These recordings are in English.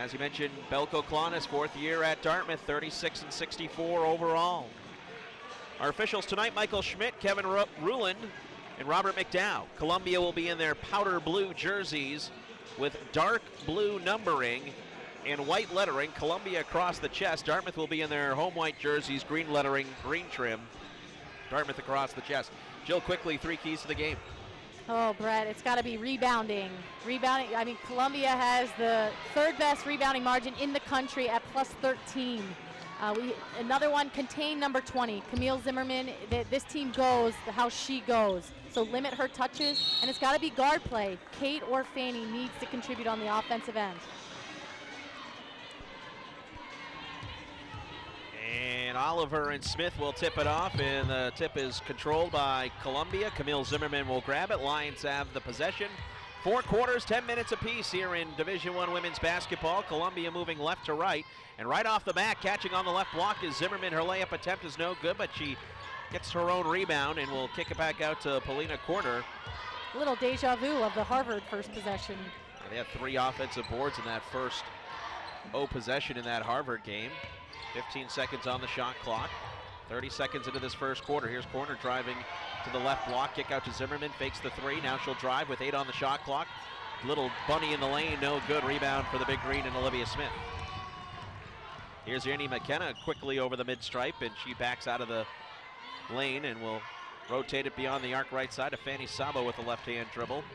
As you mentioned, Belko Klonis, fourth year at Dartmouth, 36-64 overall. Our officials tonight, Michael Schmidt, Kevin Ruland, and Robert McDowell. Columbia will be in their powder blue jerseys with dark blue numbering and white lettering. Columbia across the chest. Dartmouth will be in their home white jerseys, green lettering, green trim. Dartmouth across the chest. Jill, quickly, 3 keys to the game. Oh, Brett, it's got to be rebounding. Rebounding, I mean, Columbia has the 3rd best rebounding margin in the country at plus 13. Another one, contain number 20, Camille Zimmerman. This team goes how she goes. So limit her touches, and it's got to be guard play. Kate or Fanny needs to contribute on the offensive end. And Oliver and Smith will tip it off, and the tip is controlled by Columbia. Camille Zimmerman will grab it. Lions have the possession. 4 quarters, 10 minutes apiece here in Division I women's basketball. Columbia moving left to right. And right off the bat, catching on the left block is Zimmerman. Her layup attempt is no good, but she gets her own rebound and will kick it back out to Paulina Corner. A little deja vu of the Harvard first possession. They had 3 offensive boards in that first possession in that Harvard game. 15 seconds on the shot clock. 30 seconds into this first quarter. Here's Corner driving to the left block. Kick out to Zimmerman. Fakes the 3. Now she'll drive with 8 on the shot clock. Little bunny in the lane. No good. Rebound for the Big Green and Olivia Smith. Here's Annie McKenna quickly over the mid-stripe, and she backs out of the lane and will rotate it beyond the arc right side to Fanny Sabo with a left-hand dribble.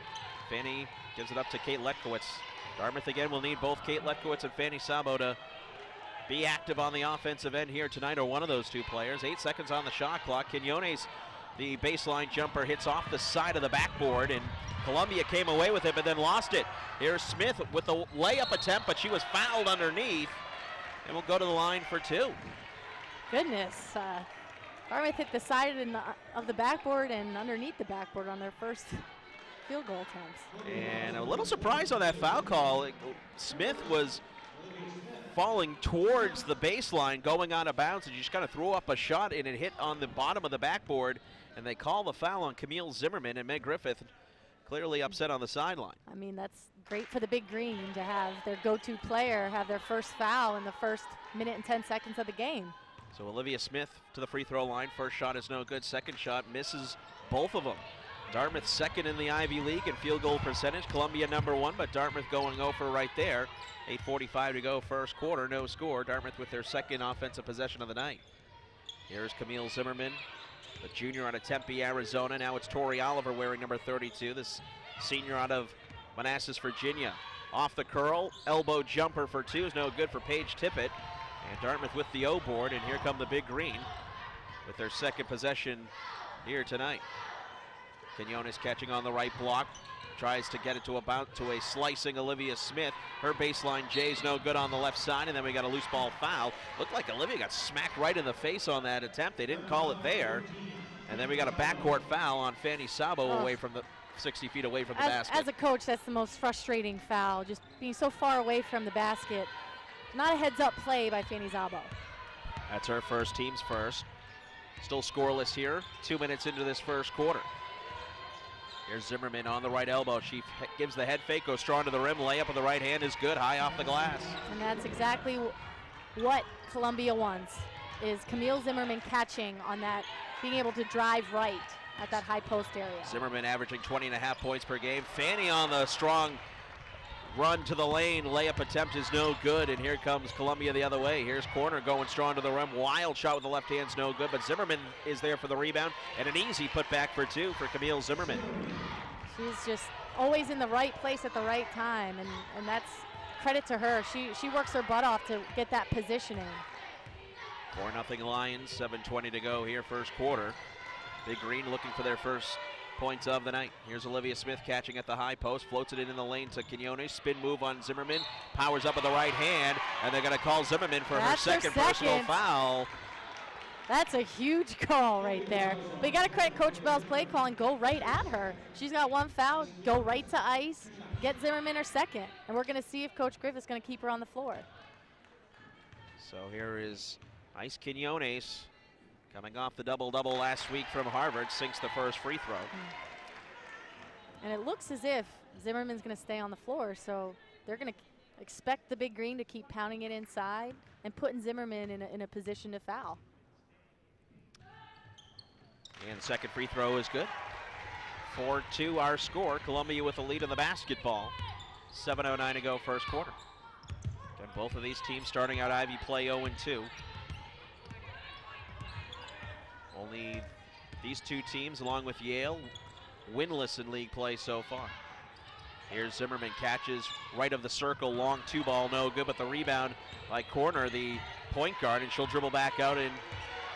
Fanny gives it up to Kate Letkowitz. Dartmouth again will need both Kate Letkowitz and Fanny Sabo to be active on the offensive end here tonight, or one of those 2 players. 8 seconds on the shot clock. Quinones, the baseline jumper, hits off the side of the backboard, and Columbia came away with it but then lost it. Here's Smith with the layup attempt, but she was fouled underneath, and will go to the line for 2. Goodness. Dartmouth hit the side of the backboard and underneath the backboard on their first field goal attempts. And a little surprise on that foul call. Smith was falling towards the baseline, going out of bounds, and she just kind of threw up a shot, and it hit on the bottom of the backboard, and they call the foul on Camille Zimmerman, and Meg Griffith clearly upset on the sideline. I mean, that's great for the Big Green to have their go-to player have their first foul in the first minute and 10 seconds of the game. So Olivia Smith to the free throw line. First shot is no good. Second shot misses both of them. Dartmouth second in the Ivy League in field goal percentage. Columbia number 1, but Dartmouth going over right there. 8:45 to go first quarter, no score. Dartmouth with their second offensive possession of the night. Here's Camille Zimmerman, the junior out of Tempe, Arizona. Now it's Tori Oliver wearing number 32, this senior out of Manassas, Virginia. Off the curl, elbow jumper for 2 is no good for Paige Tippett. And Dartmouth with the O board, and here come the Big Green with their second possession here tonight. Quinones catching on the right block, tries to get it to a slicing Olivia Smith. Her baseline J's no good on the left side, and then we got a loose ball foul. Looked like Olivia got smacked right in the face on that attempt. They didn't call it there. And then we got a backcourt foul on Fanny Sabo away from the 60 feet away from the basket. As a coach, that's the most frustrating foul, just being so far away from the basket. Not a heads-up play by Fanny Sabo. That's her first, team's first. Still scoreless here, 2 minutes into this first quarter. Here's Zimmerman on the right elbow. She gives the head fake, goes strong to the rim. Layup with the right hand is good, high off the glass. And that's exactly what Columbia wants, is Camille Zimmerman catching on that, being able to drive right at that high post area. Zimmerman averaging 20.5 points per game. Fanny on the strong run to the lane. Layup attempt is no good, and here comes Columbia the other way. Here's Corner going strong to the rim. Wild shot with the left hand's no good, but Zimmerman is there for the rebound, and an easy putback for 2 for Camille Zimmerman. She's just always in the right place at the right time, and that's credit to her. She works her butt off to get that positioning. 4-0 Lions, 7:20 to go here first quarter. Big Green looking for their first points of the night. Here's Olivia Smith catching at the high post, floats it in the lane to Quinones. Spin move on Zimmerman, powers up with the right hand, and they're going to call Zimmerman for her second personal foul. That's a huge call right there. But you got to credit Coach Bell's play call and go right at her. She's got 1 foul, go right to ice, get Zimmerman her second, and we're going to see if Coach Griffith's going to keep her on the floor. So here is Ice Quinones, coming off the double-double last week from Harvard, sinks the first free throw. And it looks as if Zimmerman's going to stay on the floor, so they're going to expect the big green to keep pounding it inside and putting Zimmerman in a position to foul. And the second free throw is good. 4-2 our score. Columbia with the lead in the basketball. 7:09 to go first quarter. Again, both of these teams starting out Ivy play 0-2. Only these two teams, along with Yale, winless in league play so far. Here's Zimmerman, catches right of the circle, long two ball, no good, but the rebound by Corner, the point guard, and she'll dribble back out and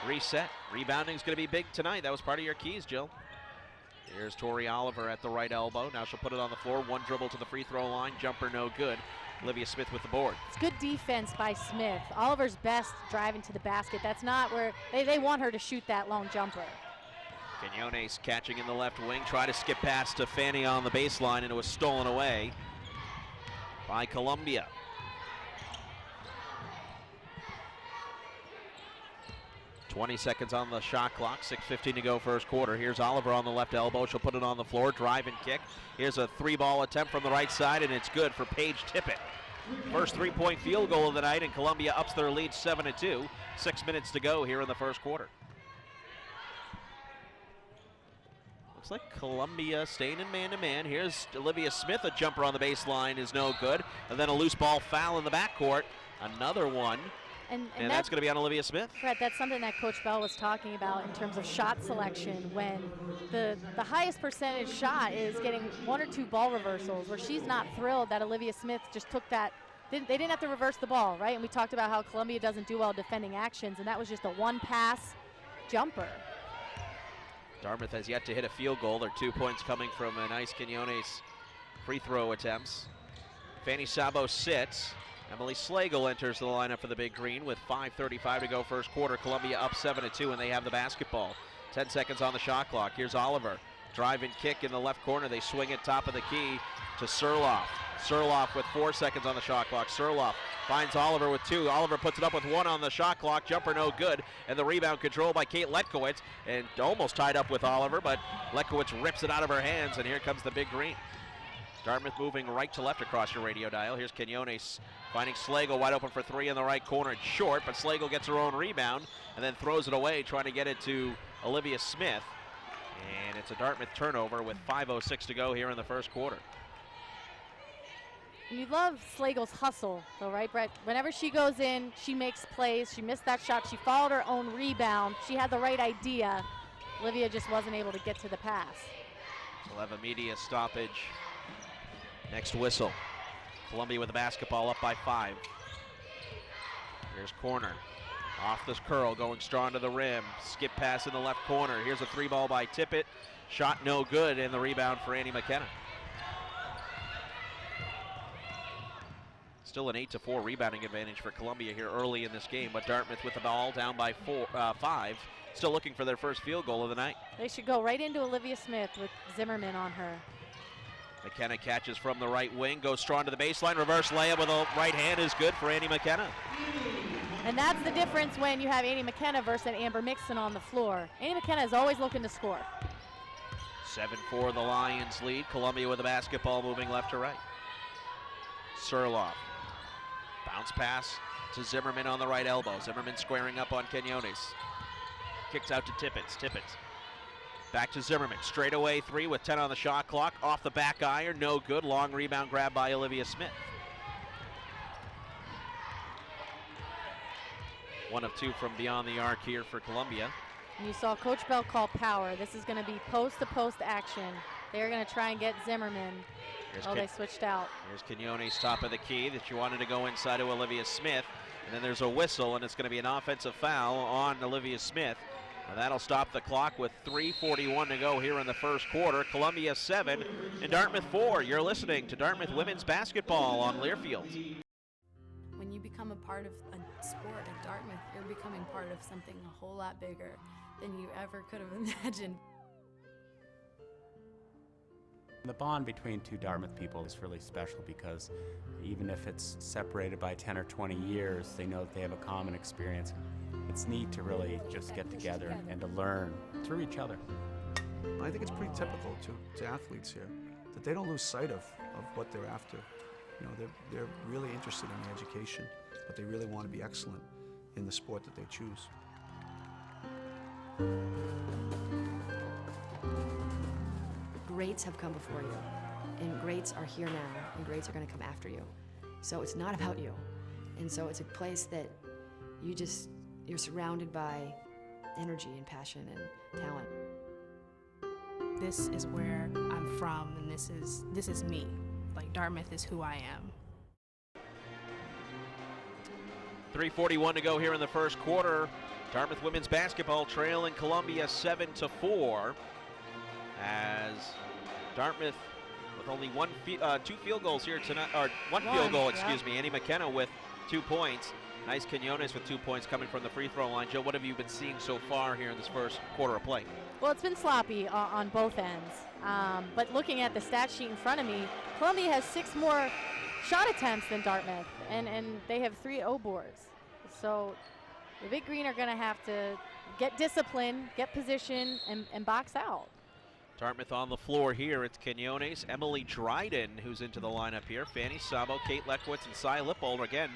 reset. Rebounding is going to be big tonight. That was part of your keys, Jill. Here's Tori Oliver at the right elbow. Now she'll put it on the floor. One dribble to the free throw line. Jumper no good. Olivia Smith with the board. It's good defense by Smith. Oliver's best driving to the basket. That's not where they want her to shoot that long jumper. Quinones catching in the left wing. Try to skip past to Fanny on the baseline, and it was stolen away by Columbia. .20 seconds on the shot clock, 6:15 to go first quarter. Here's Oliver on the left elbow. She'll put it on the floor, drive and kick. Here's a three-ball attempt from the right side, and it's good for Paige Tippett. First three-point field goal of the night, and Columbia ups their lead 7-2. 6 minutes to go here in the first quarter. Looks like Columbia staying in man-to-man. Here's Olivia Smith. A jumper on the baseline is no good. And then a loose ball foul in the backcourt. Another one. And that's going to be on Olivia Smith. Fred, that's something that Coach Bell was talking about in terms of shot selection, when the highest percentage shot is getting one or two ball reversals, where she's not thrilled that Olivia Smith just took that. They didn't have to reverse the ball, right? And we talked about how Columbia doesn't do well defending actions, and that was just a one-pass jumper. Dartmouth has yet to hit a field goal. Their 2 points coming from a nice Quinones free throw attempts. Fanny Sabo sits. Emily Slagle enters the lineup for the Big Green with 5:35 to go first quarter. Columbia up 7-2, and they have the basketball. 10 seconds on the shot clock. Here's Oliver. Drive and kick in the left corner. They swing it top of the key to Surloff. Surloff with 4 seconds on the shot clock. Surloff finds Oliver with 2. Oliver puts it up with 1 on the shot clock. Jumper no good. And the rebound controlled by Kate Letkowitz. And almost tied up with Oliver, but Letkowitz rips it out of her hands, and here comes the Big Green. Dartmouth moving right to left across your radio dial. Here's Quinones finding Slagle wide open for 3 in the right corner. It's short, but Slagle gets her own rebound and then throws it away, trying to get it to Olivia Smith. And it's a Dartmouth turnover with 5:06 to go here in the first quarter. You love Slagle's hustle, though, right, Brett? Whenever she goes in, she makes plays. She missed that shot. She followed her own rebound. She had the right idea. Olivia just wasn't able to get to the pass. We'll have a media stoppage. Next whistle. Columbia with the basketball up by 5. Here's Corner. Off this curl, going strong to the rim. Skip pass in the left corner. Here's a 3-ball by Tippett. Shot no good, and the rebound for Annie McKenna. Still an 8-4 rebounding advantage for Columbia here early in this game, but Dartmouth with the ball down by 5. Still looking for their first field goal of the night. They should go right into Olivia Smith with Zimmerman on her. McKenna catches from the right wing, goes strong to the baseline. Reverse layup with a right hand is good for Annie McKenna. And that's the difference when you have Annie McKenna versus Amber Mixon on the floor. Annie McKenna is always looking to score. 7-4 the Lions lead. Columbia with the basketball moving left to right. Surloff. Bounce pass to Zimmerman on the right elbow. Zimmerman squaring up on Quinones. Kicks out to Tippett. Back to Zimmerman. Straightaway 3 with 10 on the shot clock. Off the back iron, no good. Long rebound grab by Olivia Smith. 1 of 2 from beyond the arc here for Columbia. And you saw Coach Bell call power. This is going to be post-to-post action. They're going to try and get Zimmerman. They switched out. Here's Quinones top of the key that she wanted to go inside to Olivia Smith. And then there's a whistle, and it's going to be an offensive foul on Olivia Smith. And that'll stop the clock with 3:41 to go here in the first quarter. Columbia 7 and Dartmouth 4. You're listening to Dartmouth Women's Basketball on Learfield. When you become a part of a sport at Dartmouth, you're becoming part of something a whole lot bigger than you ever could have imagined. The bond between two Dartmouth people is really special because even if it's separated by 10 or 20 years, they know that they have a common experience. It's neat to really just get together and to learn through each other. I think it's pretty typical to athletes here that they don't lose sight of what they're after. You know, they're really interested in the education, but they really want to be excellent in the sport that they choose. Greats have come before you, and greats are here now, and greats are going to come after you. So it's not about you. And so it's a place that you're surrounded by energy and passion and talent. This is where I'm from, and this is me. Like, Dartmouth is who I am. 3:41 to go here in the first quarter. Dartmouth women's basketball trailing Columbia 7-4. As Dartmouth with only two field goals here tonight, or one field goal, excuse me. Annie McKenna with 2 points. Nice Quinones with 2 points coming from the free throw line. Joe, what have you been seeing so far here in this first quarter of play? Well, it's been sloppy on both ends. But looking at the stat sheet in front of me, Columbia has 6 more shot attempts than Dartmouth, and they have 3 O boards. So the Big Green are going to have to get discipline, get position, and box out. Dartmouth on the floor here. It's Quinones, Emily Dryden, who's into the lineup here. Fanny Sabo, Kate Lekowitz, and Cy Lippold again.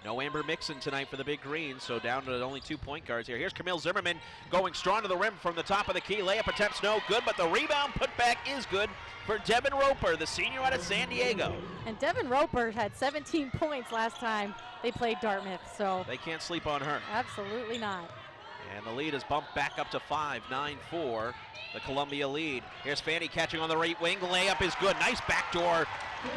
No Amber Mixon tonight for the Big Green, so down to only 2 point guards here. Here's Camille Zimmerman going strong to the rim from the top of the key. Layup attempt's no good, but the rebound putback is good for Devin Roper, the senior out of San Diego. And Devin Roper had 17 points last time they played Dartmouth, so they can't sleep on her. Absolutely not. And the lead is bumped back up to 5, 9-4, the Columbia lead. Here's Fanny catching on the right wing. Layup is good. Nice backdoor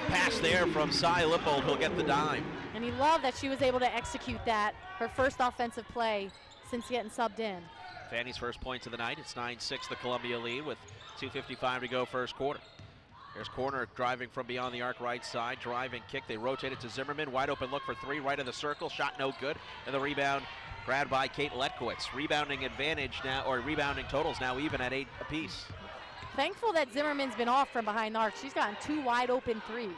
pass there from Cy Lippold, who'll get the dime. And he loved that she was able to execute that, her first offensive play since getting subbed in. Fanny's first points of the night. It's 9-6, the Columbia lead with 2:55 to go first quarter. Here's Corner driving from beyond the arc right side. Driving kick. They rotate it to Zimmerman. Wide open look for 3 right of the circle. Shot no good. And the rebound grabbed by Kate Letkowitz. Rebounding advantage now, or rebounding totals now even at 8 apiece. Thankful that Zimmerman's been off from behind the arc. She's gotten 2 wide open threes.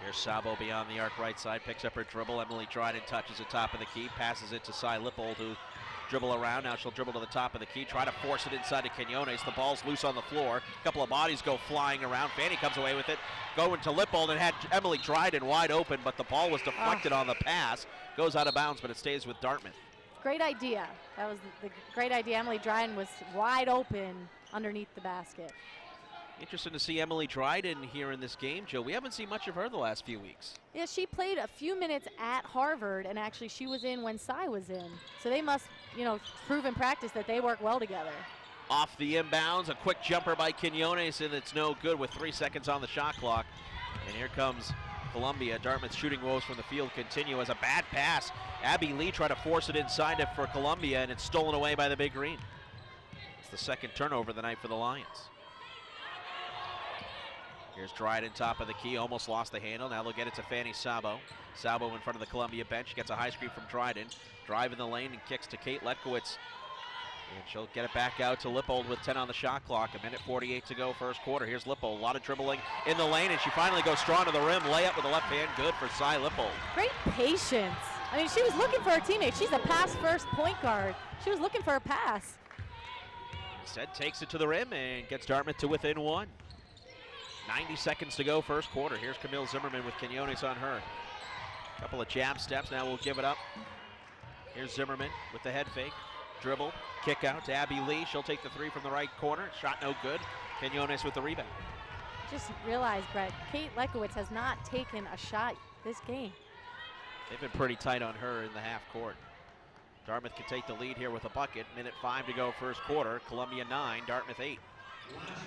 Here's Sabo beyond the arc right side. Picks up her dribble. Emily Dryden touches the top of the key. Passes it to Cy Lippold, who dribble around. Now she'll dribble to the top of the key. Try to force it inside to Quinones. The ball's loose on the floor. A couple of bodies go flying around. Fanny comes away with it. Going to Lippold and had Emily Dryden wide open, but the ball was deflected on the pass. Goes out of bounds, but it stays with Dartmouth. Great idea. That was the great idea. Emily Dryden was wide open underneath the basket. Interesting to see Emily Dryden here in this game, Joe. We haven't seen much of her the last few weeks. Yeah, she played a few minutes at Harvard, and actually she was in when Cy was in. So they must, prove in practice that they work well together. Off the inbounds, a quick jumper by Quinones, and it's no good with 3 seconds on the shot clock. And here comes Columbia. Dartmouth's shooting woes from the field continue as a bad pass. Abby Lee tried to force it inside it for Columbia, and it's stolen away by the Big Green. It's the second turnover of the night for the Lions. Here's Dryden, top of the key, almost lost the handle. Now they'll get it to Fanny Sabo. Sabo in front of the Columbia bench, gets a high screen from Dryden. Drive in the lane and kicks to Kate Letkowitz. And she'll get it back out to Lippold with 10 on the shot clock. 1:48 to go first quarter. Here's Lippold, a lot of dribbling in the lane, and she finally goes strong to the rim. Layup with the left hand, good for Cy Lippold. Great patience. I mean, she was looking for her teammate. She's a pass-first point guard. She was looking for a pass. Instead, takes it to the rim and gets Dartmouth to within 1. 90 seconds to go first quarter. Here's Camille Zimmerman with Quinones on her. Couple of jab steps, now we'll give it up. Here's Zimmerman with the head fake. Dribble, kick out to Abby Lee. She'll take the 3 from the right corner. Shot no good. Quinones with the rebound. Just realized, Brett, Kate Lekowitz has not taken a shot this game. They've been pretty tight on her in the half court. Dartmouth can take the lead here with a bucket. 1:05 to go first quarter. Columbia 9, Dartmouth 8.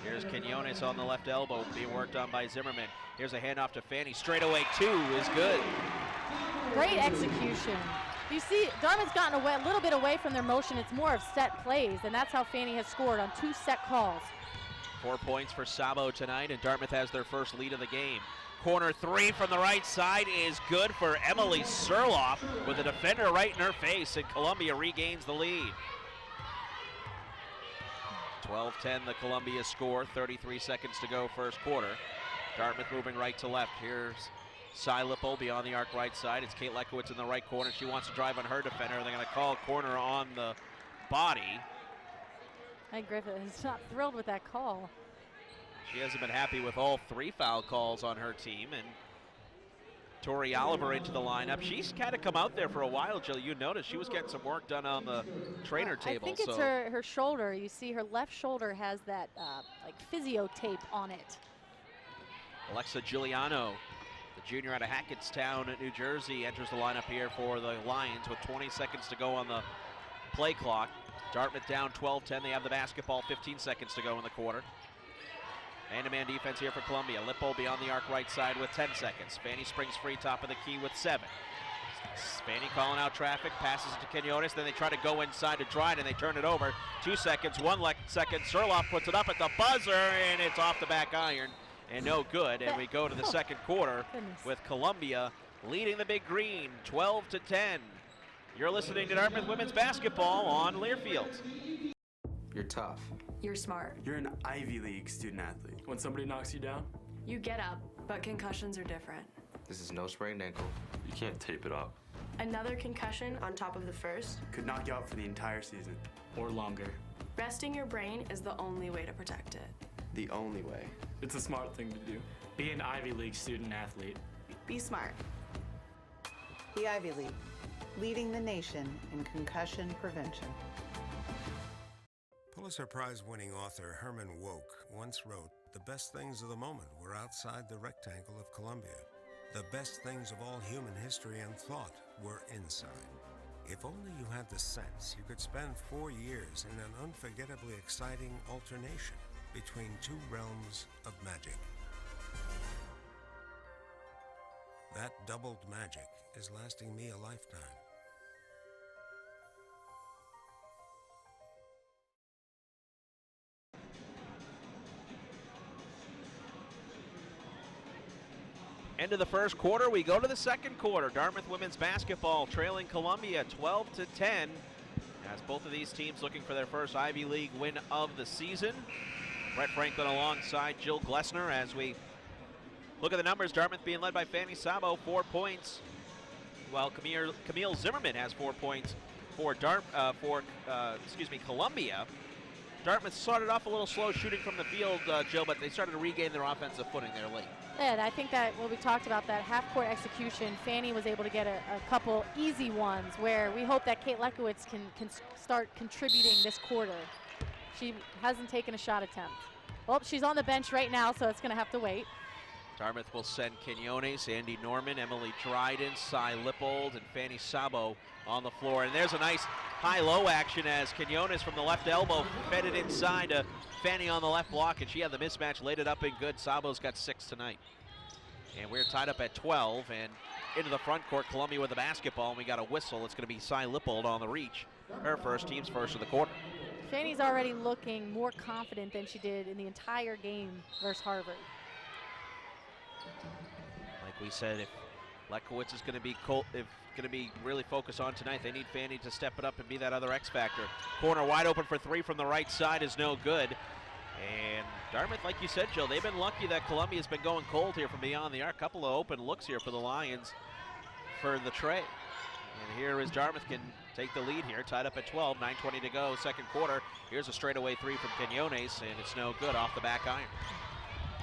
Here's Quinones on the left elbow being worked on by Zimmerman. Here's a handoff to Fanny. Straightaway 2 is good. Great execution. You see, Dartmouth's gotten away, a little bit away from their motion. It's more of set plays, and that's how Fanny has scored on 2 set calls. 4 points for Sabo tonight, and Dartmouth has their first lead of the game. Corner 3 from the right side is good for Emily Surloff with a defender right in her face, and Columbia regains the lead. 12-10 the Columbia score, 33 seconds to go first quarter. Dartmouth moving right to left. Here's Cy Lippold beyond the arc right side. It's Kate Lekowitz in the right corner. She wants to drive on her defender. They're going to call corner on the body. Hey, Griffith is not thrilled with that call. She hasn't been happy with all 3 foul calls on her team, and Tori Oliver into the lineup. She's kind of come out there for a while, Jill. You noticed she was getting some work done on the trainer table. I think it's her shoulder. You see her left shoulder has that like physio tape on it. Alexa Giuliano, the junior out of Hackettstown, New Jersey, enters the lineup here for the Lions with 20 seconds to go on the play clock. Dartmouth down 12-10. They have the basketball, 15 seconds to go in the quarter. Man-to-man defense here for Columbia. Lippo beyond the arc right side with 10 seconds. Fanny springs free top of the key with 7. Fanny calling out traffic, passes it to Quinones, then they try to go inside to Dryden, and they turn it over. 2 seconds, 1 second. Surloff puts it up at the buzzer, and it's off the back iron, and no good. And we go to the second quarter with Columbia leading the Big Green, 12-10. You're listening to Dartmouth Women's Basketball on Learfield. You're tough. You're smart. You're an Ivy League student athlete. When somebody knocks you down, You get up, but concussions are different. This is no sprained ankle. you can't tape it up. Another concussion on top of the first. Could knock you out for the entire season or longer. Resting your brain is the only way to protect it. The only way. It's a smart thing to do. Be an Ivy League student athlete. Be smart. The Ivy League, leading the nation in concussion prevention. Pulitzer Prize-winning author Herman Wouk once wrote, "The best things of the moment were outside the rectangle of Columbia. The best things of all human history and thought were inside. If only you had the sense, you could spend 4 years in an unforgettably exciting alternation between 2 realms of magic. That doubled magic is lasting me a lifetime." End of the first quarter, we go to the second quarter. Dartmouth women's basketball trailing Columbia 12-10. As both of these teams looking for their first Ivy League win of the season. Brett Franklin alongside Jill Glessner as we look at the numbers. Dartmouth being led by Fanny Sabo, 4 points, while Camille Zimmerman has 4 points for Columbia. Dartmouth started off a little slow shooting from the field, Jill, but they started to regain their offensive footing there late. And I think that when we talked about that half-court execution, Fanny was able to get a couple easy ones where we hope that Kate Lekowitz can start contributing this quarter. She hasn't taken a shot attempt. Well, she's on the bench right now, so it's going to have to wait. Dartmouth will send Quinones, Andy Norman, Emily Dryden, Cy Lippold, and Fanny Sabo on the floor. And there's a nice high-low action as Quinones from the left elbow fed it inside to Fanny on the left block, and she had the mismatch, laid it up in good. Sabo's got 6 tonight. And we're tied up at 12, and into the front court, Columbia with the basketball, and we got a whistle. It's going to be Cy Lippold on the reach. Her first, team's first of the quarter. Fanny's already looking more confident than she did in the entire game versus Harvard. Like we said, if Lekowitz is going to be really focused on tonight, they need Fanny to step it up and be that other X factor. Corner wide open for 3 from the right side is no good. And Dartmouth, like you said, Jill, they've been lucky that Columbia's been going cold here from beyond the arc. Couple of open looks here for the Lions for the tray. And here is Dartmouth can take the lead here, tied up at 12, 9:20 to go, second quarter. Here's a straightaway 3 from Quinones, and it's no good off the back iron.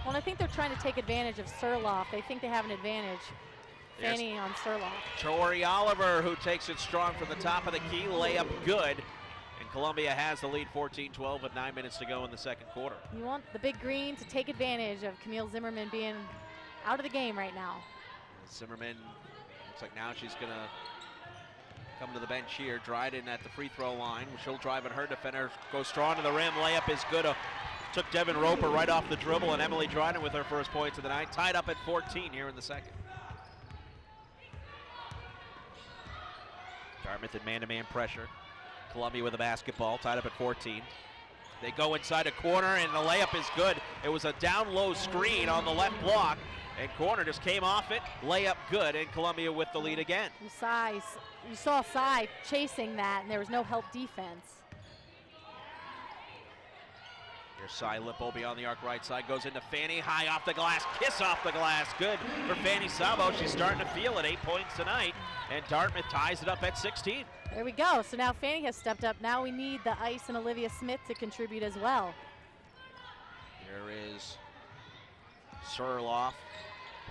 Well, I think they're trying to take advantage of Surloff. They think they have an advantage. Fanny on Surloff. Tori Oliver, who takes it strong from the top of the key, layup good. And Columbia has the lead 14-12 with 9 minutes to go in the second quarter. You want the Big Green to take advantage of Camille Zimmerman being out of the game right now. Zimmerman, looks like now she's going to come to the bench here. Dryden at the free throw line. She'll drive at her defender, goes strong to the rim. Layup is good. Took Devin Roper right off the dribble, and Emily Dryden with her first points of the night. Tied up at 14 here in the second. Dartmouth in man-to-man pressure. Columbia with the basketball, tied up at 14. They go inside a corner, and the layup is good. It was a down-low screen on the left block, and corner just came off it. Layup good, and Columbia with the lead again. You saw Cy chasing that, and there was no help defense. Here's Cy Lippo beyond the arc right side, goes into Fanny, high off the glass, kiss off the glass, good for Fanny Sabo. She's starting to feel it, 8 points tonight, and Dartmouth ties it up at 16. There we go, so now Fanny has stepped up. Now we need the Ice and Olivia Smith to contribute as well. Here is Surloff,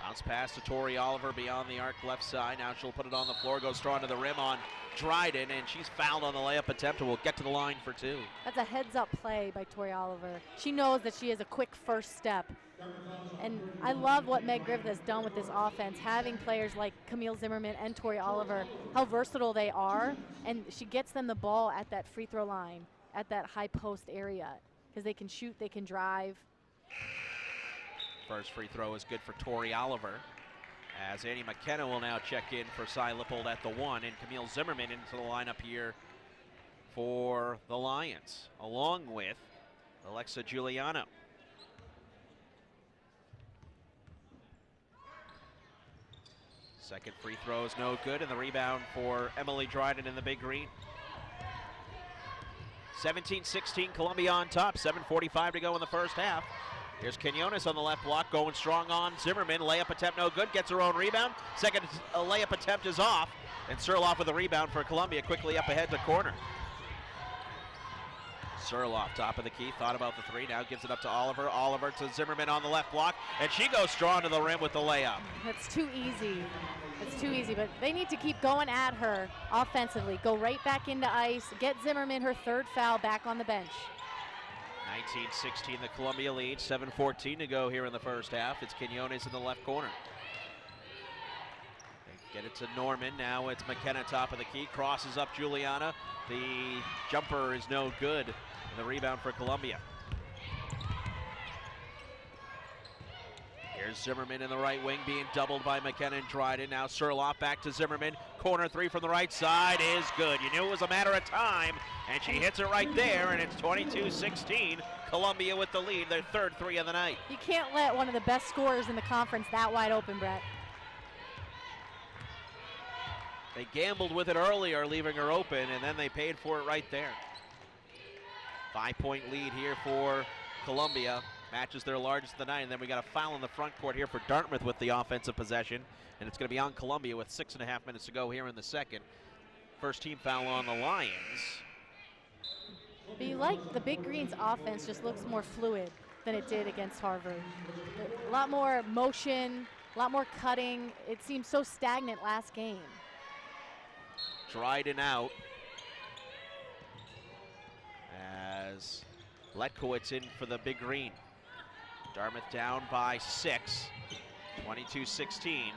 Bounce pass to Tori Oliver beyond the arc left side. Now she'll put it on the floor, goes strong to the rim on Dryden, and she's fouled on the layup attempt and will get to the line for 2. That's a heads-up play by Tori Oliver. She knows that she has a quick first step. And I love what Meg Griffith has done with this offense, having players like Camille Zimmerman and Tori Oliver, how versatile they are, and she gets them the ball at that free throw line, at that high post area, because they can shoot, they can drive. First free throw is good for Tori Oliver, as Annie McKenna will now check in for Cy Lippold at the 1, and Camille Zimmerman into the lineup here for the Lions, along with Alexa Giuliano. Second free throw is no good, and the rebound for Emily Dryden in the big green. 17-16, Columbia on top, 7:45 to go in the first half. Here's Quinones on the left block, going strong on Zimmerman. Layup attempt no good, gets her own rebound. Second layup attempt is off, and Surloff with a rebound for Columbia, quickly up ahead to corner. Surloff, top of the key, thought about the 3, now gives it up to Oliver. Oliver to Zimmerman on the left block, and she goes strong to the rim with the layup. That's too easy. It's too easy, but they need to keep going at her offensively. Go right back into ice, get Zimmerman her 3rd foul back on the bench. 19-16, the Columbia lead, 7:14 to go here in the first half. It's Quinones in the left corner. They get it to Norman, now it's McKenna top of the key, crosses up Juliana. The jumper is no good, and the rebound for Columbia. Here's Zimmerman in the right wing, being doubled by McKenna and Dryden. Now Surloff back to Zimmerman. Corner 3 from the right side is good. You knew it was a matter of time, and she hits it right there, and it's 22-16. Columbia with the lead, their 3rd 3 of the night. You can't let one of the best scorers in the conference that wide open, Brett. They gambled with it earlier, leaving her open, and then they paid for it right there. 5-point lead here for Columbia. Matches their largest of the night, and then we got a foul in the front court here for Dartmouth with the offensive possession, and it's going to be on Columbia with 6.5 minutes to go here in the second. First team foul on the Lions. But you like the Big Green's offense just looks more fluid than it did against Harvard. A lot more motion, a lot more cutting. It seemed so stagnant last game. Dryden out as Letkowitz in for the Big Green. Dartmouth down by 6, 22-16.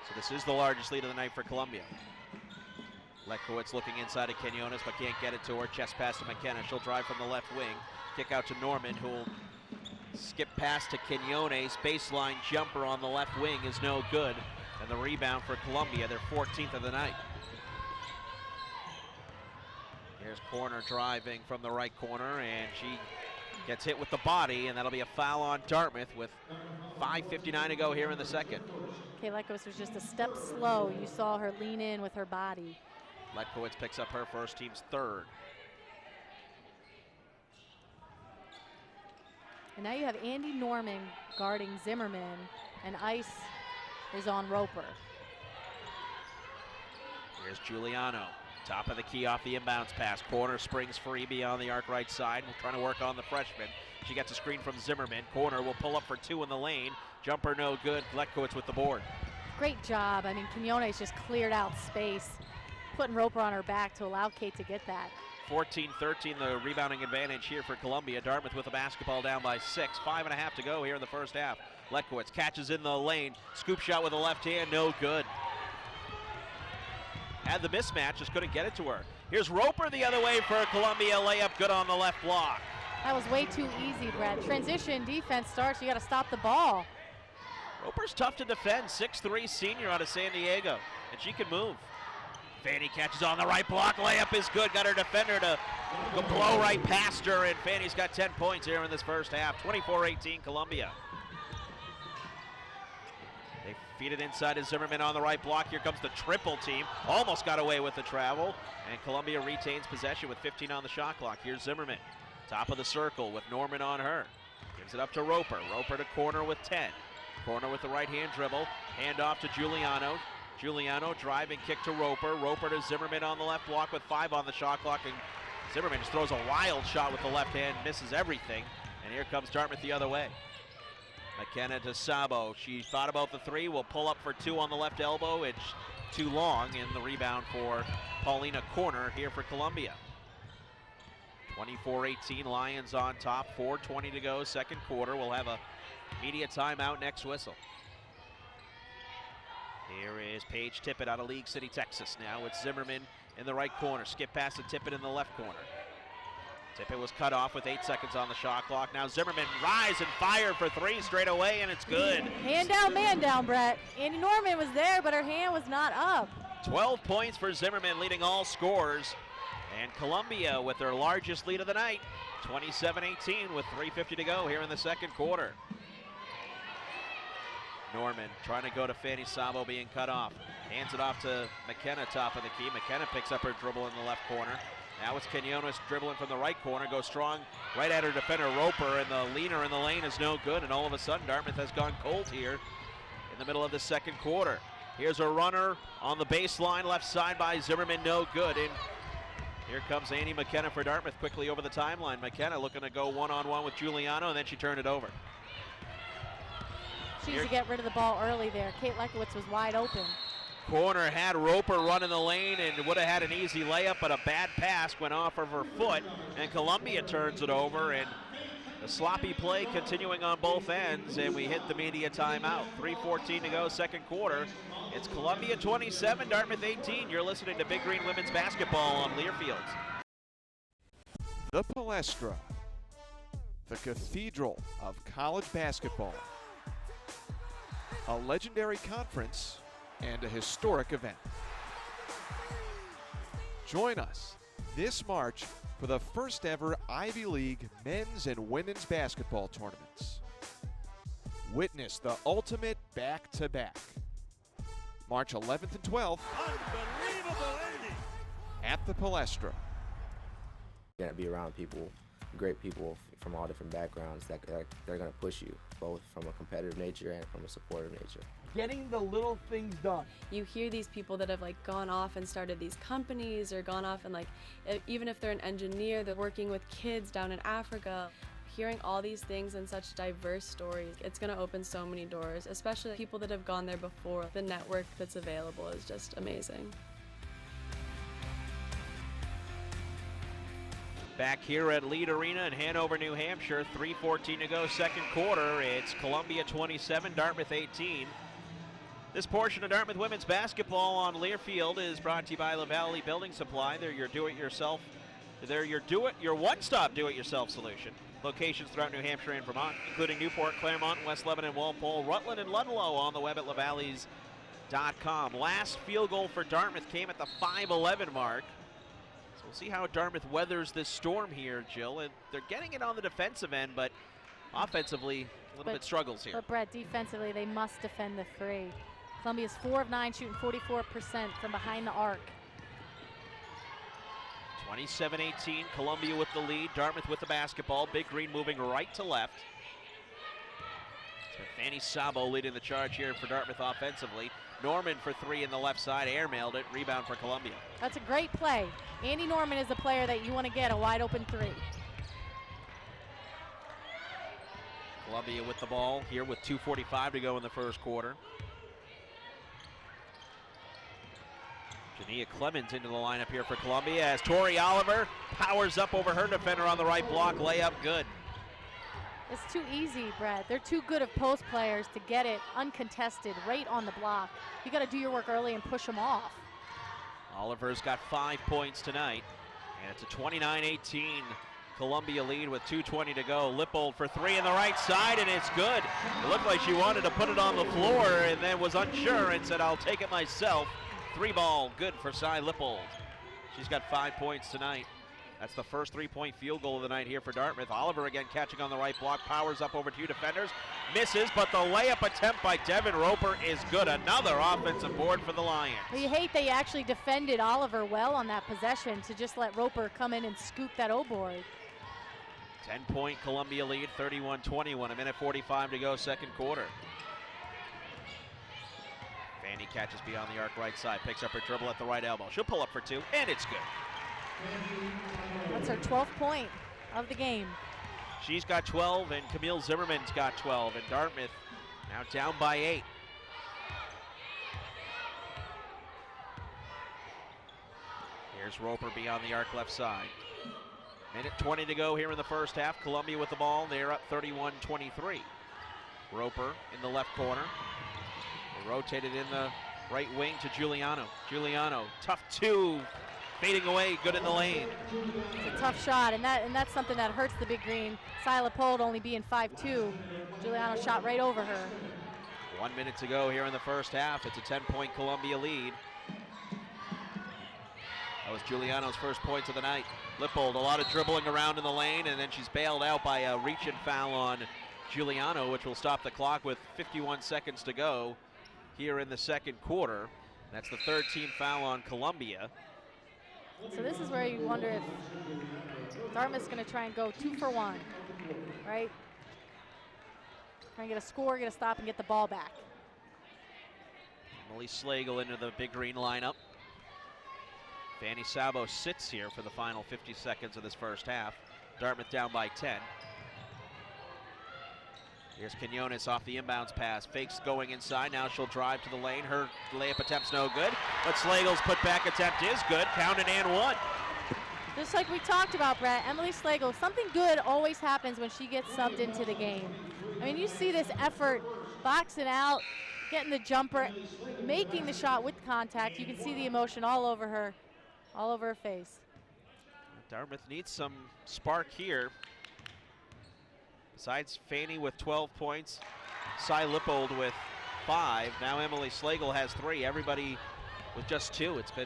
So this is the largest lead of the night for Columbia. Letkowitz looking inside of Quinones, but can't get it to her. Chest pass to McKenna. She'll drive from the left wing. Kick out to Norman, who'll skip pass to Quinones. Baseline jumper on the left wing is no good. And the rebound for Columbia, their 14th of the night. Here's Corner driving from the right corner, and she gets hit with the body, and that'll be a foul on Dartmouth with 5:59 to go here in the second. Okay, Letkowitz was just a step slow. You saw her lean in with her body. Letkowitz picks up her first team's 3rd. And now you have Andy Norman guarding Zimmerman, and ice is on Roper. Here's Giuliano. Top of the key off the inbounds pass. Corner springs free beyond the arc right side. We're trying to work on the freshman. She gets a screen from Zimmerman. Corner will pull up for 2 in the lane. Jumper no good. Letkowitz with the board. Great job. I mean, Quinones just cleared out space, putting Roper on her back to allow Kate to get that. 14-13, the rebounding advantage here for Columbia. Dartmouth with the basketball down by 6. 5.5 to go here in the first half. Letkowitz catches in the lane. Scoop shot with the left hand, no good. Had the mismatch, just couldn't get it to her. Here's Roper the other way for Columbia. Layup good on the left block. That was way too easy, Brad. Transition defense starts, you got to stop the ball. Roper's tough to defend. 6'3" senior out of San Diego, and she can move. Fanny catches on the right block. Layup is good. Got her defender to go blow right past her, and Fanny's got 10 points here in this first half. 24-18 Columbia. They feed it inside to Zimmerman on the right block. Here comes the triple team. Almost got away with the travel, and Columbia retains possession with 15 on the shot clock. Here's Zimmerman, top of the circle with Norman on her. Gives it up to Roper. Roper to Corner with 10. Corner with the right hand dribble. Hand off to Giuliano. Giuliano driving kick to Roper. Roper to Zimmerman on the left block with 5 on the shot clock, and Zimmerman just throws a wild shot with the left hand, misses everything, and here comes Dartmouth the other way. McKenna to Sabo. She thought about the three, will pull up for two on the left elbow. It's too long, and the rebound for Paulina Corner here for Columbia. 24-18, Lions on top, 4:20 to go, second quarter. We'll have a media timeout next whistle. Here is Paige Tippett out of League City, Texas. Now it's Zimmerman in the right corner. Skip pass to Tippett in the left corner. Tippett was cut off with 8 seconds on the shot clock. Now Zimmerman rise and fire for three straight away, and it's good. Hand down, man down, Brett. Andy Norman was there, but her hand was not up. 12 points for Zimmerman, leading all scorers. And Columbia with their largest lead of the night, 27-18 with 3:50 to go here in the second quarter. Norman trying to go to Fanny Sabo, being cut off. Hands it off to McKenna, top of the key. McKenna picks up her dribble in the left corner. Now it's Quinones dribbling from the right corner, goes strong right at her defender Roper, and the leaner in the lane is no good, and all of a sudden Dartmouth has gone cold here in the middle of the second quarter. Here's a runner on the baseline, left side by Zimmerman, no good, and here comes Annie McKenna for Dartmouth quickly over the timeline. McKenna looking to go one-on-one with Giuliano, and then she turned it over. She needs to get rid of the ball early there. Kate Lekowitz was wide open. Corner had Roper run in the lane and would have had an easy layup, but a bad pass went off of her foot, and Columbia turns it over, and a sloppy play continuing on both ends, and we hit the media timeout. 3:14 to go, second quarter. It's Columbia 27, Dartmouth 18. You're listening to Big Green Women's Basketball on Learfields. The Palestra, the cathedral of college basketball. A legendary conference and a historic event. Join us this March for the first ever Ivy League men's and women's basketball tournaments. Witness the ultimate back-to-back. March 11th and 12th. Unbelievable ending. At the Palestra. You're gonna be around people, great people from all different backgrounds that they're gonna push you, both from a competitive nature and from a supportive nature. Getting the little things done. You hear these people that have gone off and started these companies, or gone off and even if they're an engineer, they're working with kids down in Africa. Hearing all these things and such diverse stories, it's going to open so many doors, especially people that have gone there before. The network that's available is just amazing. Back here at Lead Arena in Hanover, New Hampshire, 3:14 to go, second quarter. It's Columbia 27, Dartmouth 18. This portion of Dartmouth women's basketball on Learfield is brought to you by La Valley Building Supply. They're your your one-stop do-it-yourself solution. Locations throughout New Hampshire and Vermont, including Newport, Claremont, West Lebanon, Walpole, Rutland, and Ludlow, on the web at lavalleys.com. Last field goal for Dartmouth came at the 5:11 mark. So we'll see how Dartmouth weathers this storm here, Jill. And they're getting it on the defensive end, but offensively, a little bit struggles here. But Brett, defensively, they must defend the three. Columbia's 4 of 9, shooting 44% from behind the arc. 27-18, Columbia with the lead, Dartmouth with the basketball. Big Green moving right to left. So Fanny Sabo leading the charge here for Dartmouth offensively. Norman for three in the left side, airmailed it, rebound for Columbia. That's a great play. Andy Norman is the player that you want to get a wide open three. Columbia with the ball here with 2:45 to go in the first quarter. Jania Clemens into the lineup here for Columbia as Tori Oliver powers up over her defender on the right block. Layup good. It's too easy, Brett. They're too good of post players to get it uncontested right on the block. You got to do your work early and push them off. Oliver's got 5 points tonight, and it's a 29-18 Columbia lead with 2:20 to go. Lippold for three in the right side, and it's good. It looked like she wanted to put it on the floor and then was unsure and said, I'll take it myself. Three ball, good for Cy Lippold. She's got 5 points tonight. That's the first three-point field goal of the night here for Dartmouth. Oliver again catching on the right block, powers up over two defenders, misses, but the layup attempt by Devin Roper is good. Another offensive board for the Lions. Well, you hate they actually defended Oliver well on that possession to just let Roper come in and scoop that O-board. 10-point Columbia lead, 31-21, a minute 45 to go, second quarter. Fanny catches beyond the arc right side, picks up her dribble at the right elbow. She'll pull up for two, and it's good. That's her 12th point of the game. She's got 12, and Camille Zimmerman's got 12, and Dartmouth now down by 8. Here's Roper beyond the arc left side. Minute 20 to go here in the first half. Columbia with the ball. They're up 31-23. Roper in the left corner. They rotated in the right wing to Giuliano. Giuliano, tough two, fading away, good in the lane. It's a tough shot, and that's something that hurts the Big Green. Cy Leopold only being 5'2". Giuliano shot right over her. 1 minute to go here in the first half. It's a 10-point Columbia lead. That was Giuliano's first points of the night. Lippold, a lot of dribbling around in the lane, and then she's bailed out by a reach-in foul on Giuliano, which will stop the clock with 51 seconds to go here in the second quarter. That's the third team foul on Columbia. So this is where you wonder if Dartmouth's going to try and go 2 for 1, right? Try and get a score, get a stop, and get the ball back. Emily Slagle into the Big Green lineup. Fanny Sabo sits here for the final 50 seconds of this first half. Dartmouth down by 10. Here's Quinones off the inbounds pass. Fakes going inside. Now she'll drive to the lane. Her layup attempt's no good, but Slagle's putback attempt is good. Counted and one. Just like we talked about, Brett, Emily Slagle, something good always happens when she gets subbed into the game. I mean, you see this effort, boxing out, getting the jumper, making the shot with contact. You can see the emotion all over her face. Dartmouth needs some spark here. Besides Fanny with 12 points, Cy Lippold with 5. Now Emily Slagle has 3. Everybody with just 2. It's been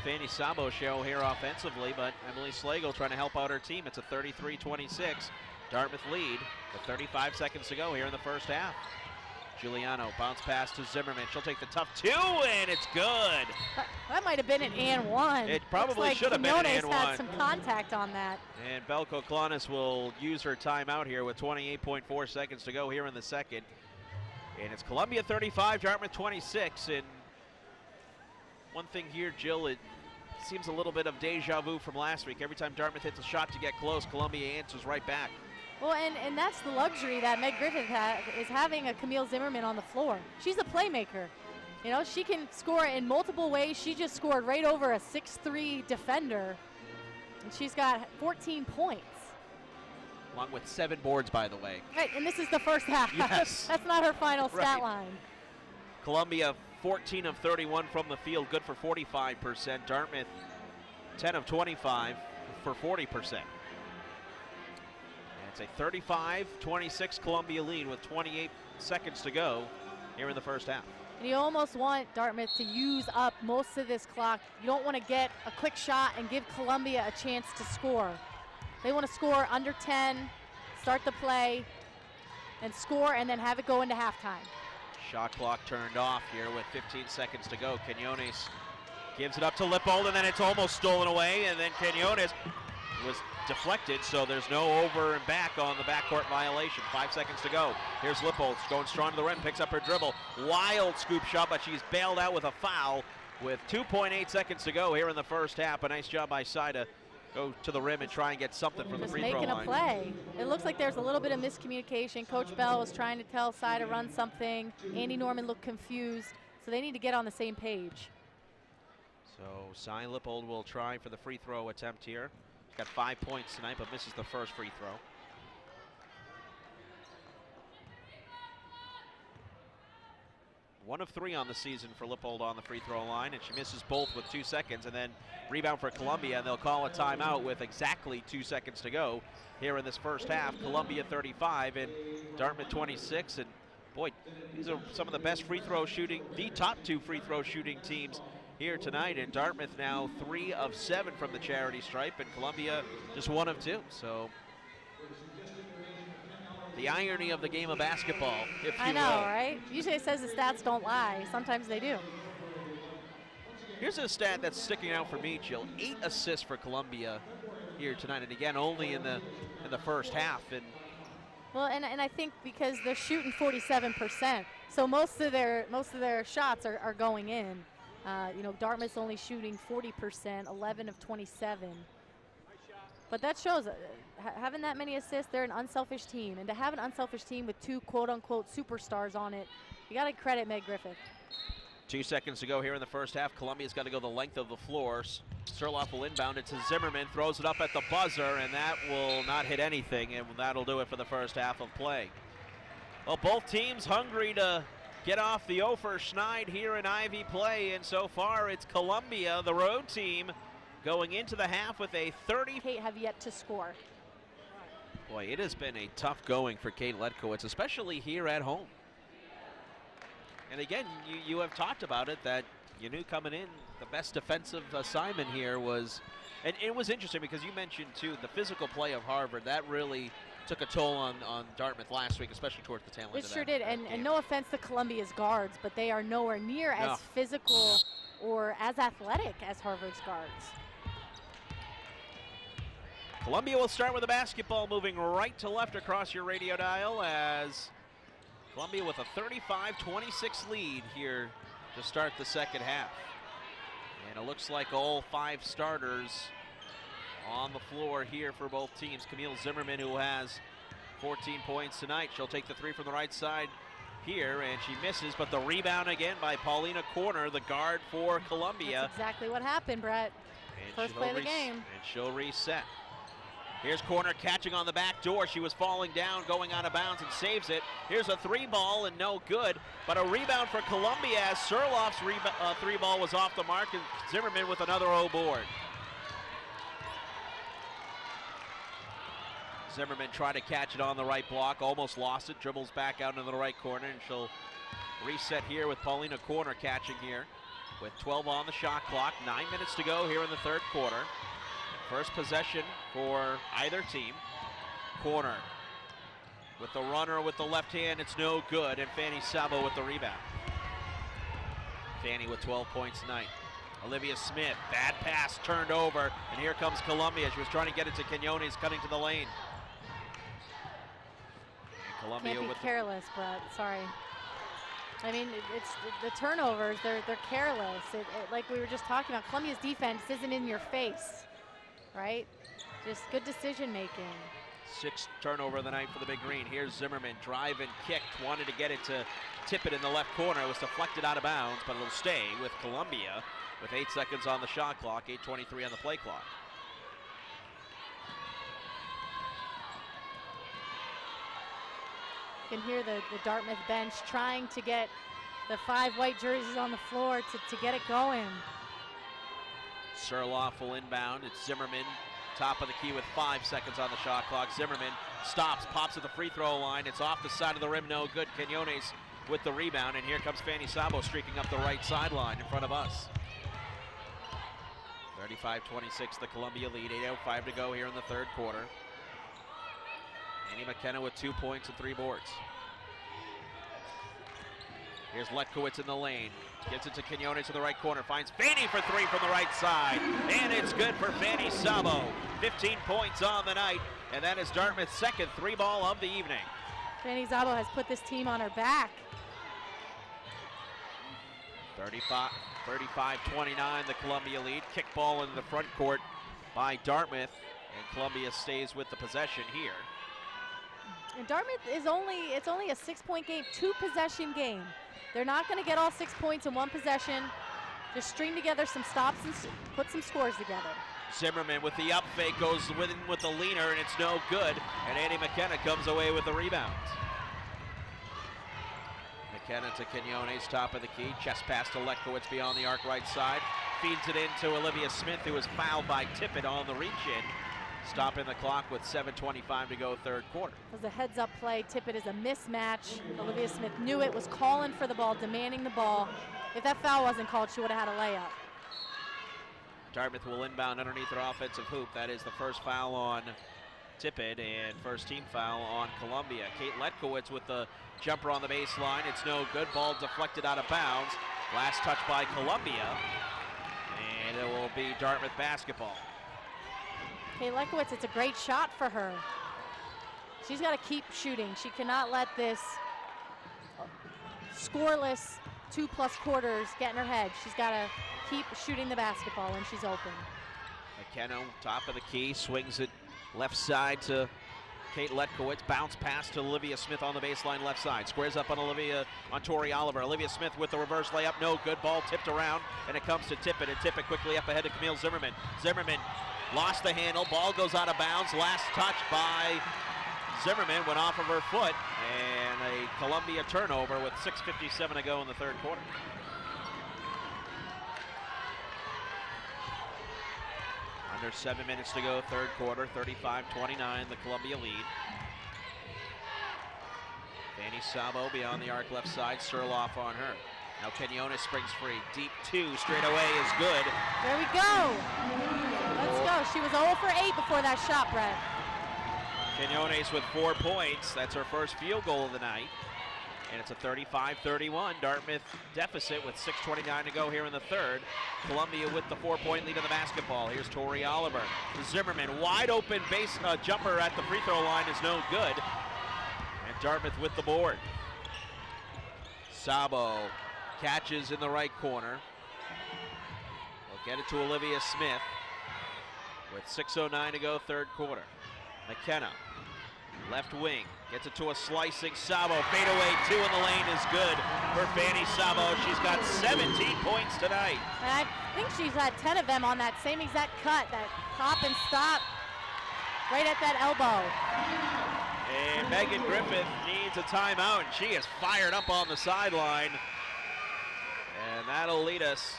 Fanny Sabo show here offensively, but Emily Slagle trying to help out her team. It's a 33-26 Dartmouth lead with 35 seconds to go here in the first half. Giuliano bounce pass to Zimmerman. She'll take the tough 2, and it's good. That might have been an and 1. It probably like should have been an and 1. had some contact on that. And Belko Klonis will use her timeout here with 28.4 seconds to go here in the second. And it's Columbia 35, Dartmouth 26. And one thing here, Jill, it seems a little bit of deja vu from last week. Every time Dartmouth hits a shot to get close, Columbia answers right back. Well, and that's the luxury that Meg Griffith is having a Camille Zimmerman on the floor. She's a playmaker. You know, she can score in multiple ways. She just scored right over a 6'3" defender, and she's got 14 points. Along with 7 boards, by the way. Right, and this is the first half. Yes. That's not her final stat line. Columbia 14 of 31 from the field, good for 45%. Dartmouth 10 of 25 for 40%. It's a 35-26 Columbia lead with 28 seconds to go here in the first half. And you almost want Dartmouth to use up most of this clock. You don't want to get a quick shot and give Columbia a chance to score. They want to score under 10, start the play, and score, and then have it go into halftime. Shot clock turned off here with 15 seconds to go. Quinones gives it up to Lippold, and then it's almost stolen away, and then Quinones was deflected, so there's no over and back on the backcourt violation. 5 seconds to go. Here's Lippold going strong to the rim, picks up her dribble. Wild scoop shot, but she's bailed out with a foul with 2.8 seconds to go here in the first half. A nice job by Cy to go to the rim and try and get something from the free throw line. Just making a play. It looks like there's a little bit of miscommunication. Coach Bell was trying to tell Cy to run something. Andy Norman looked confused, so they need to get on the same page. So Cy Lippold will try for the free throw attempt here. Got 5 points tonight, but misses the first free throw. One of 3 on the season for Lippold on the free throw line, and she misses both with 2 seconds, and then rebound for Columbia, and they'll call a timeout with exactly 2 seconds to go here in this first half. Columbia 35 and Dartmouth 26, and boy, these are some of the best free throw shooting, the top 2 free throw shooting teams here tonight, and Dartmouth now 3 of 7 from the charity stripe, and Columbia just 1 of 2. So the irony of the game of basketball, if you will. I know, right? Usually it says the stats don't lie. Sometimes they do. Here's a stat that's sticking out for me, Jill. 8 assists for Columbia here tonight, and again, only in the first half. And well, and I think because they're shooting 47%, so most of their shots are going in. You know, Dartmouth's only shooting 40%, 11 of 27. But that shows having that many assists, they're an unselfish team. And to have an unselfish team with two quote-unquote superstars on it, you got to credit Meg Griffith. 2 seconds to go here in the first half. Columbia's got to go the length of the floor. Surloff will inbound it to Zimmerman, throws it up at the buzzer, and that will not hit anything, and that'll do it for the first half of play. Well, both teams hungry to get off the Ofer Schneid here in Ivy play, and so far it's Columbia, the road team, going into the half with a 30. Kate have yet to score. Boy, it has been a tough going for Kate Letkowitz, especially here at home. And again, you have talked about it, that you knew coming in the best defensive assignment here was, and it was interesting because you mentioned too the physical play of Harvard. That really took a toll on Dartmouth last week, especially towards the tail end It of sure that, did, that and game. no offense to Columbia's guards, but they are nowhere near as physical or as athletic as Harvard's guards. Columbia will start with the basketball, moving right to left across your radio dial as Columbia with a 35-26 lead here to start the second half. And it looks like all 5 starters on the floor here for both teams. Camille Zimmerman, who has 14 points tonight. She'll take the 3 from the right side here, and she misses, but the rebound again by Paulina Corner, the guard for Columbia. That's exactly what happened, Brett. And First play of the game. And she'll reset. Here's Corner catching on the back door. She was falling down, going out of bounds, and saves it. Here's a 3-ball and no good, but a rebound for Columbia as Surloff's 3-ball was off the mark, and Zimmerman with another O board. Zimmerman tried to catch it on the right block, almost lost it, dribbles back out into the right corner, and she'll reset here with Paulina Corner catching here with 12 on the shot clock. 9 minutes to go here in the third quarter. First possession for either team. Corner with the runner with the left hand, it's no good, and Fanny Sabo with the rebound. Fanny with 12 points tonight. Olivia Smith, bad pass, turned over, and here comes Columbia. She was trying to get it to Quinones, cutting to the lane. And Columbia Can't be with careless, Brett. Sorry. I mean, it's the turnovers. They're careless. Like we were just talking about, Columbia's defense isn't in your face, right? Just good decision making. 6th turnover of the night for the Big Green. Here's Zimmerman, drive and kicked, wanted to get it to Tippett in the left corner. It was deflected out of bounds, but it'll stay with Columbia with 8 seconds on the shot clock, 8:23 on the play clock. You can hear the Dartmouth bench trying to get the 5 white jerseys on the floor to get it going. Surloff will inbound. It's Zimmerman, top of the key with 5 seconds on the shot clock. Zimmerman stops, pops at the free throw line. It's off the side of the rim, no good. Quinones with the rebound, and here comes Fanny Sabo streaking up the right sideline in front of us. 35-26, the Columbia lead. 8:05 to go here in the third quarter. Annie McKenna with 2 points and 3 boards. Here's Letkowitz in the lane. Gets it to Quinones to the right corner. Finds Fanny for 3 from the right side. And it's good for Fanny Sabo. 15 points on the night. And that is Dartmouth's second 3-ball of the evening. Fanny Sabo has put this team on her back. 35-29, the Columbia lead. Kickball into the front court by Dartmouth. And Columbia stays with the possession here. And Dartmouth is only a 6-point game, 2-possession game. They're not going to get all 6 points in one possession. Just string together some stops and put some scores together. Zimmerman with the up fake goes with the leaner, and it's no good. And Annie McKenna comes away with the rebound. McKenna to Quinones, top of the key. Chest pass to Letkowitz beyond the arc right side. Feeds it into Olivia Smith, who was fouled by Tippett on the reach-in. Stopping the clock with 7:25 to go third quarter. It was a heads-up play. Tippett is a mismatch. Olivia Smith knew it, was calling for the ball, demanding the ball. If that foul wasn't called, she would have had a layup. Dartmouth will inbound underneath their offensive hoop. That is the first foul on Tippett and first team foul on Columbia. Kate Letkowitz with the jumper on the baseline. It's no good. Ball deflected out of bounds. Last touch by Columbia. And it will be Dartmouth basketball. Kate Letkowitz, it's a great shot for her. She's got to keep shooting. She cannot let this scoreless 2+ quarters get in her head. She's got to keep shooting the basketball when she's open. McKenna, top of the key, swings it Left side to Kate Letkowitz. Bounce pass to Olivia Smith on the baseline left side. Squares up on Tori Oliver. Olivia Smith with the reverse layup. No good. Ball tipped around, and it comes to Tippett. And Tippett quickly up ahead to Camille Zimmerman. Zimmerman lost the handle. Ball goes out of bounds. Last touch by Zimmerman went off of her foot. And a Columbia turnover with 6:57 to go in the third quarter. Under 7 minutes to go, third quarter, 35-29, the Columbia lead. Fanny Sabo beyond the arc left side, Surloff on her. Now Quinones springs free, deep two, straight away is good. There we go. Let's go. She was 0 for 8 before that shot, Brett. Quinones with 4 points, that's her first field goal of the night. And it's a 35-31 Dartmouth deficit with 6:29 to go here in the third. Columbia with the 4-point lead of the basketball. Here's Tori Oliver. Zimmerman, wide open base jumper at the free throw line is no good. And Dartmouth with the board. Sabo catches in the right corner. We'll get it to Olivia Smith with 6:09 to go, third quarter. McKenna, left wing, gets it to a slicing Sabo. Fadeaway 2 in the lane is good for Fanny Sabo. She's got 17 points tonight. And I think she's had 10 of them on that same exact cut, that pop and stop right at that elbow. And Megan Griffith needs a timeout, and she is fired up on the sideline. And that'll lead us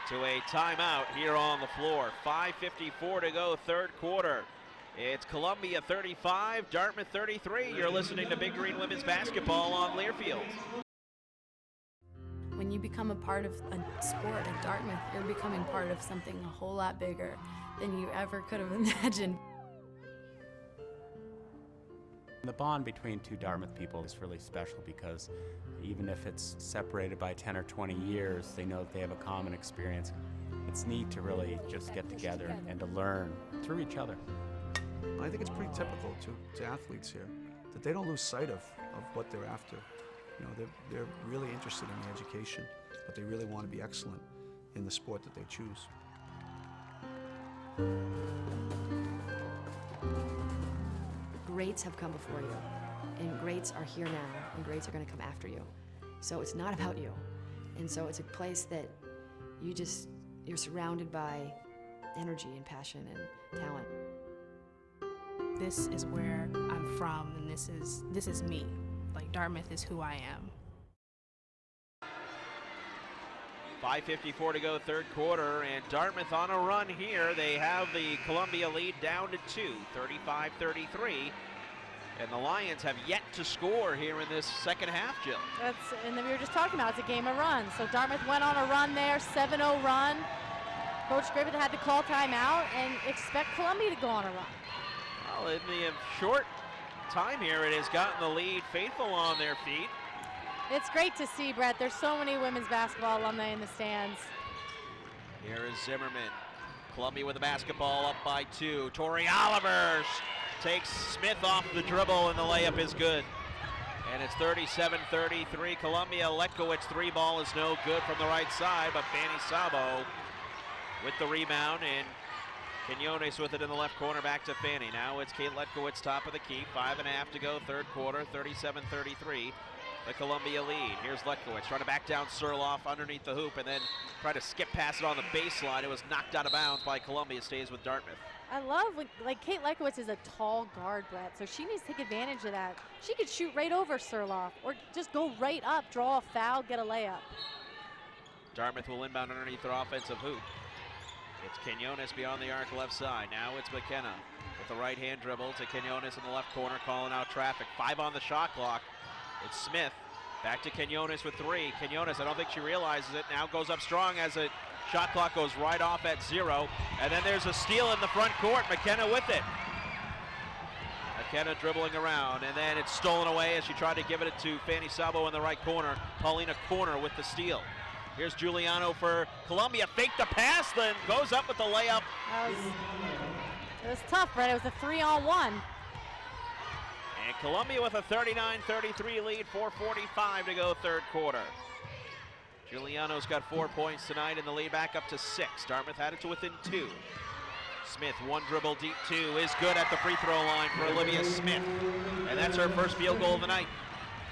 to a timeout here on the floor. 5:54 to go, third quarter. It's Columbia 35, Dartmouth 33. You're listening to Big Green Women's Basketball on Learfield. When you become a part of a sport at Dartmouth, you're becoming part of something a whole lot bigger than you ever could have imagined. The bond between two Dartmouth people is really special because even if it's separated by 10 or 20 years, they know that they have a common experience. It's neat to really just get together and to learn through each other. I think it's pretty typical to athletes here that they don't lose sight of what they're after. You know, they're really interested in the education, but they really want to be excellent in the sport that they choose. Greats have come before you, and greats are here now, and greats are going to come after you. So it's not about you. And so it's a place that you're surrounded by energy and passion and talent. This is where I'm from, and this is me. Like, Dartmouth is who I am. 5:54 to go, third quarter, and Dartmouth on a run here. They have the Columbia lead down to 2, 35-33. And the Lions have yet to score here in this second half, Jill. And then we were just talking about it's a game of runs. So Dartmouth went on a run there, 7-0 run. Coach Griffith had to call timeout and expect Columbia to go on a run. Well, in the short time here, it has gotten the lead faithful on their feet. It's great to see, Brett. There's so many women's basketball alumni in the stands. Here is Zimmerman. Columbia with the basketball up by 2. Tori Oliver takes Smith off the dribble, and the layup is good. And it's 37-33. Columbia. Letkowitz 3 ball is no good from the right side, but Fanny Sabo with the rebound, and Quinones with it in the left corner, back to Fanny. Now it's Kate Letkowitz, top of the key. 5.5 to go, third quarter, 37-33. The Columbia lead. Here's Letkowitz trying to back down Surloff underneath the hoop and then try to skip past it on the baseline. It was knocked out of bounds by Columbia, stays with Dartmouth. I love when, like, Kate Letkowitz is a tall guard, Brett, so she needs to take advantage of that. She could shoot right over Surloff or just go right up, draw a foul, get a layup. Dartmouth will inbound underneath their offensive hoop. It's Quinones beyond the arc left side. Now it's McKenna with the right-hand dribble to Quinones in the left corner, calling out traffic. 5 on the shot clock. It's Smith. Back to Quinones with 3. Quinones, I don't think she realizes it, now goes up strong as the shot clock goes right off at 0. And then there's a steal in the front court. McKenna with it. McKenna dribbling around, and then it's stolen away as she tried to give it to Fanny Sabo in the right corner. Paulina Corner with the steal. Here's Giuliano for Columbia. Fake the pass, then goes up with the layup. It was tough, Brett. It was a 3-on-1. And Columbia with a 39-33 lead, 4:45 to go, third quarter. Giuliano's got 4 points tonight, and the lead back up to 6. Dartmouth had it to within 2. Smith, one dribble deep, two is good at the free throw line for Olivia Smith. And that's her first field goal of the night.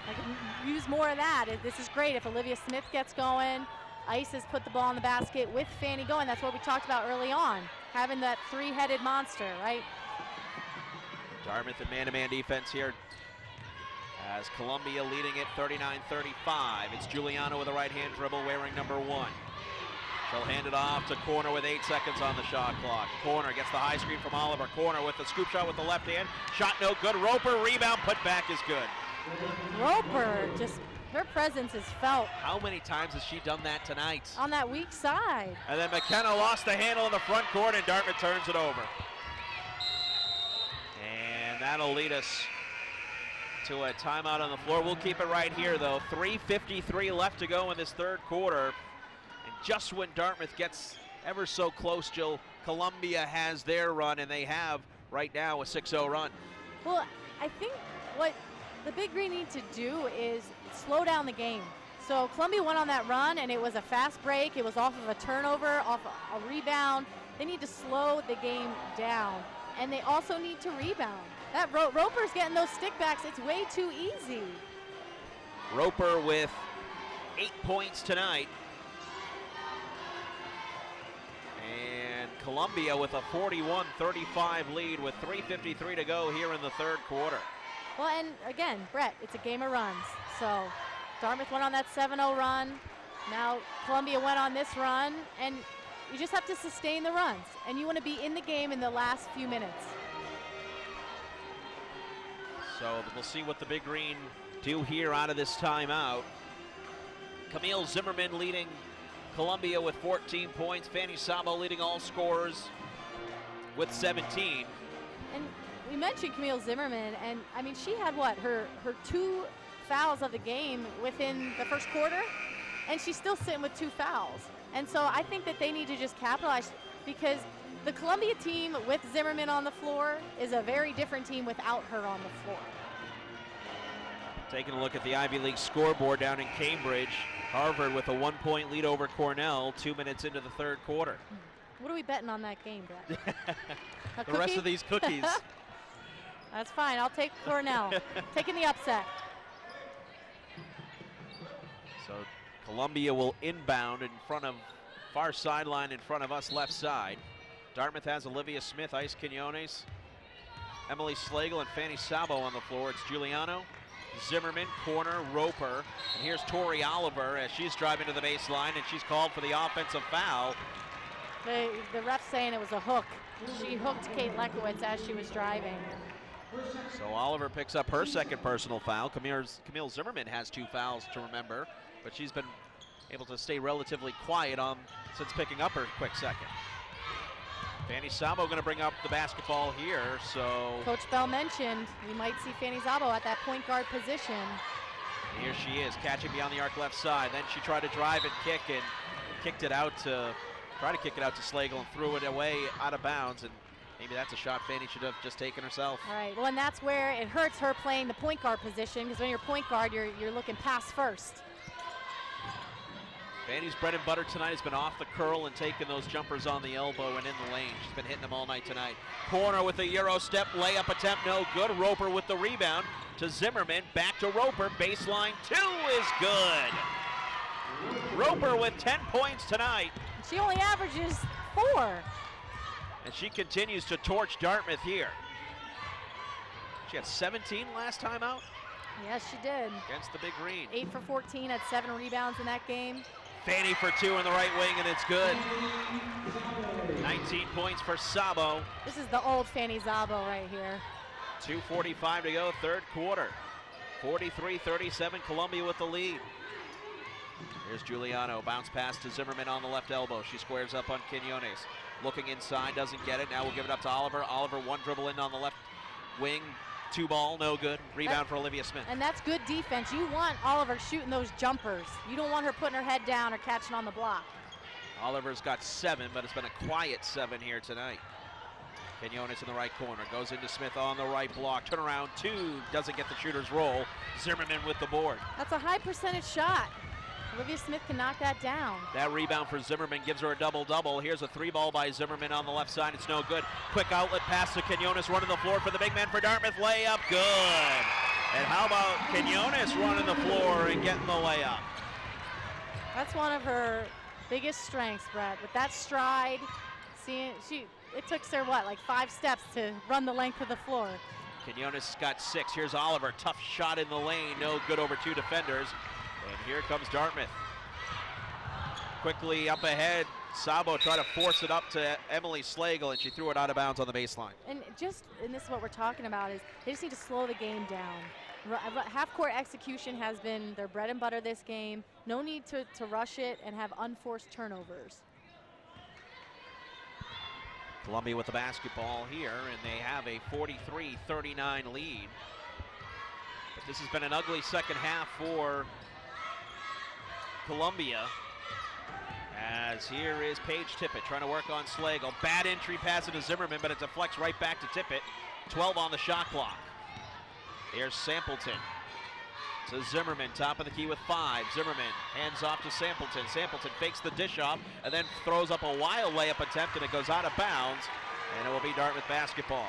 I can use more of that. This is great. If Olivia Smith gets going, Ice has put the ball in the basket with Fanny going. That's what we talked about early on, having that three-headed monster, right? Dartmouth in man-to-man defense here as Columbia leading it 39-35. It's Giuliano with a right-hand dribble wearing number 1. She'll hand it off to Corner with 8 seconds on the shot clock. Corner gets the high screen from Oliver. Corner with the scoop shot with the left hand. Shot no good. Roper, rebound, put back is good. Roper, just her presence is felt. How many times has she done that tonight? On that weak side. And then McKenna lost the handle in the front court and Dartmouth turns it over. And that'll lead us to a timeout on the floor. We'll keep it right here though. 3:53 left to go in this third quarter. And just when Dartmouth gets ever so close, Jill, Columbia has their run, and they have right now a 6-0 run. Well, I think what the Big Green need to do is slow down the game. So Columbia went on that run, and it was a fast break. It was off of a turnover, off a rebound. They need to slow the game down, and they also need to rebound. That Roper's getting those stickbacks. It's way too easy. Roper with 8 points tonight. And Columbia with a 41-35 lead with 3:53 to go here in the third quarter. Well, and again, Brett, it's a game of runs. So Dartmouth went on that 7-0 run. Now Columbia went on this run, and you just have to sustain the runs. And you want to be in the game in the last few minutes. So we'll see what the Big Green do here out of this timeout. Camille Zimmerman leading Columbia with 14 points. Fanny Sabo leading all scorers with 17. And we mentioned Camille Zimmerman, and I mean, she had what, her 2 fouls of the game within the first quarter, and she's still sitting with 2 fouls. And so I think that they need to just capitalize, because the Columbia team with Zimmerman on the floor is a very different team without her on the floor. Taking a look at the Ivy League scoreboard down in Cambridge. Harvard with a 1-point lead over Cornell 2 minutes into the third quarter. What are we betting on that game, Brett? The rest of these cookies. That's fine. I'll take Cornell. Taking the upset. So Columbia will inbound in front of far sideline in front of us left side. Dartmouth has Olivia Smith, Ice Quinones, Emily Slagle, and Fanny Sabo on the floor. It's Giuliano, Zimmerman, Corner, Roper, and here's Tori Oliver as she's driving to the baseline, and she's called for the offensive foul. The ref saying it was a hook. She hooked Kate Lekowitz as she was driving. So Oliver picks up her second personal foul. Camille Zimmerman has 2 fouls to remember, but she's been able to stay relatively quiet since picking up her quick second. Fanny Sabo going to bring up the basketball here, so. Coach Bell mentioned we might see Fanny Sabo at that point guard position. And here she is, catching beyond the arc left side. Then she tried to drive and kick, and kick it out to Slagle and threw it away out of bounds. And maybe that's a shot Fanny should have just taken herself. Right, well, and that's where it hurts her playing the point guard position, because when you're point guard, you're looking pass first. Fanny's bread and butter tonight has been off the curl and taking those jumpers on the elbow and in the lane. She's been hitting them all night tonight. Corner with a Euro step, layup attempt, no good. Roper with the rebound to Zimmerman, back to Roper, baseline 2 is good. Roper with 10 points tonight. She only averages 4. And she continues to torch Dartmouth here. She had 17 last time out? Yes, she did. Against the Big Green. 8 for 14, had 7 rebounds in that game. Fanny for 2 in the right wing, and it's good. 19 points for Sabo. This is the old Fanny Sabo right here. 2:45 to go, third quarter. 43-37, Columbia with the lead. Here's Giuliano, bounce pass to Zimmerman on the left elbow. She squares up on Quinones. Looking inside, doesn't get it. Now we'll give it up to Oliver. Oliver, 1 dribble in on the left wing. 2 ball, no good. Rebound for Olivia Smith. And that's good defense. You want Oliver shooting those jumpers. You don't want her putting her head down or catching on the block. Oliver's got 7, but it's been a quiet 7 here tonight. Quinones in the right corner, goes into Smith on the right block. Turnaround 2, doesn't get the shooter's roll. Zimmerman with the board. That's a high percentage shot. Olivia Smith can knock that down. That rebound for Zimmerman gives her a double-double. Here's a three ball by Zimmerman on the left side. It's no good. Quick outlet pass to Quinones, running the floor for the big man for Dartmouth. Layup, good. And how about Quinones running the floor and getting the layup? That's one of her biggest strengths, Brett. With that stride, it took her, what, like 5 steps to run the length of the floor. Quinones got 6. Here's Oliver. Tough shot in the lane. No good over 2 defenders. And here comes Dartmouth. Quickly up ahead. Sabo tried to force it up to Emily Slagle, and she threw it out of bounds on the baseline. And this is what we're talking about, is they just need to slow the game down. Half-court execution has been their bread and butter this game. No need to rush it and have unforced turnovers. Columbia with the basketball here, and they have a 43-39 lead. But this has been an ugly second half for Columbia. As here is Paige Tippett trying to work on Slagle. Bad entry pass into Zimmerman, but it deflects right back to Tippett. 12 on the shot clock. Here's Sampleton to Zimmerman, top of the key with 5. Zimmerman hands off to Sampleton. Sampleton fakes the dish off and then throws up a wild layup attempt, and it goes out of bounds, and it will be Dartmouth basketball.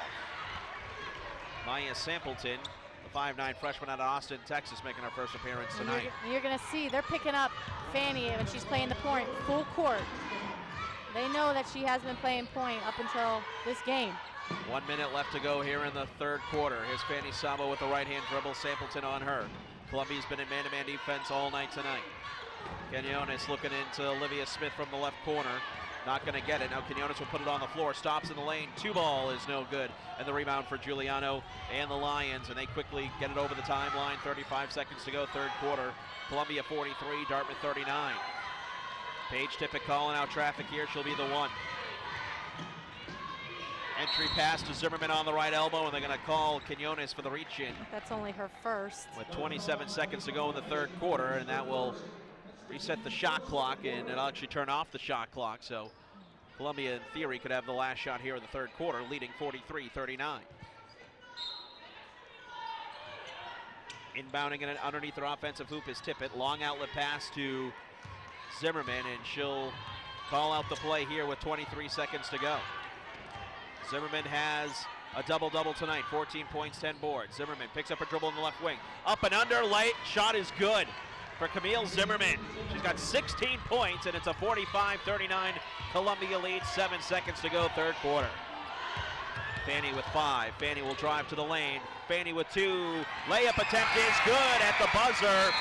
Maya Sampleton, the 5'9" freshman out of Austin, Texas, making her first appearance tonight. You're going to see they're picking up Fanny when she's playing the point full court. They know that she hasn't been playing point up until this game. 1 minute left to go here in the third quarter. Here's Fanny Sabo with the right-hand dribble. Sampleton on her. Columbia's been in man-to-man defense all night tonight. Quinones looking into Olivia Smith from the left corner. Not going to get it. Now Quinones will put it on the floor. Stops in the lane. 2 ball is no good. And the rebound for Giuliano and the Lions. And they quickly get it over the timeline. 35 seconds to go, third quarter. Columbia 43, Dartmouth 39. Paige Tippett calling out traffic here. She'll be the one. Entry pass to Zimmerman on the right elbow, and they're going to call Quinones for the reach-in. That's only her first. With 27 seconds to go in the third quarter, and that will reset the shot clock, and it'll actually turn off the shot clock. So Columbia, in theory, could have the last shot here in the third quarter, leading 43-39. Inbounding and underneath their offensive hoop is Tippett. Long outlet pass to Zimmerman, and she'll call out the play here with 23 seconds to go. Zimmerman has a double-double tonight, 14 points, 10 boards. Zimmerman picks up a dribble in the left wing. Up and under, light shot is good for Camille Zimmerman. She's got 16 points, and it's a 45-39 Columbia lead. 7 seconds to go, third quarter. Fanny with 5. Fanny will drive to the lane. Fanny with 2. Layup attempt is good at the buzzer.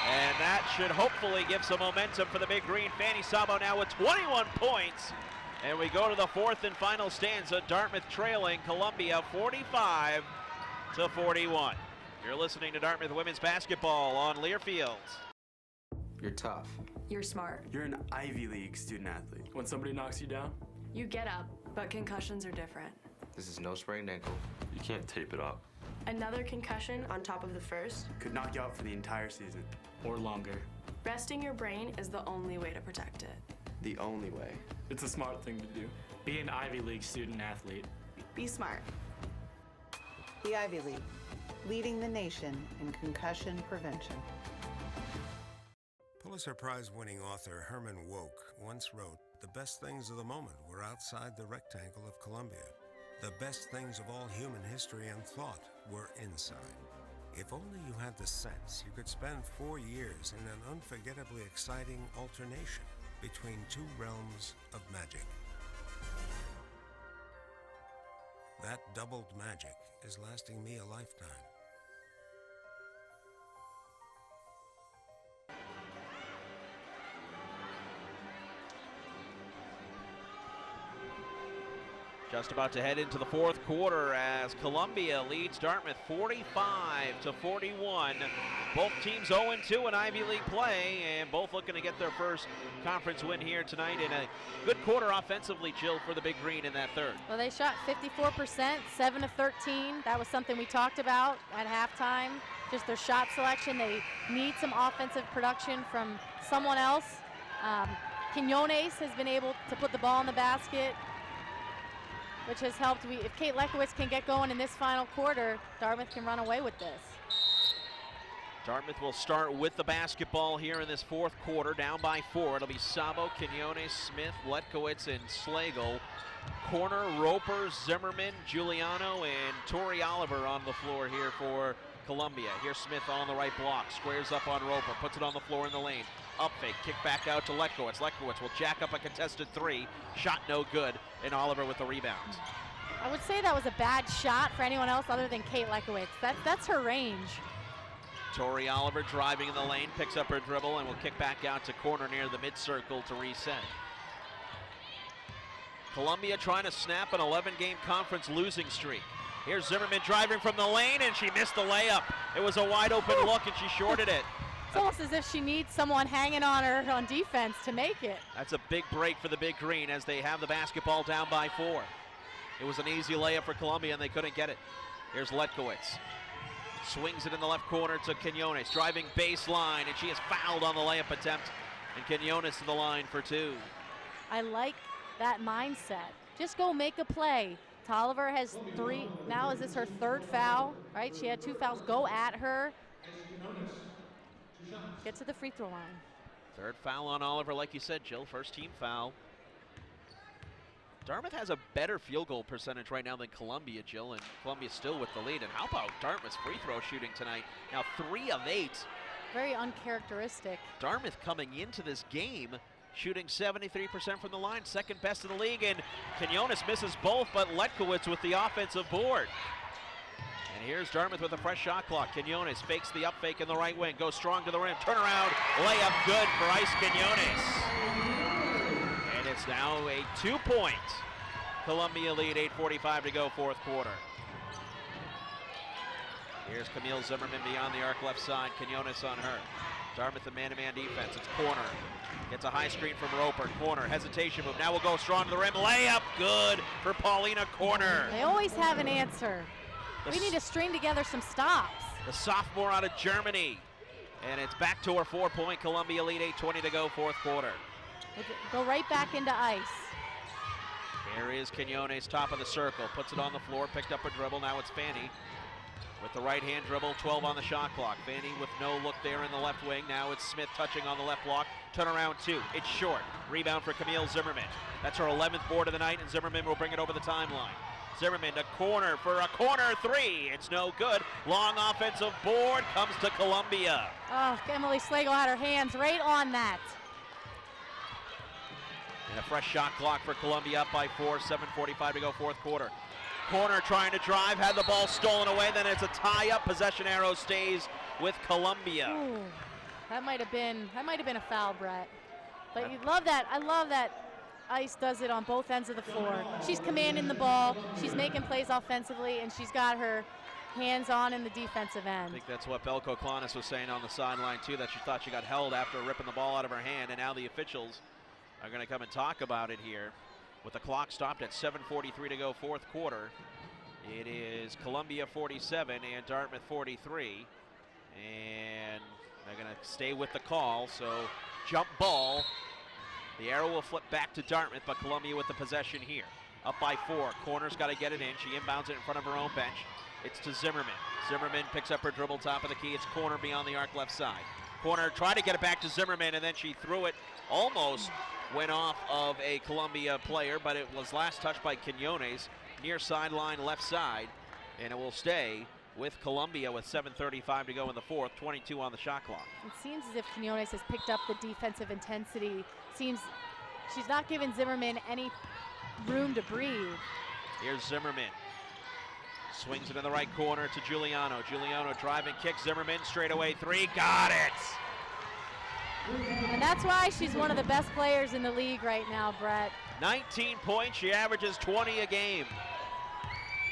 And that should hopefully give some momentum for the Big Green. Fanny Sabo now with 21 points. And we go to the fourth and final stanza. Dartmouth trailing Columbia 45-41. You're listening to Dartmouth women's basketball on Lear Fields. You're tough. You're smart. You're an Ivy League student athlete. When somebody knocks you down, You get up, but concussions are different. This is no sprained ankle. you can't tape it up. Another concussion on top of the first. Could knock you out for the entire season. Or longer. Resting your brain is the only way to protect it. The only way. It's a smart thing to do. Be an Ivy League student athlete. Be smart. The Ivy League, leading the nation in concussion prevention. Pulitzer Prize-winning author Herman Wouk once wrote, "The best things of the moment were outside the rectangle of Columbia. The best things of all human history and thought were inside." If only you had the sense, you could spend 4 years in an unforgettably exciting alternation between 2 realms of magic. That doubled magic is lasting me a lifetime. Just about to head into the fourth quarter as Columbia leads Dartmouth 45-41. Both teams 0-2 in Ivy League play, and both looking to get their first conference win here tonight in a good quarter offensively, Jill, for the Big Green in that third. Well, they shot 54%, 7 of 13. That was something we talked about at halftime. Just their shot selection. They need some offensive production from someone else. Quinones has been able to put the ball in the basket, which has helped. If Kate Lekowitz can get going in this final quarter, Dartmouth can run away with this. Dartmouth will start with the basketball here in this fourth quarter, down by 4. It'll be Sabo, Quinones, Smith, Letkowitz, and Slagle. Corner, Roper, Zimmerman, Giuliano, and Tori Oliver on the floor here for Columbia. Here's Smith on the right block, squares up on Roper, puts it on the floor in the lane. Up fake, kick back out to Letkowitz. Letkowitz will jack up a contested 3. Shot no good, and Oliver with the rebound. I would say that was a bad shot for anyone else other than Kate Letkowitz. That's her range. Tori Oliver driving in the lane, picks up her dribble, and will kick back out to corner near the mid-circle to reset. Columbia trying to snap an 11-game conference losing streak. Here's Zimmerman driving from the lane, and she missed the layup. It was a wide-open look, and she shorted it. It's almost as if she needs someone hanging on her on defense to make it. That's a big break for the Big Green as they have the basketball down by 4. It was an easy layup for Columbia, and they couldn't get it. Here's Letkowitz. Swings it in the left corner to Quinones, driving baseline, and she is fouled on the layup attempt. And Quinones to the line for 2. I like that mindset. Just go make a play. Tolliver has 3. Now is this her 3rd foul, right? She had 2 fouls. Go at her. Get to the free throw line. 3rd foul on Oliver, like you said, Jill. 1st team foul. Dartmouth has a better field goal percentage right now than Columbia, Jill, and Columbia's still with the lead. And how about Dartmouth's free throw shooting tonight? Now 3 of 8. Very uncharacteristic. Dartmouth coming into this game shooting 73% from the line, 2nd best in the league, and Quinones misses both, but Letkowitz with the offensive board. And here's Dartmouth with a fresh shot clock. Quinones fakes the up fake in the right wing, goes strong to the rim, turnaround, layup good for Ice Quinones. And it's now a 2-point Columbia lead, 8:45 to go, 4th quarter. Here's Camille Zimmerman beyond the arc left side, Quinones on her. Dartmouth the man-to-man defense, it's corner. Gets a high screen from Roper, corner, hesitation move. Now we'll go strong to the rim, layup good for Paulina Corner. They always have an answer. We need to string together some stops. The sophomore out of Germany. And it's back to her 4-point Columbia lead, 8:20 to go, 4th quarter. Go right back into ice. Here is Quinones, top of the circle, puts it on the floor, picked up a dribble, now it's Fanny. With the right hand dribble, 12 on the shot clock. Fanny with no look there in the left wing. Now it's Smith touching on the left block. Turnaround 2, it's short. Rebound for Camille Zimmerman. That's her 11th board of the night, and Zimmerman will bring it over the timeline. Zimmerman to corner for a corner 3. It's no good. Long offensive board comes to Columbia. Oh, Emily Slagle had her hands right on that. And a fresh shot clock for Columbia, up by 4, 7:45 to go, 4th quarter. Corner trying to drive, had the ball stolen away, then it's a tie-up. Possession arrow stays with Columbia. Ooh, that might have been a foul, Brett. But you love that. I love that Ice does it on both ends of the floor. She's commanding the ball, she's making plays offensively, and she's got her hands on in the defensive end. I think that's what Belko Klonis was saying on the sideline too, that she thought she got held after ripping the ball out of her hand, and now the officials are going to come and talk about it here. With the clock stopped at 7:43 to go, 4th quarter. It is Columbia 47 and Dartmouth 43. And they're going to stay with the call, so jump ball. The arrow will flip back to Dartmouth, but Columbia with the possession here. Up by 4, corner's got to get it in. She inbounds it in front of her own bench. It's to Zimmerman. Zimmerman picks up her dribble, top of the key. It's corner beyond the arc left side. Corner tried to get it back to Zimmerman, and then she threw it, almost went off of a Columbia player, but it was last touched by Quinones, near sideline left side, and it will stay with Columbia with 7:35 to go in the 4th, 22 on the shot clock. It seems as if Quinones has picked up the defensive intensity. Seems she's not giving Zimmerman any room to breathe. Here's Zimmerman. Swings it in the right corner to Giuliano. Giuliano driving, kick, Zimmerman, straightaway 3, got it! And that's why she's one of the best players in the league right now, Brett. 19 points, she averages 20 a game.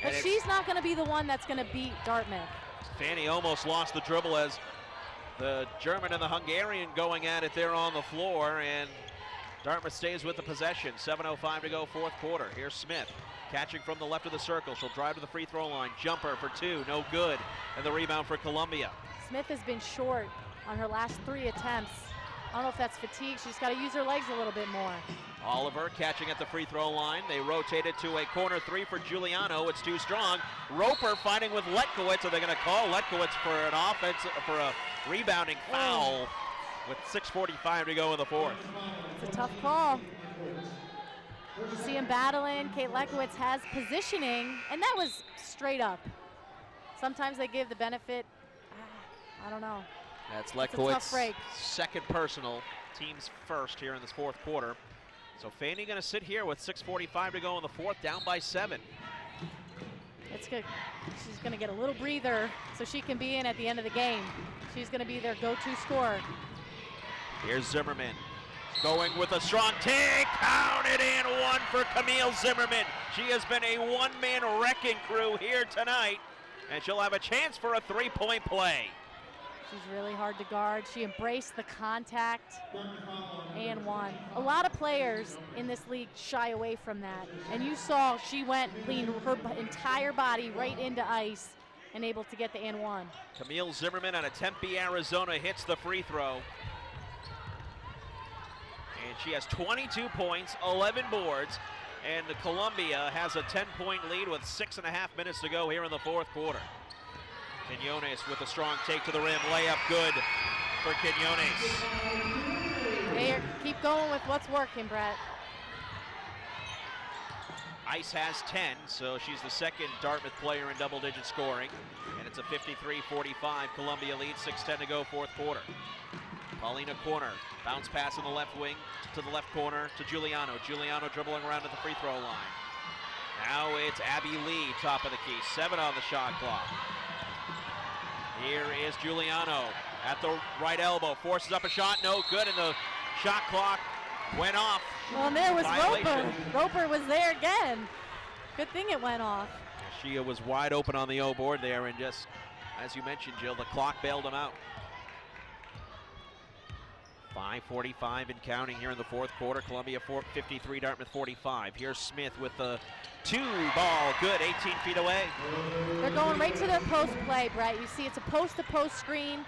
But she's not going to be the one that's going to beat Dartmouth. Fanny almost lost the dribble as the German and the Hungarian going at it there on the floor, and Dartmouth stays with the possession. 7:05 to go, 4th quarter. Here's Smith, catching from the left of the circle. She'll drive to the free throw line, jumper for 2, no good, and the rebound for Columbia. Smith has been short on her last 3 attempts. I don't know if that's fatigue. She's got to use her legs a little bit more. Oliver catching at the free throw line. They rotate it to a corner three for Giuliano. It's too strong. Roper fighting with Letkowitz. Are they going to call Letkowitz for an for a rebounding foul with 6:45 to go in the fourth? It's a tough call. You see him battling. Kate Letkowitz has positioning, and that was straight up. Sometimes they give the benefit. I don't know. That's It's a tough Letkowitz's break. second personal, team's first here in this fourth quarter. So Fanny going to sit here with 6:45 to go in the fourth, down by 7. It's good. She's going to get a little breather so she can be in at the end of the game. She's going to be their go-to scorer. Here's Zimmerman going with a strong take. Counted and one for Camille Zimmerman. She has been a one-man wrecking crew here tonight, and she'll have a chance for a three-point play. She's really hard to guard. She embraced the contact and won. A lot of players in this league shy away from that. And you saw she went, leaned her entire body right into ice and able to get the and one. Camille Zimmerman out of Tempe, Arizona hits the free throw. And she has 22 points, 11 boards, and Columbia has a 10-point lead with 6.5 minutes to go here in the fourth quarter. Quinones with a strong take to the rim, layup good for Quinones. They keep going with what's working, Brett. Ice has 10, so she's the second Dartmouth player in double-digit scoring, and it's a 53-45 Columbia lead, 6:10 to go, fourth quarter. Paulina Corner, bounce pass in the left wing to the left corner to Giuliano. Giuliano dribbling around at the free throw line. Now it's Abby Lee, top of the key, 7 on the shot clock. Here is Giuliano at the right elbow, forces up a shot, no good, and the shot clock went off. Well, and there was Violation. Roper was there again. Good thing it went off. Shia was wide open on the O board there, and just, as you mentioned, Jill, the clock bailed him out. 5:45 and counting here in the fourth quarter. Columbia 53, Dartmouth 45. Here's Smith with the 2-ball, good, 18 feet away. They're going right to their post play, Brett. You see it's a post-to-post screen.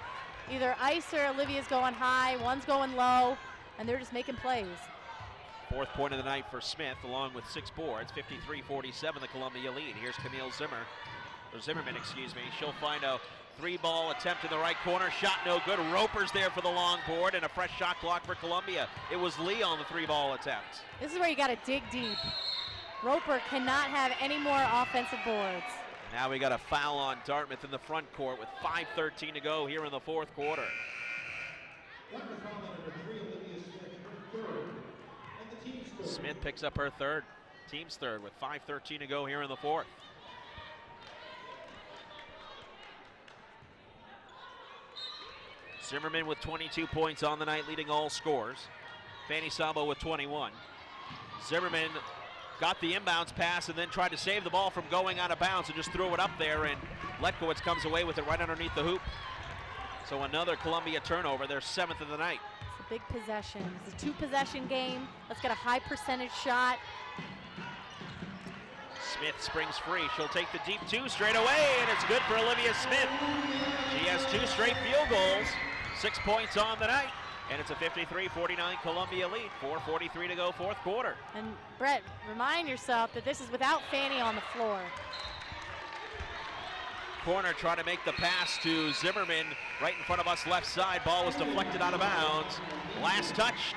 Either Ice or Olivia's going high, one's going low, and they're just making plays. Fourth point of the night for Smith, along with 6 boards. 53-47, the Columbia lead. Here's Camille Zimmerman, excuse me. She'll find a 3-ball attempt in the right corner. Shot no good. Roper's there for the long board, and a fresh shot clock for Columbia. It was Lee on the 3-ball attempt. This is where you got to dig deep. Roper cannot have any more offensive boards. Now we got a foul on Dartmouth in the front court with 5:13 to go here in the fourth quarter. Smith picks up her third, team's third, with 5:13 to go here in the fourth. Zimmerman with 22 points on the night, leading all scores. Fanny Sabo with 21. Zimmerman got the inbounds pass and then tried to save the ball from going out of bounds and just threw it up there, and Letkowitz comes away with it right underneath the hoop. So another Columbia turnover, their 7th of the night. It's a big possession. It's a 2-possession game. Let's get a high percentage shot. Smith springs free. She'll take the deep 2 straight away, and it's good for Olivia Smith. She has 2 straight field goals, 6 points on the night, and it's a 53-49 Columbia lead. 4:43 to go, fourth quarter. And Brett, remind yourself that this is without Fanny on the floor. Corner trying to make the pass to Zimmerman right in front of us left side. Ball was deflected out of bounds. Last touched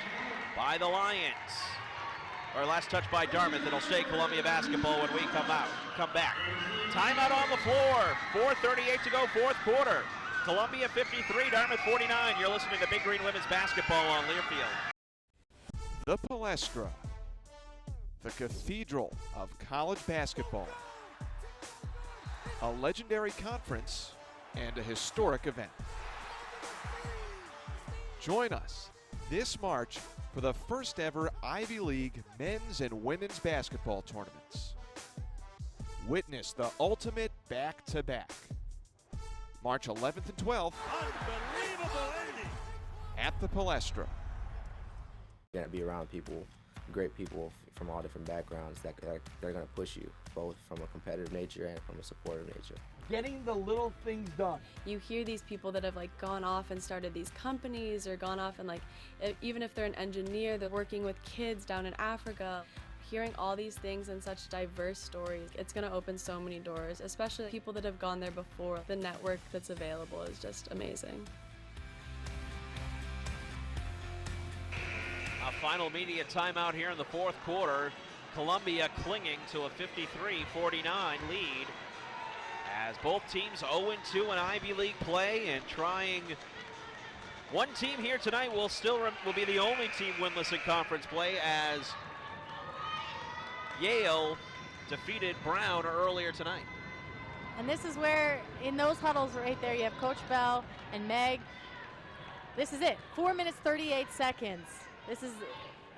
by the Lions. Or last touch by Dartmouth. It'll stay Columbia basketball when we come back. Timeout on the floor. 4:38 to go, fourth quarter. Columbia 53, Dartmouth 49. You're listening to Big Green Women's Basketball on Learfield. The Palestra, the cathedral of college basketball. A legendary conference and a historic event. Join us this March for the first ever Ivy League men's and women's basketball tournaments. Witness the ultimate back-to-back. March 11th and 12th at the Palestra. You're gonna be around people, great people from all different backgrounds that they're going to push you, both from a competitive nature and from a supportive nature. Getting the little things done. You hear these people that have like gone off and started these companies or gone off and like, even if they're an engineer, they're working with kids down in Africa. Hearing all these things and such diverse stories, it's going to open so many doors, especially people that have gone there before. The network that's available is just amazing. A final media timeout here in the fourth quarter. Columbia clinging to a 53-49 lead as both teams 0-2 in Ivy League play and trying. One team here tonight will be the only team winless in conference play as Yale defeated Brown earlier tonight. And this is where, in those huddles right there, you have Coach Bell and Meg. This is it, 4 minutes, 38 seconds. This is,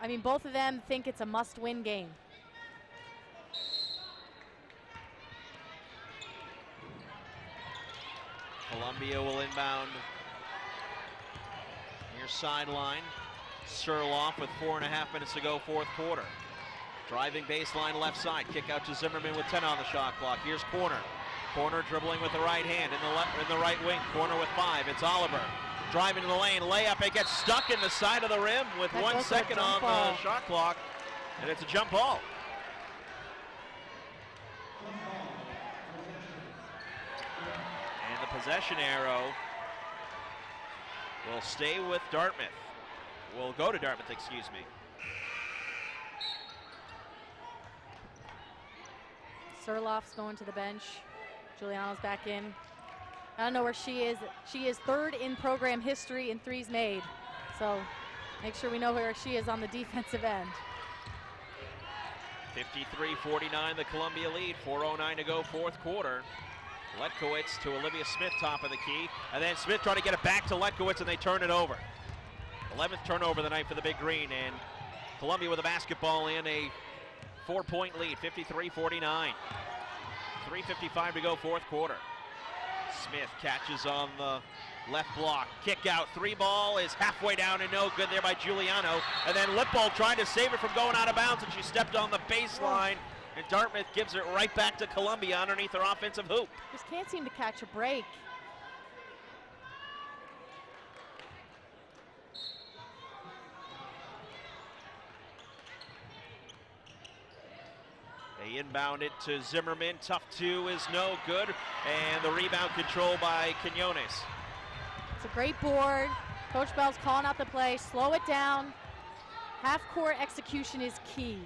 I mean, both of them think it's a must-win game. Columbia will inbound near sideline. Surloff with 4.5 minutes to go, fourth quarter. Driving baseline left side, kick out to Zimmerman with 10 on the shot clock. Here's Corner. Corner dribbling with the right hand in the right wing. Corner with 5, it's Oliver. Driving to the lane, layup, it gets stuck in the side of the rim with 1 second on the shot clock, and it's a jump ball. And the possession arrow will stay with Dartmouth. Will go to Dartmouth, excuse me. Surloff's going to the bench. Giuliano's back in. I don't know where she is. She is third in program history in threes made. So make sure we know where she is on the defensive end. 53-49, the Columbia lead. 4:09 to go, fourth quarter. Letkowitz to Olivia Smith, top of the key. And then Smith trying to get it back to Letkowitz, and they turn it over. 11th turnover of the night for the Big Green. And Columbia with a basketball in a 4-point lead, 53-49. 3:55 to go, fourth quarter. Smith catches on the left block. Kick out, 3 ball is halfway down and no good there by Giuliano. And then Lippold trying to save it from going out of bounds, and she stepped on the baseline. And Dartmouth gives it right back to Columbia underneath their offensive hoop. Just can't seem to catch a break. They inbound it to Zimmerman. Tough 2 is no good. And the rebound control by Quinones. It's a great board. Coach Bell's calling out the play. Slow it down. Half-court execution is key.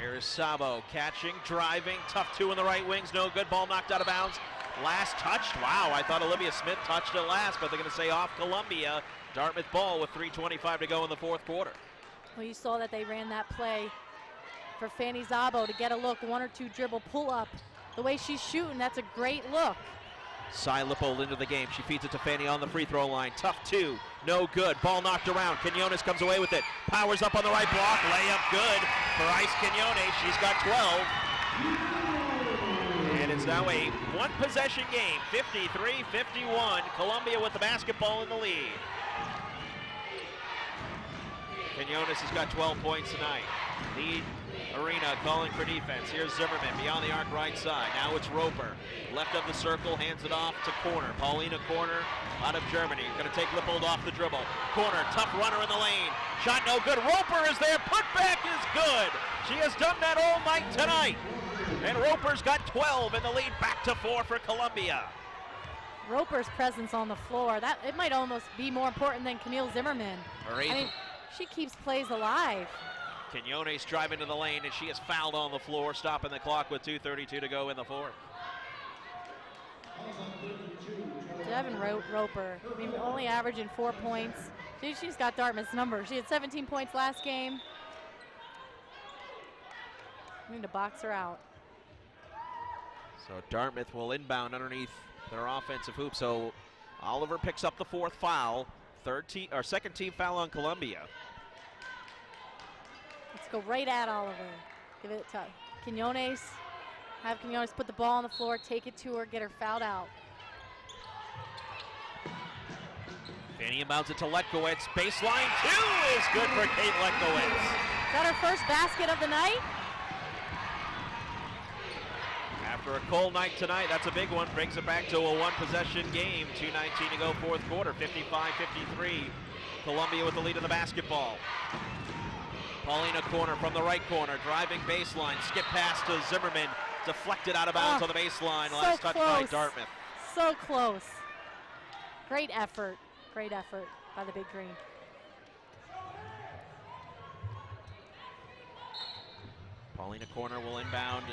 Here's Sabo catching, driving. Tough 2 in the right wings, no good. Ball knocked out of bounds. Last touched. Wow, I thought Olivia Smith touched it last, but they're going to say off Columbia. Dartmouth ball with 3:25 to go in the fourth quarter. Well, you saw that they ran that play for Fanny Zabo to get a look, 1 or 2 dribble pull up. The way she's shooting, that's a great look. Cy Lippold into the game. She feeds it to Fanny on the free throw line. Tough 2, no good. Ball knocked around. Quinones comes away with it. Powers up on the right block. Layup good for Ice Quinones. She's got 12. And it's now a one-possession game, 53-51. Columbia with the basketball in the lead. Quinones has got 12 points tonight. Lead Arena calling for defense. Here's Zimmerman beyond the arc right side. Now it's Roper. Left of the circle, hands it off to Corner. Paulina Corner out of Germany. Going to take Lippold off the dribble. Corner, tough runner in the lane. Shot no good. Roper is there. Putback is good. She has done that all night tonight. And Roper's got 12 in the lead, back to 4 for Columbia. Roper's presence on the floor, that it might almost be more important than Camille Zimmerman. I mean, she keeps plays alive. Quinones driving to the lane, and she is fouled on the floor, stopping the clock with 2:32 to go in the fourth. Devin Roper, I mean, only averaging 4 points. She's got Dartmouth's number. She had 17 points last game. We need to box her out. So Dartmouth will inbound underneath their offensive hoop. So Oliver picks up the 4th foul. Second team foul on Columbia. Let's go right at Oliver. Give it to Quinones. Have Quinones put the ball on the floor, take it to her, get her fouled out. Fanny inbounds it to Letkowitz. Baseline 2 is good for Kate Letkowitz. Is that her first basket of the night? After a cold night tonight, that's a big one. Brings it back to a one-possession game. 2:19 to go, fourth quarter. 55-53. Columbia with the lead in the basketball. Paulina corner from the right corner. Driving baseline. Skip pass to Zimmerman. Deflected out of bounds on the baseline. So Last touch by close. Dartmouth. So close. Great effort. Great effort by the Big Green. Paulina corner will inbound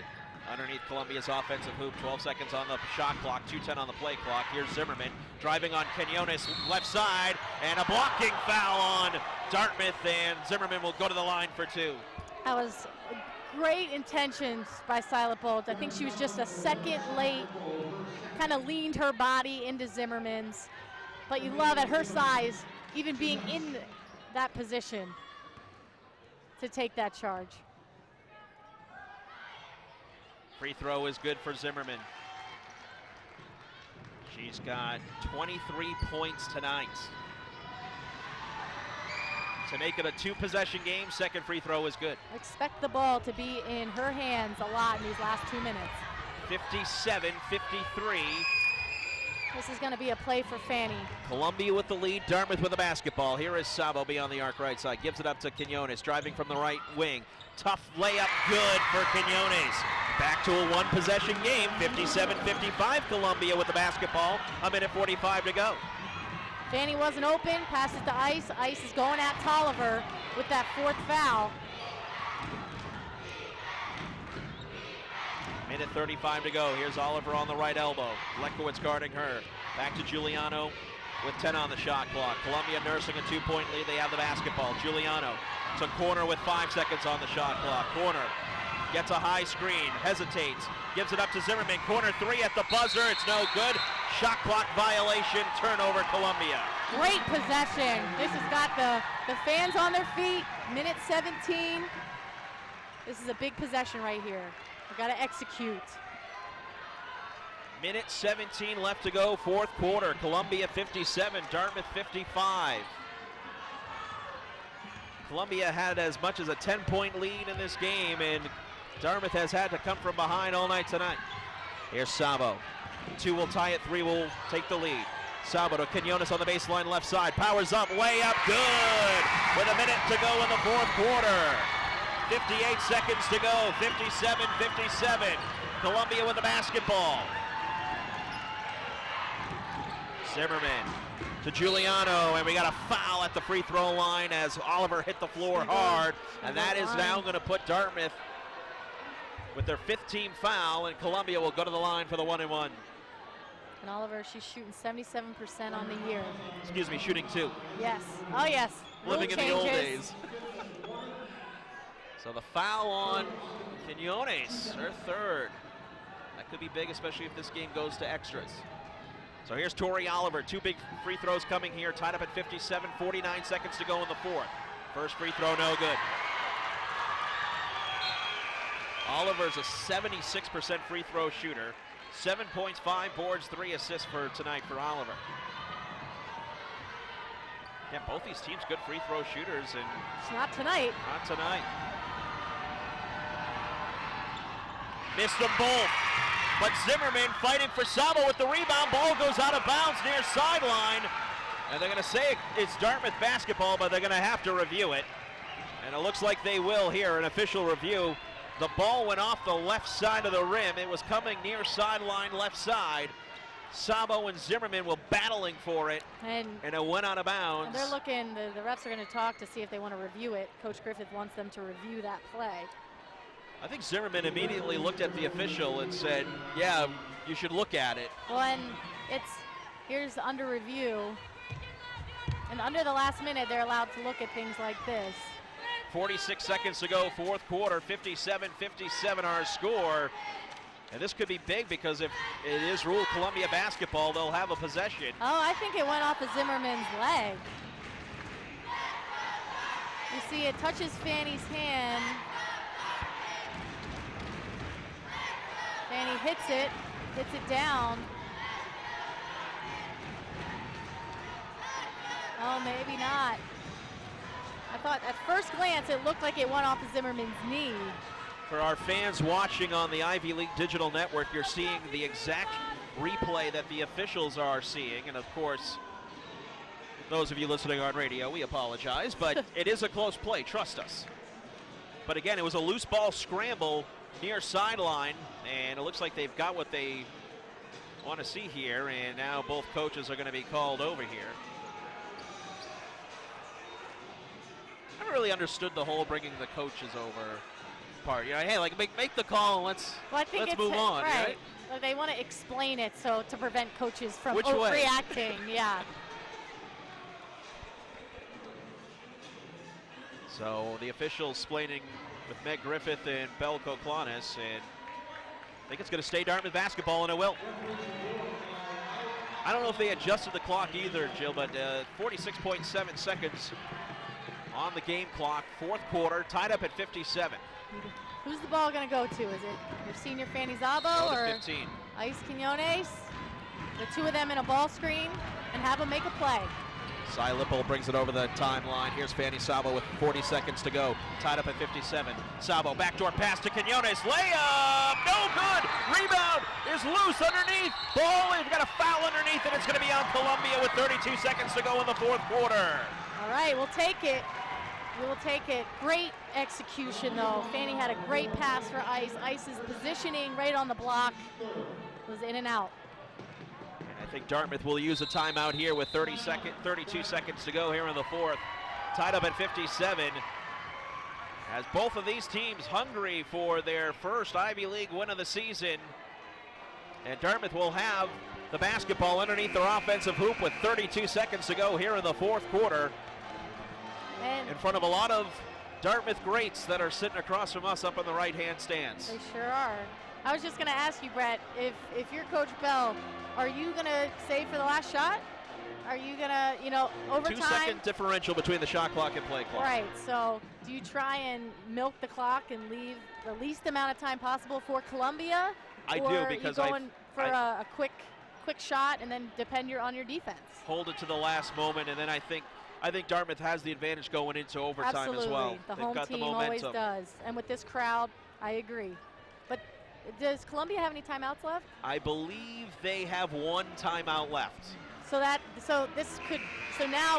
underneath Columbia's offensive hoop. 12 seconds on the shot clock, 2:10 on the play clock. Here's Zimmerman driving on Quinones, left side, and a blocking foul on Dartmouth, and Zimmerman will go to the line for 2. That was great intentions by Sila Bolt. I think she was just a second late, kind of leaned her body into Zimmerman's. But you love at her size, even being in that position, to take that charge. Free throw is good for Zimmerman. She's got 23 points tonight. To make it a 2-possession game, second free throw is good. Expect the ball to be in her hands a lot in these last 2 minutes. 57-53. This is going to be a play for Fanny. Columbia with the lead, Dartmouth with the basketball. Here is Sabo beyond the arc right side. Gives it up to Quinones, driving from the right wing. Tough layup, good for Quinones. Back to a one-possession game, 57-55. Columbia with the basketball. A minute 45 to go. Fanny wasn't open, passes to Ice. Ice is going at Tolliver with that 4th foul. Minute 35 to go. Here's Oliver on the right elbow. Letkowitz guarding her. Back to Giuliano with 10 on the shot clock. Columbia nursing a 2-point lead. They have the basketball. Giuliano to corner with 5 seconds on the shot clock. Corner gets a high screen, hesitates, gives it up to Zimmerman. Corner 3 at the buzzer. It's no good. Shot clock violation. Turnover, Columbia. Great possession. This has got the fans on their feet. Minute 17. This is a big possession right here. We've got to execute. Minute 17 left to go, fourth quarter. Columbia 57, Dartmouth 55. Columbia had as much as a 10-point lead in this game, and Dartmouth has had to come from behind all night tonight. Here's Sabo. 2 will tie it, 3 will take the lead. Sabo to Quinones on the baseline left side. Powers up, way up, good! With a minute to go in the fourth quarter. 58 seconds to go, 57-57. Columbia with the basketball. Zimmerman to Giuliano, and we got a foul at the free throw line as Oliver hit the floor hard, and that is now going to put Dartmouth with their 5th team foul, and Columbia will go to the line for the 1-and-1. And Oliver, she's shooting 77% on the year. Excuse me, shooting 2. Yes. Oh, yes. Living in the old days. So the foul on Quinones, her 3rd. That could be big, especially if this game goes to extras. So here's Tori Oliver. 2 big free throws coming here, tied up at 57, 49 seconds to go in the 4th. First free throw, no good. Oliver's a 76% free throw shooter. 7 points, 5 boards, 3 assists for tonight for Oliver. Yeah, both these teams good free throw shooters, and it's not tonight. Not tonight. Missed them both. But Zimmerman fighting for Sabo with the rebound. Ball goes out of bounds near sideline. And they're going to say it's Dartmouth basketball, but they're going to have to review it. And it looks like they will here, an official review. The ball went off the left side of the rim. It was coming near sideline left side. Sabo and Zimmerman were battling for it, and it went out of bounds. And they're looking, the refs are going to talk to see if they want to review it. Coach Griffith wants them to review that play. I think Zimmerman immediately looked at the official and said, yeah, you should look at it. Well, and here's under review. And under the last minute, they're allowed to look at things like this. 46 seconds to go, fourth quarter, 57-57 our score. And this could be big because if it is ruled Columbia basketball, they'll have a possession. Oh, I think it went off of Zimmerman's leg. You see it touches Fanny's hand. Fanny hits it down. Oh, maybe not. I thought at first glance it looked like it went off of Zimmerman's knee. For our fans watching on the Ivy League Digital Network, you're seeing the exact replay that the officials are seeing. And of course, those of you listening on radio, we apologize, but it is a close play, trust us. But again, it was a loose ball scramble near sideline, and it looks like they've got what they want to see here, and now both coaches are going to be called over here. I never really understood the whole bringing the coaches over part. You know, hey, like make the call and let's move on, right? Well, they want to explain it so to prevent coaches from Which way? reacting. Yeah. So the officials explaining with Meg Griffith and Belle Koklanis, and I think it's going to stay Dartmouth basketball, and it will. I don't know if they adjusted the clock either, Jill, but 46.7 seconds on the game clock, fourth quarter, tied up at 57. Who's the ball going to go to? Is it your senior Fanny Zabo or 15. Ice Quinones? The two of them in a ball screen and have them make a play. Cy Lipple brings it over the timeline. Here's Fanny Sabo with 40 seconds to go. Tied up at 57. Sabo, backdoor pass to Quinones. Layup! No good! Rebound is loose underneath. Ball, you've got a foul underneath, and it's going to be on Columbia with 32 seconds to go in the fourth quarter. All right, we'll take it. We will take it. Great execution, though. Fanny had a great pass for Ice. Ice's positioning right on the block was in and out. I think Dartmouth will use a timeout here with 32 seconds to go here in the fourth. Tied up at 57. As both of these teams hungry for their first Ivy League win of the season. And Dartmouth will have the basketball underneath their offensive hoop with 32 seconds to go here in the fourth quarter. And in front of a lot of Dartmouth greats that are sitting across from us up in the right-hand stands. They sure are. I was just going to ask you, Brett, if you're Coach Bell, are you going to save for the last shot? Are you going to, overtime? 2-second differential between the shot clock and play clock. Right, so do you try and milk the clock and leave the least amount of time possible for Columbia? I or do, because you going for a quick shot and then depend on your defense? Hold it to the last moment, and then I think Dartmouth has the advantage going into overtime Absolutely. as well. The They've home got team the momentum. always does. And with this crowd, I agree. But does Columbia have any timeouts left? I believe they have one timeout left. So now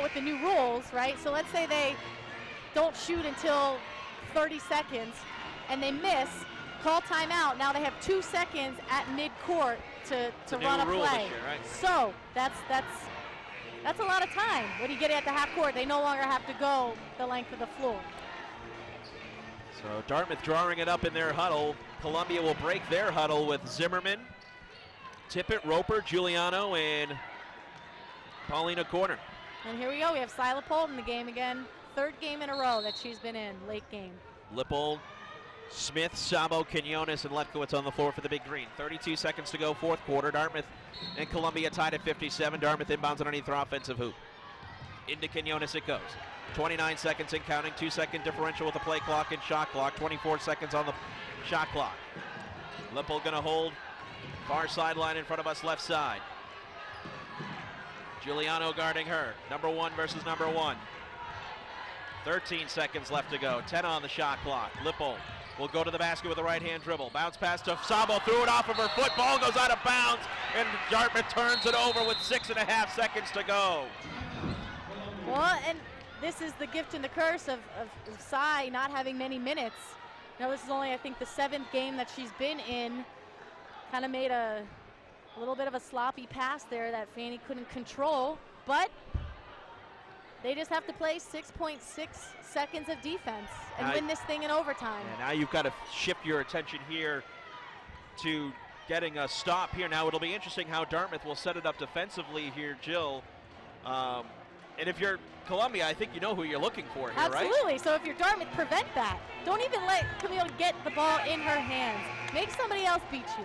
with the new rules, right? So let's say they don't shoot until 30 seconds and they miss, call timeout. Now they have 2 seconds at midcourt to run a play. This year, right? So that's a lot of time. When you get at the half court, they no longer have to go the length of the floor. So Dartmouth drawing it up in their huddle. Columbia will break their huddle with Zimmerman, Tippett, Roper, Giuliano, and Paulina Corner. And here we go. We have Sila Polt in the game again. Third game in a row that she's been in, late game. Lipple, Smith, Sabo, Quinones, and Letkowitz on the floor for the Big Green. 32 seconds to go, fourth quarter. Dartmouth and Columbia tied at 57. Dartmouth inbounds underneath their offensive hoop. Into Quinones it goes. 29 seconds and counting. 2-second differential with the play clock and shot clock. 24 seconds on the shot clock. Lipple gonna hold far sideline in front of us, left side. Giuliano guarding her. Number one versus number one. 13 seconds left to go. 10 on the shot clock. Lipple will go to the basket with a right-hand dribble. Bounce pass to Sabo, threw it off of her foot. Ball goes out of bounds, and Dartmouth turns it over with 6.5 seconds to go. Well, and this is the gift and the curse of Cy not having many minutes. Now, this is only, I think, the 7th game that she's been in. Kind of made a little bit of a sloppy pass there that Fanny couldn't control, but they just have to play 6.6 seconds of defense and win this thing in overtime. And now you've got to shift your attention here to getting a stop here. Now it'll be interesting how Dartmouth will set it up defensively here, Jill. And if you're Columbia, I think you know who you're looking for here, right? Absolutely. So if you're Dartmouth, prevent that. Don't even let Camille get the ball in her hands. Make somebody else beat you.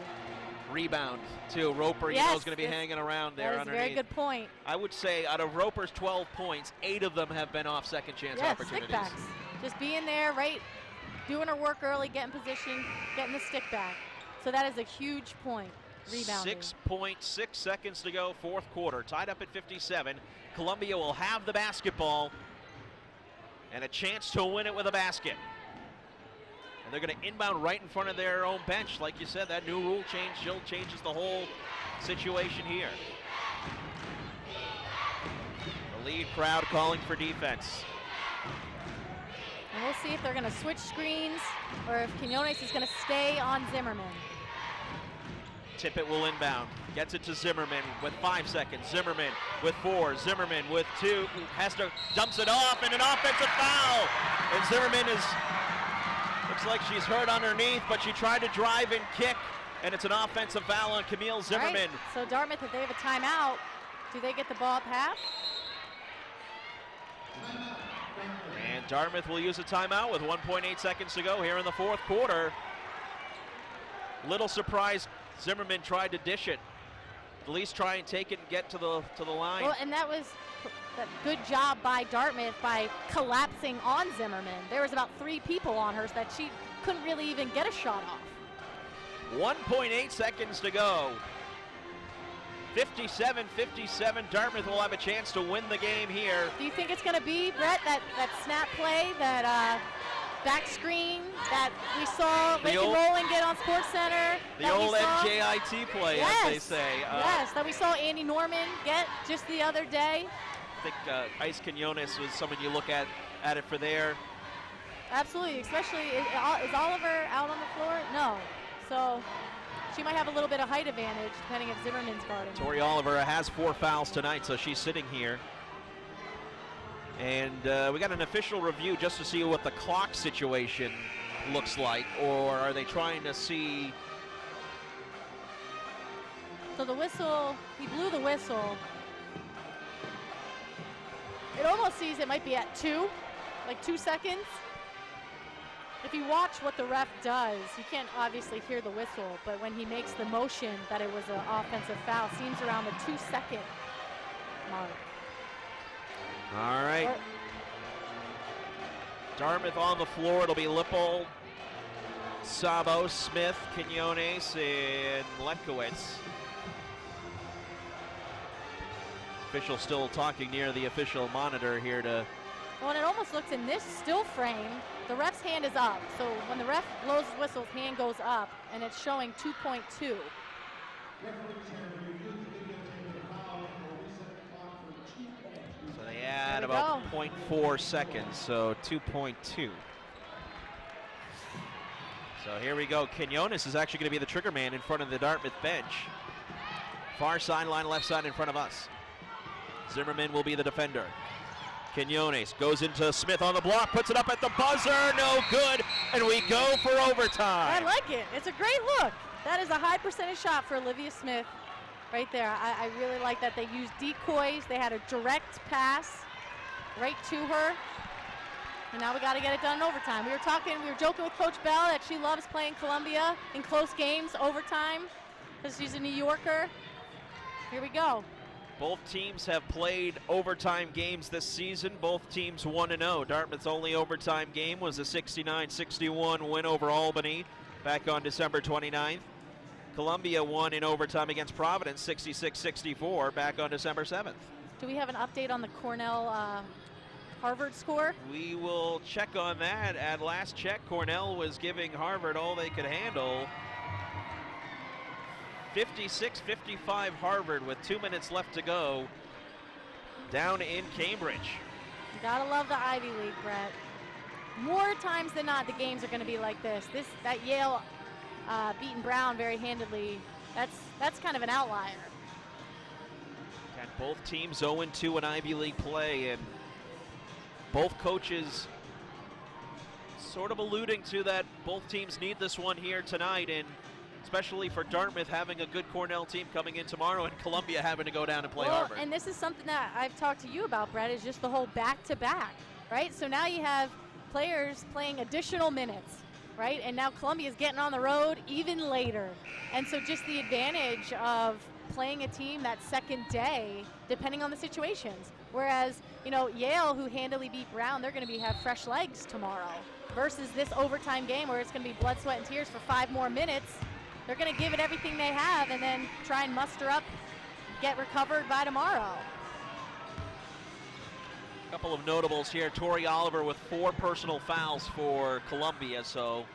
Rebound to Roper. Yes, You know is going to be hanging around there that is underneath. a very good point. I would say out of Roper's 12 points, 8 of them have been off second chance opportunities. Stick backs. Just being there, right, doing her work early, getting position, getting the stick back. So that is a huge point. Rebounding. 6.6 seconds to go, fourth quarter. Tied up at 57. Columbia will have the basketball and a chance to win it with a basket. And they're going to inbound right in front of their own bench. Like you said, that new rule change still changes the whole situation here. The lead crowd calling for defense. And we'll see if they're going to switch screens or if Quinones is going to stay on Zimmerman. Tippett will inbound. Gets it to Zimmerman with 5 seconds. Zimmerman with 4. Zimmerman with 2. Hester dumps it off and an offensive foul. And Zimmerman looks like she's hurt underneath, but she tried to drive and kick, and it's an offensive foul on Camille Zimmerman. Right. So Dartmouth, if they have a timeout, do they get the ball at half? And Dartmouth will use a timeout with 1.8 seconds to go here in the fourth quarter. Little surprise, Zimmerman tried to dish it. At least try and take it and get to the line. Well, and that was a good job by Dartmouth by collapsing on Zimmerman. There was about 3 people on her so that she couldn't really even get a shot off. 1.8 seconds to go. 57-57. Dartmouth will have a chance to win the game here. Do you think it's going to be, Brett, that snap play, that back screen that we saw Lincoln Rowland get on SportsCenter? The old NJIT play, yes, as they say. Yes, that we saw Andy Norman get just the other day. I think Ice Quinones was someone you look at it for there. Absolutely, especially, is Oliver out on the floor? No. So she might have a little bit of height advantage depending if Zimmerman's guarding. Tori Oliver has 4 fouls tonight, so she's sitting here. And we got an official review just to see what the clock situation looks like, or are they trying to see? So the whistle, he blew the whistle. It almost seems it might be at 2, like 2 seconds. If you watch what the ref does, you can't obviously hear the whistle, but when he makes the motion that it was an offensive foul, seems around the 2-second mark. All right. Dartmouth on the floor. It'll be Lippold, Sabo, Smith, Quinones, and Letkowitz. Official still talking near the official monitor here to. Well, and it almost looks in this still frame, the ref's hand is up. So when the ref blows his whistle, his hand goes up, and it's showing 2.2. So they add about 0.4 seconds, so 2.2. So here we go. Quinones is actually going to be the trigger man in front of the Dartmouth bench. Far sideline, left side in front of us. Zimmerman will be the defender. Quinones goes into Smith on the block, puts it up at the buzzer, no good, and we go for overtime. I like it. It's a great look. That is a high percentage shot for Olivia Smith right there. I really like that they used decoys. They had a direct pass right to her. And now we got to get it done in overtime. We were joking with Coach Bell that she loves playing Columbia in close games, overtime, because she's a New Yorker. Here we go. Both teams have played overtime games this season. Both teams 1-0. Dartmouth's only overtime game was a 69-61 win over Albany back on December 29th. Columbia won in overtime against Providence 66-64 back on December 7th. Do we have an update on the Cornell Harvard score? We will check on that. At last check, Cornell was giving Harvard all they could handle. 56-55 Harvard with 2 minutes left to go down in Cambridge. You gotta love the Ivy League, Brett. More times than not, the games are gonna be like this. That Yale beating Brown very handedly, that's kind of an outlier. Got both teams 0-2 in Ivy League play, and both coaches sort of alluding to that both teams need this one here tonight, and especially for Dartmouth having a good Cornell team coming in tomorrow and Columbia having to go down and play Harvard. And this is something that I've talked to you about, Brett, is just the whole back-to-back, right? So now you have players playing additional minutes, right? And now Columbia's getting on the road even later. And so just the advantage of playing a team that second day, depending on the situations. Whereas, Yale, who handily beat Brown, they're going to have fresh legs tomorrow versus this overtime game where it's going to be blood, sweat, and tears for 5 more minutes. they're going to give it everything they have and then try and muster up, get recovered by tomorrow. A couple of notables here. Tori Oliver with 4 personal fouls for Columbia. So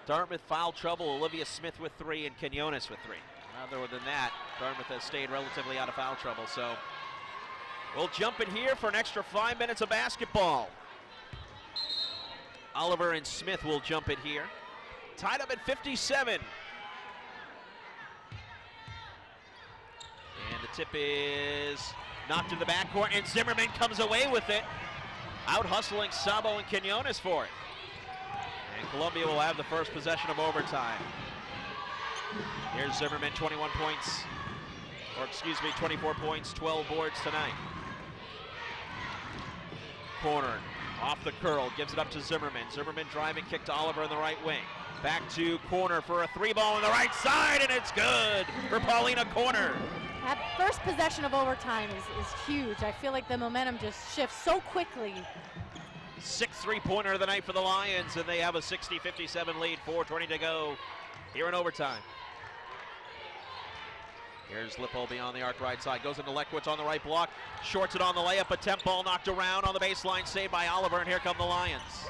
Dartmouth foul trouble. Olivia Smith with 3 and Quinones with 3. Other than that, Dartmouth has stayed relatively out of foul trouble. So we'll jump in here for an extra 5 minutes of basketball. Oliver and Smith will jump in here. Tied up at 57. And the tip is knocked to the backcourt, and Zimmerman comes away with it. Out hustling Sabo and Quinones for it. And Columbia will have the first possession of overtime. Here's Zimmerman, 21 points, or excuse me, 24 points, 12 boards tonight. Corner, off the curl, gives it up to Zimmerman. Zimmerman driving, kick to Oliver in the right wing. Back to Corner for a 3-ball on the right side, and it's good for Paulina Corner. That first possession of overtime is huge. I feel like the momentum just shifts so quickly. 6th three-pointer of the night for the Lions, and they have a 60-57 lead, 4:20 to go here in overtime. Here's Lipolby on the arc right side, goes into Leckwitz on the right block, shorts it on the layup, attempt ball knocked around on the baseline, saved by Oliver, and here come the Lions.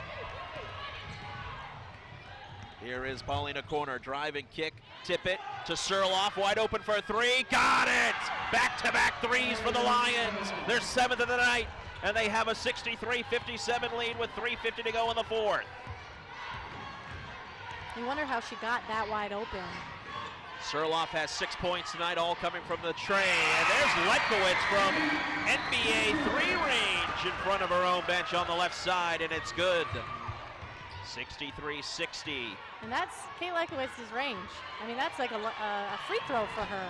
Here is Paulina Corner, drive and kick, tip it to Surloff, wide open for a 3, got it! Back-to-back threes for the Lions, their 7th of the night, and they have a 63-57 lead with 3:50 to go in the 4th. You wonder how she got that wide open. Surloff has 6 points tonight, all coming from the tray. And there's Letkowitz from NBA 3 range in front of her own bench on the left side, and it's good. 63-60. And that's Kate Lekowitz's range. I mean, that's like a free throw for her.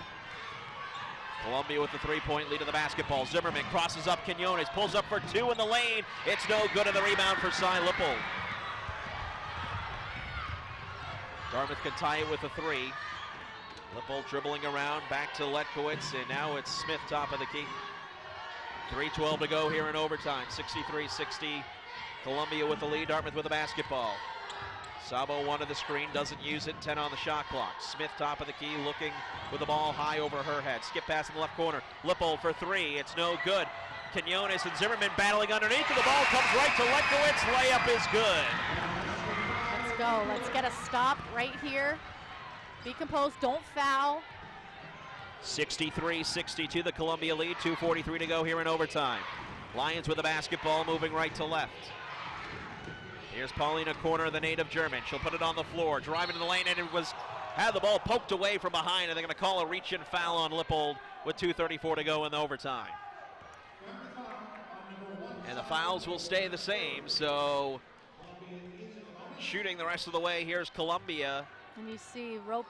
Columbia with the 3-point lead of the basketball. Zimmerman crosses up Quinones, pulls up for 2 in the lane. It's no good, and the rebound for Cy Lippold. Dartmouth can tie it with a 3. Lippold dribbling around, back to Letkowitz, and now it's Smith top of the key. 3:12 to go here in overtime. 63-60. Columbia with the lead, Dartmouth with the basketball. Sabo wanted the screen, doesn't use it, 10 on the shot clock. Smith top of the key, looking with the ball high over her head. Skip pass in the left corner. Lippold for 3, it's no good. Quinones and Zimmerman battling underneath, and the ball comes right to Letkowitz. Layup is good. Let's go, let's get a stop right here. Be composed, don't foul. 63-62, the Columbia lead, 2:43 to go here in overtime. Lions with the basketball, moving right to left. Here's Paulina Corner, the native German. She'll put it on the floor, driving to the lane, and had the ball poked away from behind, and they're going to call a reach-in foul on Lippold with 2:34 to go in the overtime. And the fouls will stay the same, so shooting the rest of the way, here's Columbia. And you see rope.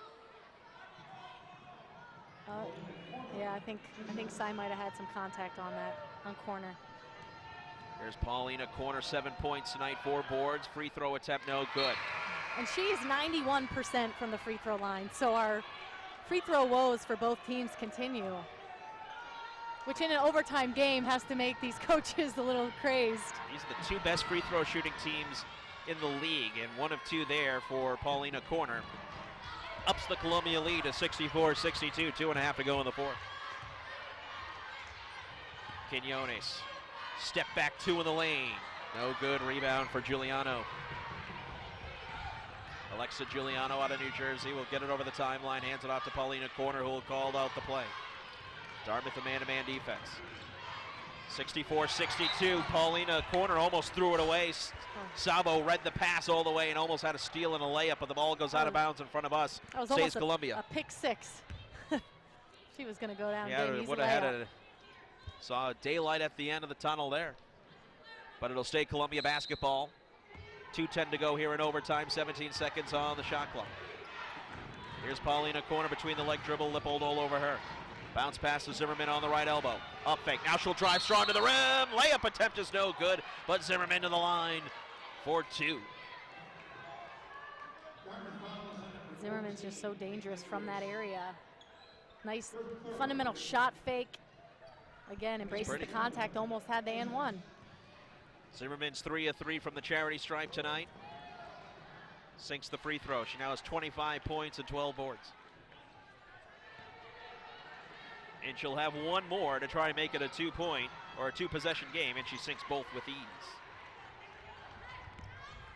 Yeah, I think Cy might have had some contact on that, on Corner. Here's Paulina Corner, 7 points tonight, 4 boards. Free throw attempt, no good. And she is 91% from the free throw line, so our free throw woes for both teams continue, which in an overtime game has to make these coaches a little crazed. These are the 2 best free throw shooting teams in the league, and 1 of 2 there for Paulina Corner. Ups the Columbia lead to 64-62, 2.5 to go in the 4th. Quinones, step back 2 in the lane. No good, rebound for Giuliano. Alexa Giuliano out of New Jersey will get it over the timeline, hands it off to Paulina Corner, who will call out the play. Dartmouth a man-to-man defense. 64-62, Paulina Corner almost threw it away. Sabo read the pass all the way and almost had a steal and a layup, but the ball goes out of bounds in front of us. That was Saves almost Columbia. a pick 6. She was going to go down. Yeah, would have had saw daylight at the end of the tunnel there. But it'll stay Columbia basketball. 2:10 to go here in overtime, 17 seconds on the shot clock. Here's Paulina Corner between the leg dribble, Lippold all over her. Bounce pass to Zimmerman on the right elbow. Up fake, now she'll drive strong to the rim. Layup attempt is no good, but Zimmerman to the line for 2. Zimmerman's just so dangerous from that area. Nice fundamental shot fake. Again, embraces the contact, almost had the and 1. Zimmerman's 3 of 3 from the charity stripe tonight. sinks the free throw. She now has 25 points and 12 boards. And she'll have one more to try and make it a 2-point or a 2-possession game, and she sinks both with ease.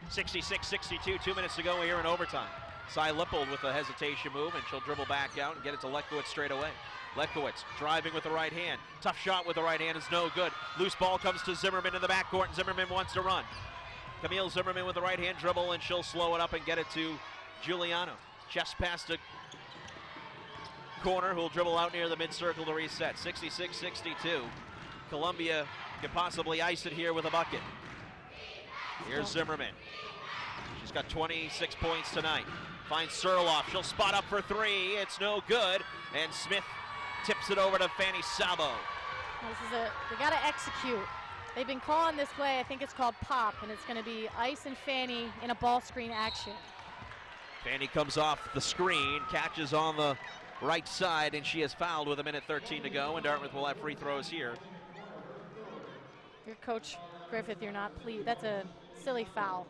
66-62, 2 minutes to go here in overtime. Cy Lippold with a hesitation move, and she'll dribble back out and get it to Letkowitz straight away. Letkowitz driving with the right hand. Tough shot with the right hand is no good. Loose ball comes to Zimmerman in the backcourt, and Zimmerman wants to run. Camille Zimmerman with the right hand dribble, and she'll slow it up and get it to Giuliano. Chest pass to Corner, who'll dribble out near the mid-circle to reset. 66-62. Columbia can possibly ice it here with a bucket. Here's Zimmerman. She's got 26 points tonight. Finds Surloff. She'll spot up for three. It's no good. And Smith tips it over to Fanny Sabo. They got to execute. They've been calling this play, I think it's called pop, and it's going to be Ice and Fanny in a ball screen action. Fanny comes off the screen, catches on the right side, and she is fouled with 1:13 to go, and Dartmouth will have free throws here. Your coach Griffith, you're not pleased. That's a silly foul.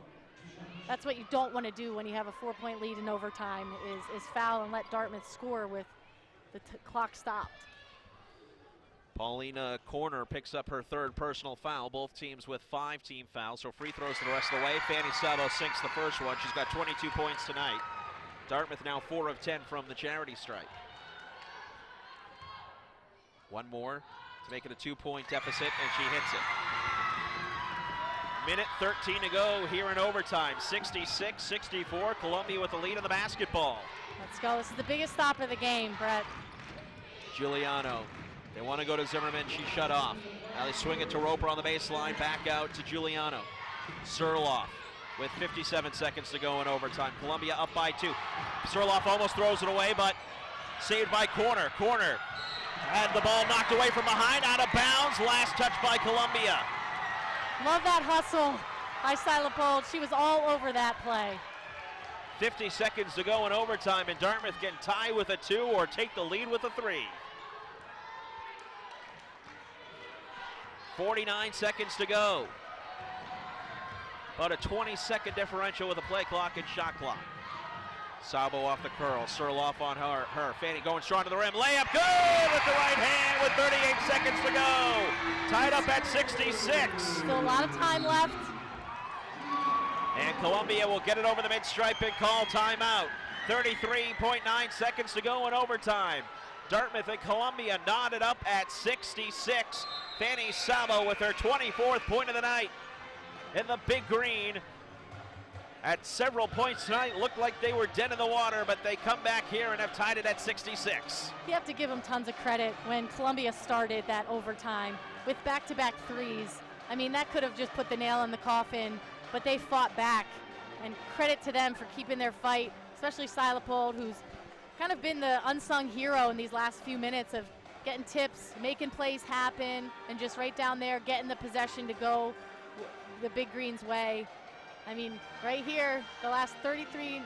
That's what you don't want to do when you have a 4-point lead in overtime, is foul and let Dartmouth score with the clock stopped. Paulina Corner picks up her third personal foul. Both teams with 5 team fouls, so free throws the rest of the way. Fanny Sabo sinks the first one. She's got 22 points tonight. Dartmouth now 4 of 10 from the charity stripe. One more to make it a 2-point deficit, and she hits it. 1:13 to go here in overtime. 66-64, Columbia with the lead in the basketball. Let's go. This is the biggest stop of the game, Brett. Giuliano. They want to go to Zimmerman. She shut off. Now they swing it to Roper on the baseline. Back out to Giuliano. Surloff with 57 seconds to go in overtime. Columbia up by 2. Surloff almost throws it away, but saved by Corner. Corner had the ball knocked away from behind, out of bounds. Last touch by Columbia. Love that hustle by Cy Lippold. She was all over that play. 50 seconds to go in overtime, and Dartmouth can tie with a 2 or take the lead with a 3. 49 seconds to go. About a 20-second differential with the play clock and shot clock. Sabo off the curl. Surloff on her. Fanny going strong to the rim. Layup good with the right hand with 38 seconds to go. Tied up at 66. Still a lot of time left. And Columbia will get it over the mid-stripe and call timeout. 33.9 seconds to go in overtime. Dartmouth and Columbia knotted up at 66. Fanny Sabo with her 24th point of the night in the big green. At several points tonight, looked like they were dead in the water, but they come back here and have tied it at 66. You have to give them tons of credit when Columbia started that overtime with back-to-back threes. I mean, that could have just put the nail in the coffin, but they fought back. And credit to them for keeping their fight, especially Cy Lippold, who's kind of been the unsung hero in these last few minutes of getting tips, making plays happen, and just right down there getting the possession to go the Big Green's way. I mean, right here, the last 33.9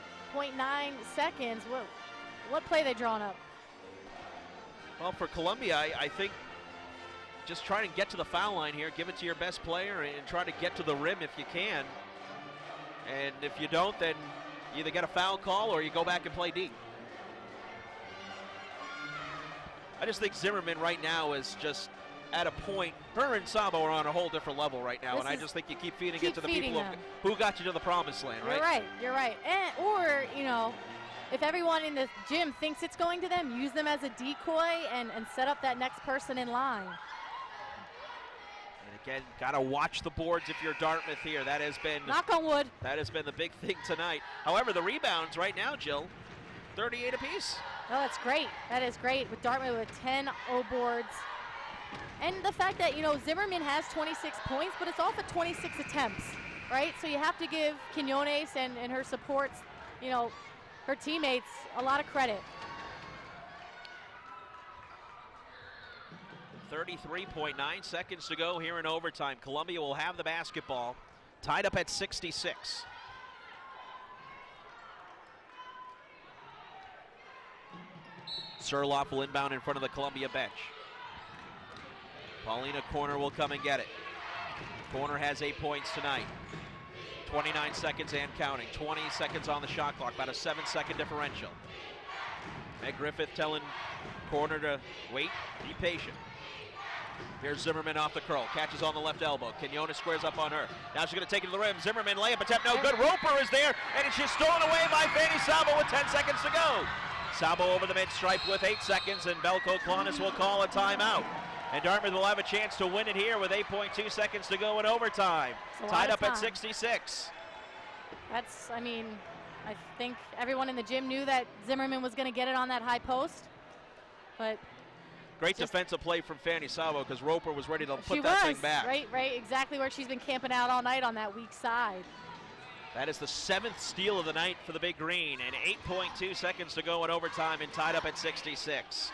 seconds, what play they drawn up? Well, for Columbia, I think just try to get to the foul line here, give it to your best player, and try to get to the rim if you can. And if you don't, then you either get a foul call or you go back and play D. I just think Zimmerman right now is just at a point. Her and Sabo are on a whole different level right now, and I just think you keep feeding it to the people who got you to the promised land, right? You're right. Or, you know, if everyone in the gym thinks it's going to them, use them as a decoy and set up that next person in line. And again, got to watch the boards if you're Dartmouth here. That has been, knock on wood, that has been the big thing tonight. However, the rebounds right now, Jill, 38 apiece. Oh, that's great. That is great with Dartmouth with 10 O-boards. And the fact that, you know, Zimmerman has 26 points, but it's off of 26 attempts, right? So you have to give Quinones and her supports, you know, her teammates a lot of credit. 33.9 seconds to go here in overtime. Columbia will have the basketball, tied up at 66. Surloff will inbound in front of the Columbia bench. Paulina Corner will come and get it. Corner has 8 points tonight. 29 seconds and counting. 20 seconds on the shot clock, about a 7-second differential. Meg Griffith telling corner to wait, be patient. Here's Zimmerman off the curl, catches on the left elbow. Quinones squares up on her. Now she's going to take it to the rim. Zimmerman layup attempt, no good. Roper is there, and it's just stolen away by Fanny Sabo with 10 seconds to go. Sabo over the mid-stripe with 8 seconds, and Belko Klonis will call a timeout. And Dartmouth will have a chance to win it here with 8.2 seconds to go in overtime. Tied up at 66. That's, I mean, I think everyone in the gym knew that Zimmerman was going to get it on that high post, but great defensive play from Fanny Sabo because Roper was ready to put that thing back. Right, exactly where she's been camping out all night on that weak side. That is the 7th steal of the night for the Big Green, and 8.2 seconds to go in overtime and tied up at 66.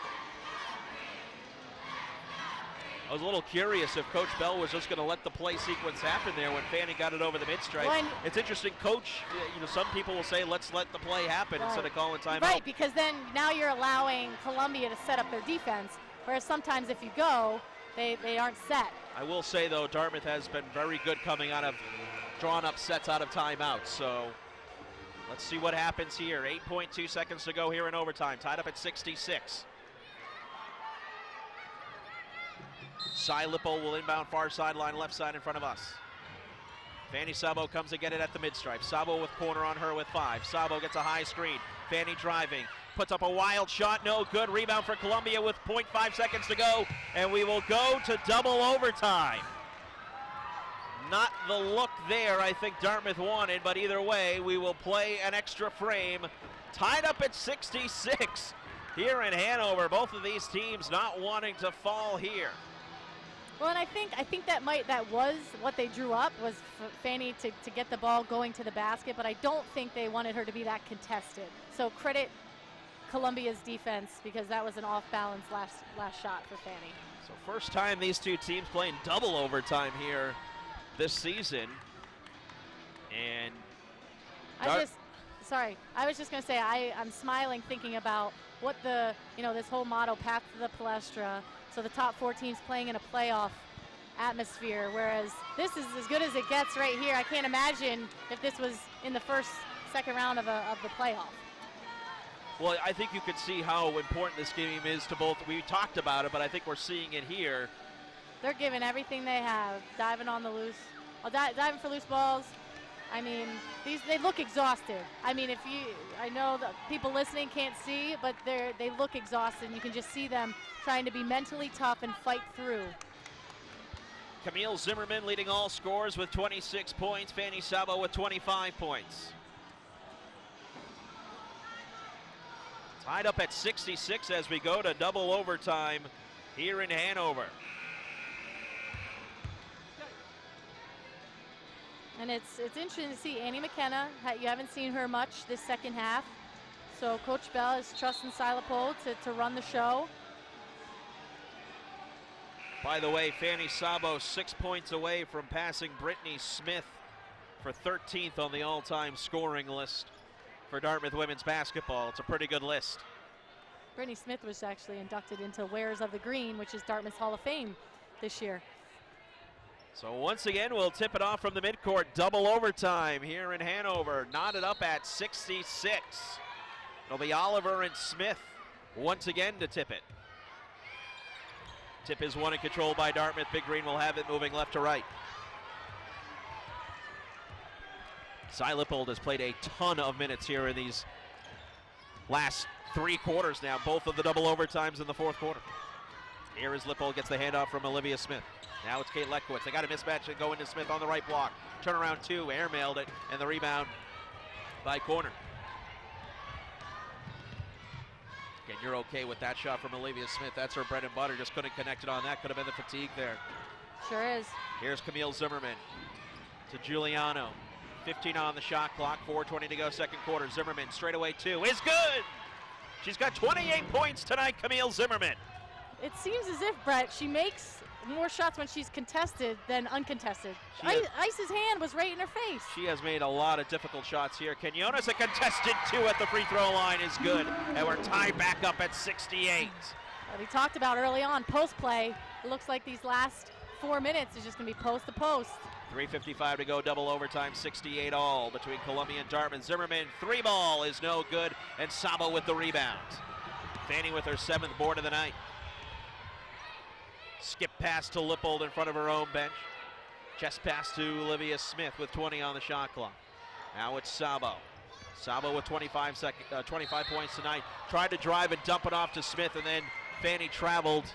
I was a little curious if Coach Bell was just going to let the play sequence happen there when Fanny got it over the mid-stripe. Well, it's interesting, Coach, some people will say, let's let the play happen instead of calling timeout. Right, because then now you're allowing Columbia to set up their defense, whereas sometimes if you go, they aren't set. I will say, though, Dartmouth has been very good coming out of drawn up sets out of timeouts, so let's see what happens here. 8.2 seconds to go here in overtime, tied up at 66. Cy Lippo will inbound far sideline, left side in front of us. Fanny Sabo comes to get it at the mid-stripe. Sabo with corner on her with 5. Sabo gets a high screen. Fanny driving, puts up a wild shot, no good. Rebound for Columbia with 0.5 seconds to go, and we will go to double overtime. Not the look there I think Dartmouth wanted, but either way, we will play an extra frame. Tied up at 66 here in Hanover. Both of these teams not wanting to fall here. Well, and I think that was what they drew up, was Fanny to get the ball going to the basket, but I don't think they wanted her to be that contested. So credit Columbia's defense, because that was an off-balance last shot for Fanny. So first time these two teams playing double overtime here this season. And I was just going to say, I'm smiling thinking about what this whole motto, Path to the Palestra, so the top 4 teams playing in a playoff atmosphere, whereas this is as good as it gets right here. I can't imagine if this was in the second round of the playoff. Well, I think you could see how important this game is to both. We talked about it, but I think we're seeing it here. They're giving everything they have, diving on the loose, diving for loose balls. I mean, they look exhausted. I mean, I know that people listening can't see, but they look exhausted, and you can just see them trying to be mentally tough and fight through. Camille Zimmerman leading all scores with 26 points. Fanny Sabo with 25 points. Tied up at 66 as we go to double overtime here in Hanover. And it's interesting to see Annie McKenna. You haven't seen her much this second half. So Coach Bell is trusting Silapo to run the show. By the way, Fanny Sabo 6 points away from passing Brittany Smith for 13th on the all-time scoring list for Dartmouth women's basketball. It's a pretty good list. Brittany Smith was actually inducted into Wearers of the Green, which is Dartmouth's Hall of Fame this year. So once again, we'll tip it off from the midcourt. Double overtime here in Hanover. Knotted up at 66. It'll be Oliver and Smith once again to tip it. Tip is won and controlled by Dartmouth. Big Green will have it moving left to right. Cy Lippold has played a ton of minutes here in these last 3 quarters now, both of the double overtimes in the fourth quarter. Here is Lippold, gets the handoff from Olivia Smith. Now it's Kate Letkowitz. They got a mismatch and go into Smith on the right block. Turnaround 2, airmailed it, and the rebound by Corner. Again, you're okay with that shot from Olivia Smith. That's her bread and butter. Just couldn't connect it on that. Could have been the fatigue there. Sure is. Here's Camille Zimmerman to Giuliano. 15 on the shot clock. 4:20 to go second quarter. Zimmerman straightaway 2 is good. She's got 28 points tonight, Camille Zimmerman. It seems as if, Brett, she makes more shots when she's contested than uncontested. Ice's hand was right in her face. She has made a lot of difficult shots here. Quinones, a contested 2 at the free throw line is good. And we're tied back up at 68. We talked about early on, post play. It looks like these last 4 minutes is just going to be post to post. 3:55 to go, double overtime, 68 all between Columbia and Dartmouth. Zimmerman, 3-ball is no good, and Sabo with the rebound. Fanny with her 7th board of the night. Skip pass to Lippold in front of her own bench. Chest pass to Olivia Smith with 20 on the shot clock. Now it's Sabo. Sabo with 25 points tonight. Tried to drive and dump it off to Smith, and then Fanny traveled,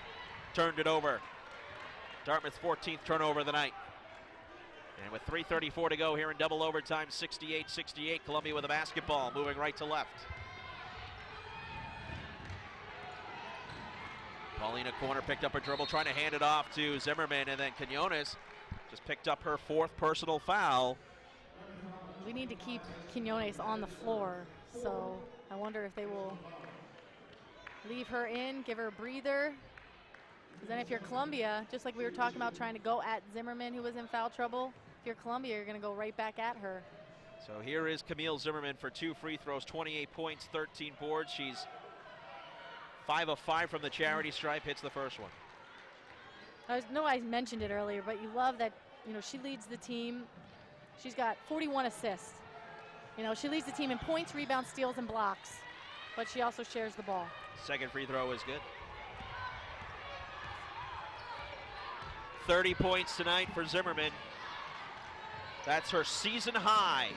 turned it over. Dartmouth's 14th turnover of the night. And with 3:34 to go here in double overtime, 68-68, Columbia with the basketball, moving right to left. Paulina corner, picked up her dribble, trying to hand it off to Zimmerman, and then Quinones just picked up her 4th personal foul. We need to keep Quinones on the floor, so I wonder if they will leave her in, give her a breather. Because then if you're Columbia, just like we were talking about trying to go at Zimmerman, who was in foul trouble, if you're Columbia, you're going to go right back at her. So here is Camille Zimmerman for 2 free throws, 28 points, 13 boards. She's 5 of 5 from the charity stripe, hits the first one. I mentioned it earlier, but you love that, she leads the team. She's got 41 assists. She leads the team in points, rebounds, steals, and blocks, but she also shares the ball. Second free throw is good. 30 points tonight for Zimmerman. That's her season high.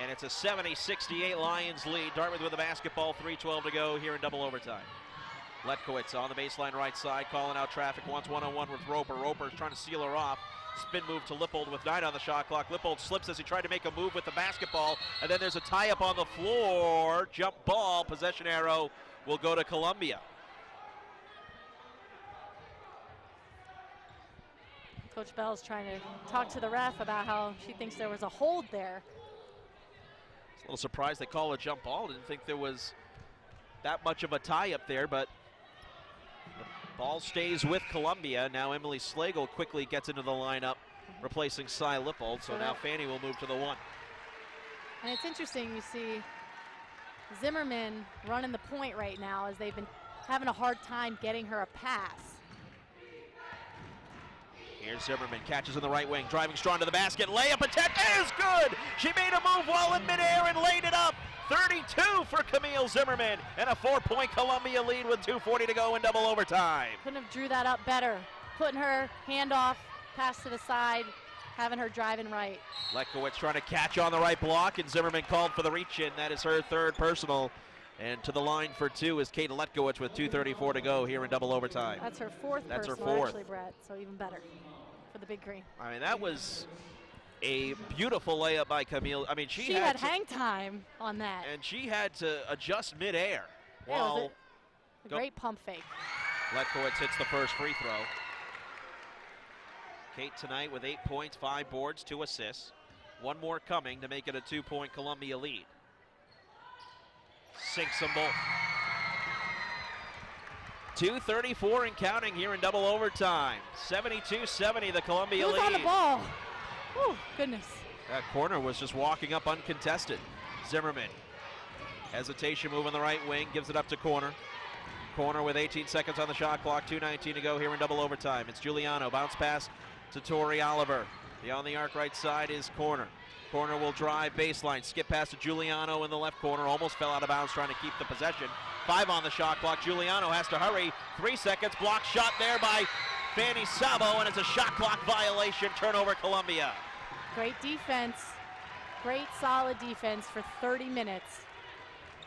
And it's a 70-68 Lions lead. Dartmouth with the basketball, 3:12 to go here in double overtime. Letkowitz on the baseline right side, calling out traffic, wants one-on-one with Roper. Roper's trying to seal her off. Spin move to Lippold with 9 on the shot clock. Lippold slips as he tried to make a move with the basketball, and then there's a tie-up on the floor. Jump ball, possession arrow will go to Columbia. Coach Bell's trying to talk to the ref about how she thinks there was a hold there. A little surprised they call a jump ball. Didn't think there was that much of a tie-up there, but the ball stays with Columbia. Now Emily Slagle quickly gets into the lineup, replacing Cy Lippold. So now Fanny will move to the 1. And it's interesting, you see Zimmerman running the point right now as they've been having a hard time getting her a pass. Here's Zimmerman, catches in the right wing, driving strong to the basket, layup attempt is good! She made a move while in midair and laid it up. 32 for Camille Zimmerman, and a 4-point Columbia lead with 2:40 to go in double overtime. Couldn't have drew that up better. Putting her hand off, pass to the side, having her driving right. Letkowitz trying to catch on the right block, and Zimmerman called for the reach-in. That is her 3rd personal. And to the line for 2 is Kate Letkowitz with 2:34 to go here in double overtime. That's her 4th That's personal, her 4th. actually, Brett, so even better for the Big Green. I mean, that was a beautiful layup by Camille. I mean, she had hang time on that. And she had to adjust midair. Yeah, it was a great pump fake. Letkowitz hits the first free throw. Kate tonight with 8 points, 5 boards, 2 assists. 1 more coming to make it a 2-point Columbia lead. Sinks them both. 2:34 and counting here in double overtime. 72-70 the Columbia lead. Who's on the ball? Oh, goodness. That corner was just walking up uncontested. Zimmerman. Hesitation move on the right wing, gives it up to corner. Corner with 18 seconds on the shot clock, 2:19 to go here in double overtime. It's Giuliano, bounce pass to Tori Oliver. Beyond the arc right side is corner. Corner will drive baseline, skip pass to Giuliano in the left corner, almost fell out of bounds trying to keep the possession. 5 on the shot clock, Giuliano has to hurry. 3 seconds, block shot there by Fanny Sabo, and it's a shot clock violation, turnover Columbia. Great defense, great solid defense for 30 minutes.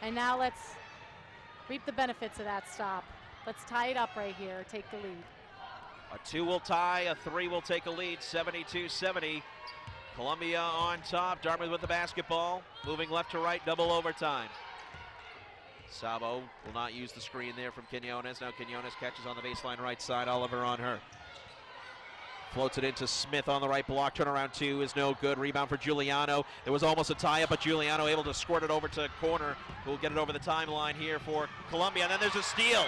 And now let's reap the benefits of that stop. Let's tie it up right here, take the lead. A 2 will tie, a 3 will take a lead, 72-70. Columbia on top, Dartmouth with the basketball, moving left to right, double overtime. Sabo will not use the screen there from Quinones. Now Quinones catches on the baseline right side, Oliver on her. Floats it into Smith on the right block, turnaround 2 is no good, rebound for Giuliano. There was almost a tie-up, but Giuliano able to squirt it over to corner, who will get it over the timeline here for Columbia, and then there's a steal.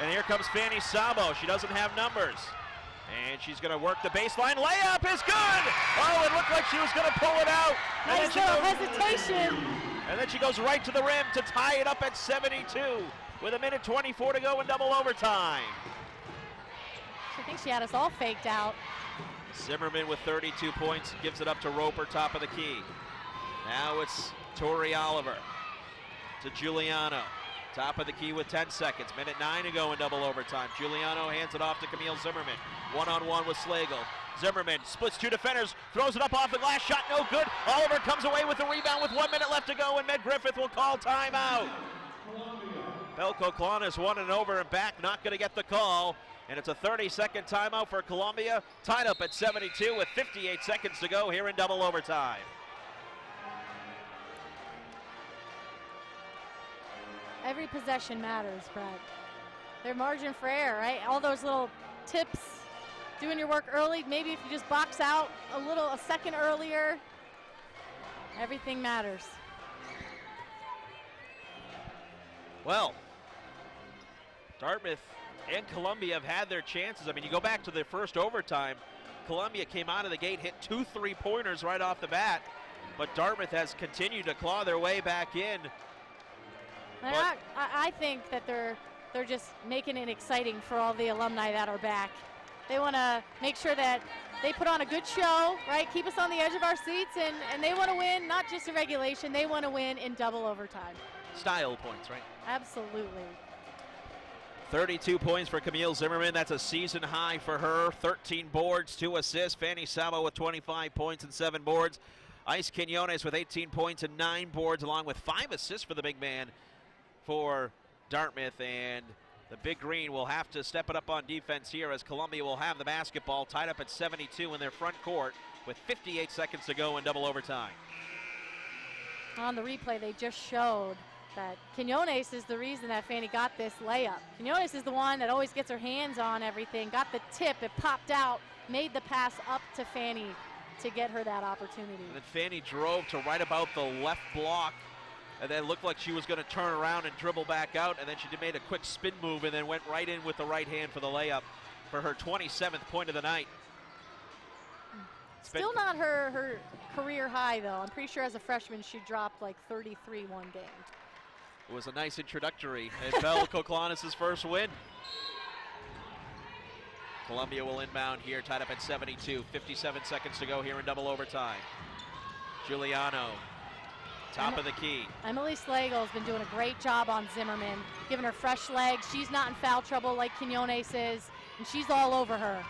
And here comes Fanny Sabo, she doesn't have numbers. And she's going to work the baseline. Layup is good! Oh, it looked like she was going to pull it out. Nice little hesitation. And then she goes right to the rim to tie it up at 72 with 1:24 to go in double overtime. I think she had us all faked out. Zimmerman with 32 points gives it up to Roper, top of the key. Now it's Tori Oliver to Giuliano. Top of the key with 10 seconds. Minute 9 to go in double overtime. Giuliano hands it off to Camille Zimmerman. One-on-one with Slagle. Zimmerman splits two defenders, throws it up off the glass, shot no good. Oliver comes away with the rebound with 1 minute left to go, and Med Griffith will call timeout. Belko Klonis won and over and back, not going to get the call. And it's a 30-second timeout for Columbia, tied up at 72 with 58 seconds to go here in double overtime. Every possession matters, Brad. Their margin for error, right? All those little tips, doing your work early. Maybe if you just box out a second earlier, everything matters. Well, Dartmouth and Columbia have had their chances. I mean, you go back to the first overtime, Columbia came out of the gate, hit 2 3-pointers right off the bat, but Dartmouth has continued to claw their way back in. I think that they're just making it exciting for all the alumni that are back. They want to make sure that they put on a good show, right? Keep us on the edge of our seats, and they want to win, not just in regulation, they want to win in double overtime. Style points, right? Absolutely. 32 points for Camille Zimmerman. That's a season high for her. 13 boards, 2 assists. Fanny Sabo with 25 points and 7 boards. Ice Quinones with 18 points and 9 boards, along with 5 assists for the big man for Dartmouth. And the Big Green will have to step it up on defense here, as Columbia will have the basketball tied up at 72 in their front court with 58 seconds to go in double overtime. On the replay, they just showed that Quinones is the reason that Fanny got this layup. Quinones is the one that always gets her hands on everything, got the tip, it popped out, made the pass up to Fanny to get her that opportunity. And then Fanny drove to right about the left block, and then looked like she was going to turn around and dribble back out, and then she made a quick spin move and then went right in with the right hand for the layup for her 27th point of the night. Still not her career high, though. I'm pretty sure as a freshman she dropped like 33 one game. It was a nice introductory and Belko Klonis' first win. Columbia will inbound here, tied up at 72. 57 seconds to go here in double overtime. Giuliano, top of the key. Emily Slagle has been doing a great job on Zimmerman, giving her fresh legs. She's not in foul trouble like Quinones is, and she's all over her.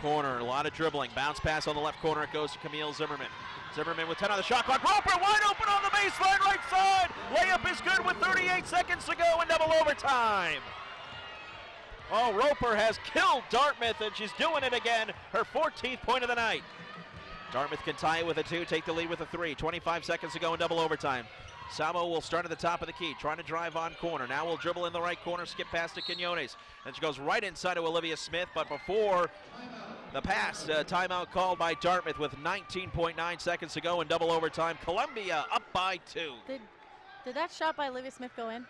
Corner, a lot of dribbling. Bounce pass on the left corner. It goes to Camille Zimmerman. Zimmerman with 10 on the shot clock. Roper wide open on the baseline, right side. Layup is good with 38 seconds to go in double overtime. Oh, Roper has killed Dartmouth, and she's doing it again. Her 14th point of the night. Dartmouth can tie it with a 2, take the lead with a 3. 25 seconds to go in double overtime. Sabo will start at the top of the key, trying to drive on corner. Now will dribble in the right corner, skip past to Quinones. And she goes right inside to Olivia Smith, but before the pass, timeout called by Dartmouth with 19.9 seconds to go in double overtime. Columbia up by 2. Did that shot by Olivia Smith go in?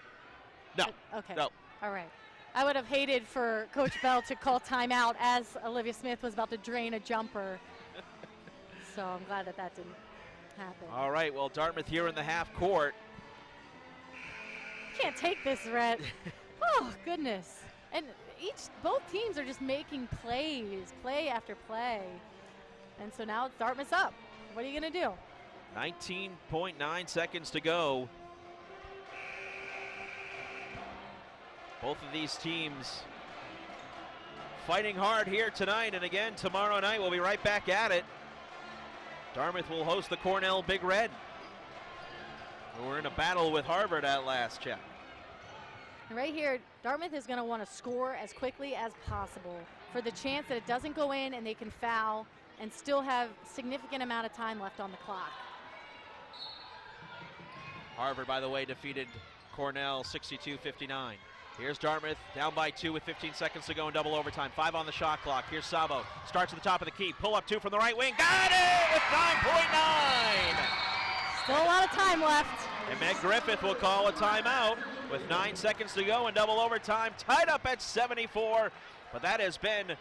No. Okay. No. All right. I would have hated for Coach Bell to call timeout as Olivia Smith was about to drain a jumper. So I'm glad that that didn't happen. All right, well, Dartmouth here in the half court. Can't take this, Rhett. Oh, goodness. And both teams are just making plays, play after play. And so now it's Dartmouth's up. What are you going to do? 19.9 seconds to go. Both of these teams fighting hard here tonight, and again tomorrow night we'll be right back at it. Dartmouth will host the Cornell Big Red. We're in a battle with Harvard at last check. And right here, Dartmouth is going to want to score as quickly as possible for the chance that it doesn't go in and they can foul and still have significant amount of time left on the clock. Harvard, by the way, defeated Cornell 62-59. Here's Dartmouth down by 2 with 15 seconds to go in double overtime. 5 on the shot clock. Here's Sabo. Starts at the top of the key. Pull up 2 from the right wing. Got it with 9.9. Still a lot of time left. And Meg Griffith will call a timeout with 9 seconds to go in double overtime. Tied up at 74. But that has been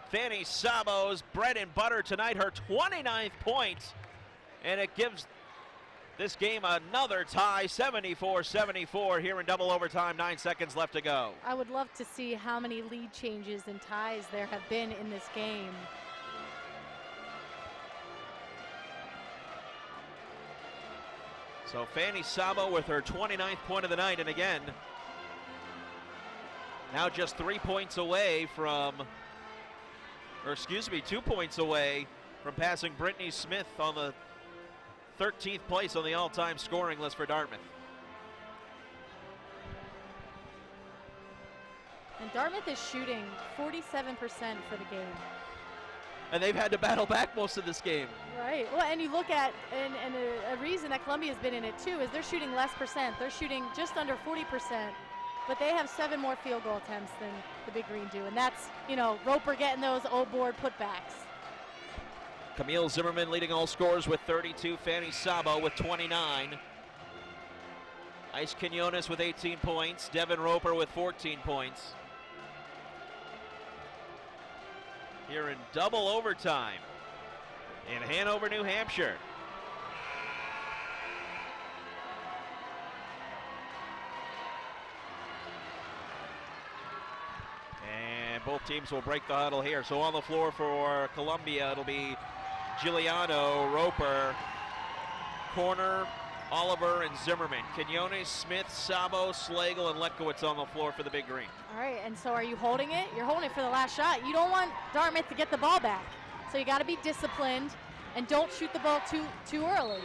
Fanny Sabo's bread and butter tonight. Her 29th point. And it gives this game another tie, 74-74 here in double overtime, 9 seconds left to go. I would love to see how many lead changes and ties there have been in this game. So Fanny Sabo with her 29th point of the night, and again, now just 3 points away from, or excuse me, 2 points away from passing Brittany Smith on the 13th place on the all-time scoring list for Dartmouth. And Dartmouth is shooting 47% for the game. And they've had to battle back most of this game. Right. Well, and you look at, and a reason that Columbia's been in it too is they're shooting less percent. They're shooting just under 40%, but they have 7 more field goal attempts than the Big Green do. And that's, you know, Roper getting those old board putbacks. Camille Zimmerman leading all scorers with 32. Fanny Sabo with 29. Ice Quinones with 18 points. Devin Roper with 14 points. Here in double overtime in Hanover, New Hampshire. And both teams will break the huddle here. So on the floor for Columbia, it'll be Giuliano, Roper, Corner, Oliver, and Zimmerman. Quinones, Smith, Sabo, Slagle, and Letkowitz on the floor for the Big Green. All right, and so are you holding it? You're holding it for the last shot. You don't want Dartmouth to get the ball back. So you got to be disciplined and don't shoot the ball too early.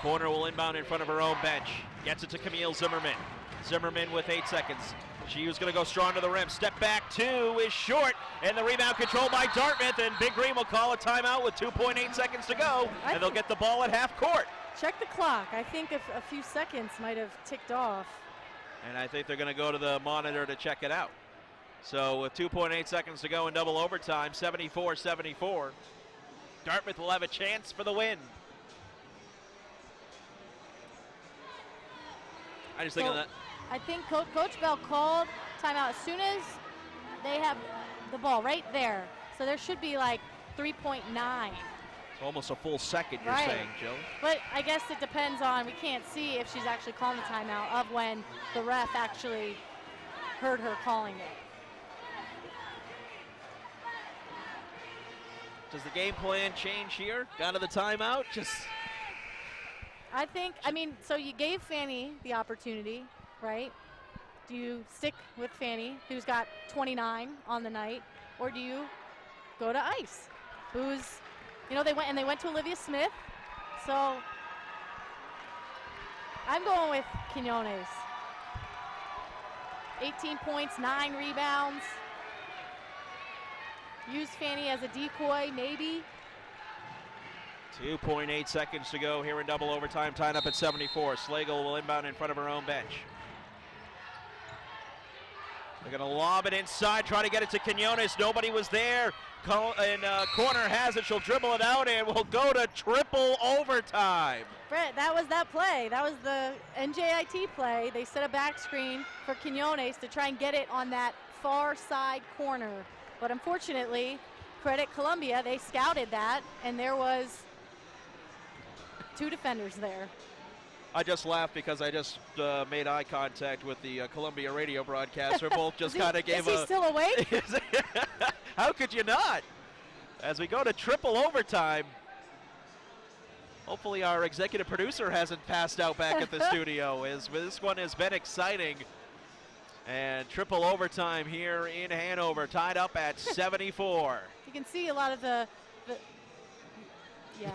Corner will inbound in front of her own bench. Gets it to Camille Zimmerman. Zimmerman with 8 seconds. She was going to go strong to the rim. Step back 2 is short, and the rebound controlled by Dartmouth, and Big Green will call a timeout with 2.8 seconds to go, and they'll get the ball at half court. Check the clock. I think a few seconds might have ticked off. And I think they're going to go to the monitor to check it out. So with 2.8 seconds to go in double overtime, 74-74. Dartmouth will have a chance for the win. I just think of that. I think Coach Bell called timeout as soon as they have the ball right there. So there should be like 3.9. It's almost a full second, you're saying, Jill. But I guess it depends on, we can't see if she's actually calling the timeout of when the ref actually heard her calling it. Does the game plan change here? Down to the timeout? I mean, so you gave Fanny the opportunity, right? Do you stick with Fanny, who's got 29 on the night, or do you go to Ice, who's, you know, they went to Olivia Smith, so I'm going with Quinones. 18 points, 9 rebounds. Use Fanny as a decoy, maybe. 2.8 seconds to go here in double overtime, tied up at 74. Slagle will inbound in front of her own bench. They're going to lob it inside, try to get it to Quinones. Nobody was there. And Corner has it. She'll dribble it out, and we'll go to triple overtime. Brett, that was that play. That was the NJIT play. They set a back screen for Quinones to try and get it on that far side corner. But unfortunately, credit Columbia, they scouted that, and there was 2 defenders there. I just laughed because I just made eye contact with the Columbia radio broadcaster. Both just kind of gave Is he still awake? How could you not? As we go to triple overtime, hopefully our executive producer hasn't passed out back at the studio. This one has been exciting. And triple overtime here in Hanover, tied up at 74. You can see a lot of the yes.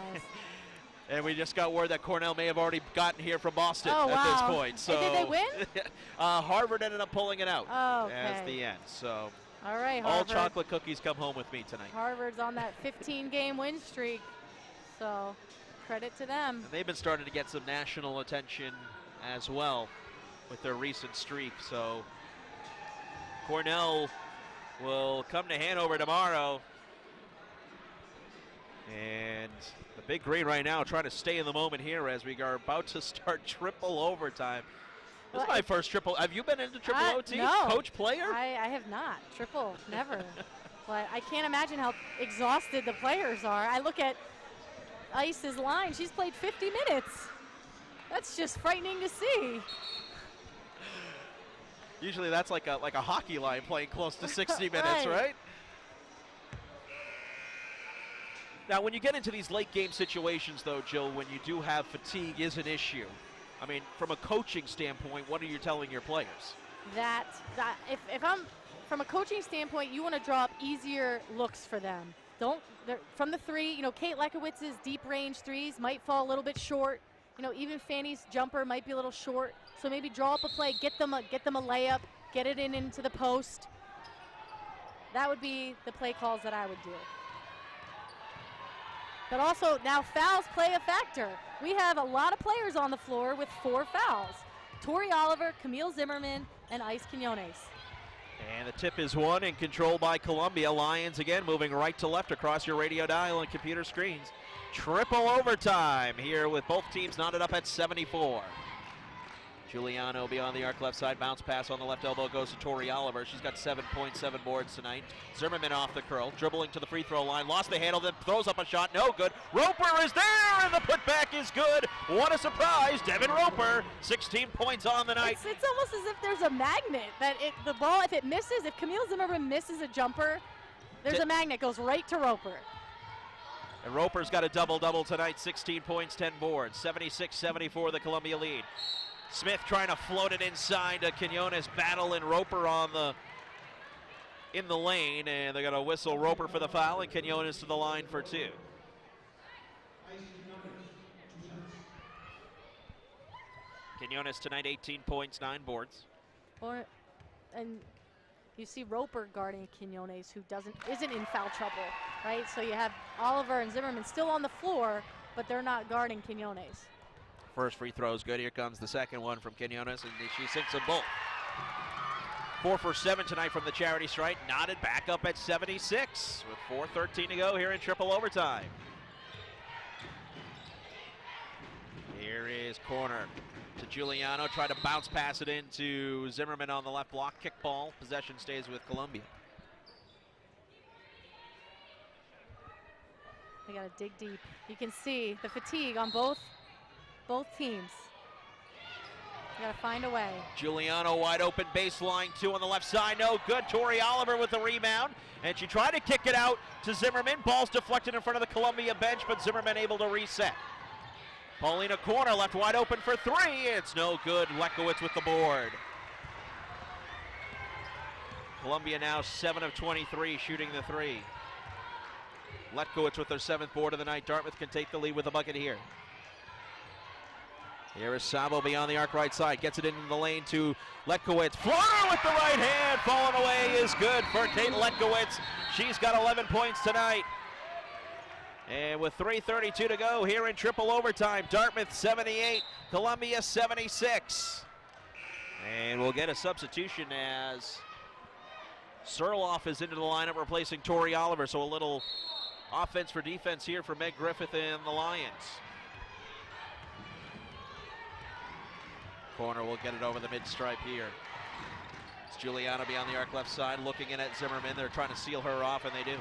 And we just got word that Cornell may have already gotten here from Boston at this point. So and did they win? Harvard ended up pulling it out okay. as the end. So all right, Harvard. All chocolate cookies come home with me tonight. Harvard's on that 15-game win streak, so credit to them. And they've been starting to get some national attention as well with their recent streak. So Cornell will come to Hanover tomorrow. And the Big Green right now trying to stay in the moment here as we are about to start triple overtime. This is my first triple. Have you been into triple OT? No. Coach, player? I have not. Triple, never. But I can't imagine how exhausted the players are. I look at Ice's line. She's played 50 minutes. That's just frightening to see. Usually that's like a hockey line playing close to 60 minutes, right? Now, when you get into these late game situations, though, Jill, when you do have fatigue is an issue. I mean, from a coaching standpoint, what are you telling your players? That if I'm from a coaching standpoint, you want to draw up easier looks for them. From the three, you know, Kate Lekowitz's deep range threes might fall a little bit short. You know, even Fanny's jumper might be a little short. So maybe draw up a play, get them a layup, get it into the post. That would be the play calls that I would do. But also now fouls play a factor. We have a lot of players on the floor with 4 fouls. Tori Oliver, Camille Zimmerman, and Ice Quinones. And the tip is won and controlled by Columbia. Lions again moving right to left across your radio dial and computer screens. Triple overtime here with both teams knotted up at 74. Giuliano beyond the arc left side. Bounce pass on the left elbow goes to Tori Oliver. She's got 7.7 boards tonight. Zimmerman off the curl, dribbling to the free throw line. Lost the handle, then throws up a shot. No good. Roper is there, and the putback is good. What a surprise. Devin Roper, 16 points on the night. It's almost as if there's a magnet that the ball, if it misses, if Camille Zimmerman misses a jumper, there's a magnet, goes right to Roper. And Roper's got a double-double tonight, 16 points, 10 boards. 76-74, the Columbia lead. Smith trying to float it inside to Quinones, battling Roper in the lane, and they're going to whistle Roper for the foul, and Quinones to the line for 2. Quinones tonight, 18 points, 9 boards. And you see Roper guarding Quinones, who isn't in foul trouble, right? So you have Oliver and Zimmerman still on the floor, but they're not guarding Quinones. First free throw is good. Here comes the second one from Quinones, and she sinks them both. 4 for 7 tonight from the charity stripe. Knotted back up at 76 with 4:13 to go here in triple overtime. Here is corner to Giuliano. Try to bounce pass it into Zimmerman on the left block. Kick ball. Possession stays with Columbia. They got to dig deep. You can see the fatigue on both teams. You got to find a way. Giuliano wide open baseline 2 on the left side. No good. Tori Oliver with the rebound. And she tried to kick it out to Zimmerman. Ball's deflected in front of the Columbia bench, but Zimmerman able to reset. Paulina corner left wide open for 3. It's no good. Lekowitz with the board. Columbia now 7 of 23 shooting the 3. Letkowitz with their 7th board of the night. Dartmouth can take the lead with a bucket here. Here is Sabo beyond the arc right side. Gets it into the lane to Letkowitz. Floater with the right hand. Falling away is good for Kate Letkowitz. She's got 11 points tonight. And with 3:32 to go here in triple overtime, Dartmouth 78, Columbia 76. And we'll get a substitution as Surloff is into the lineup replacing Tori Oliver. So a little offense for defense here for Meg Griffith and the Lions. Corner will get it over the mid-stripe here. It's Giuliano beyond the arc left side looking in at Zimmerman. They're trying to seal her off, and they do.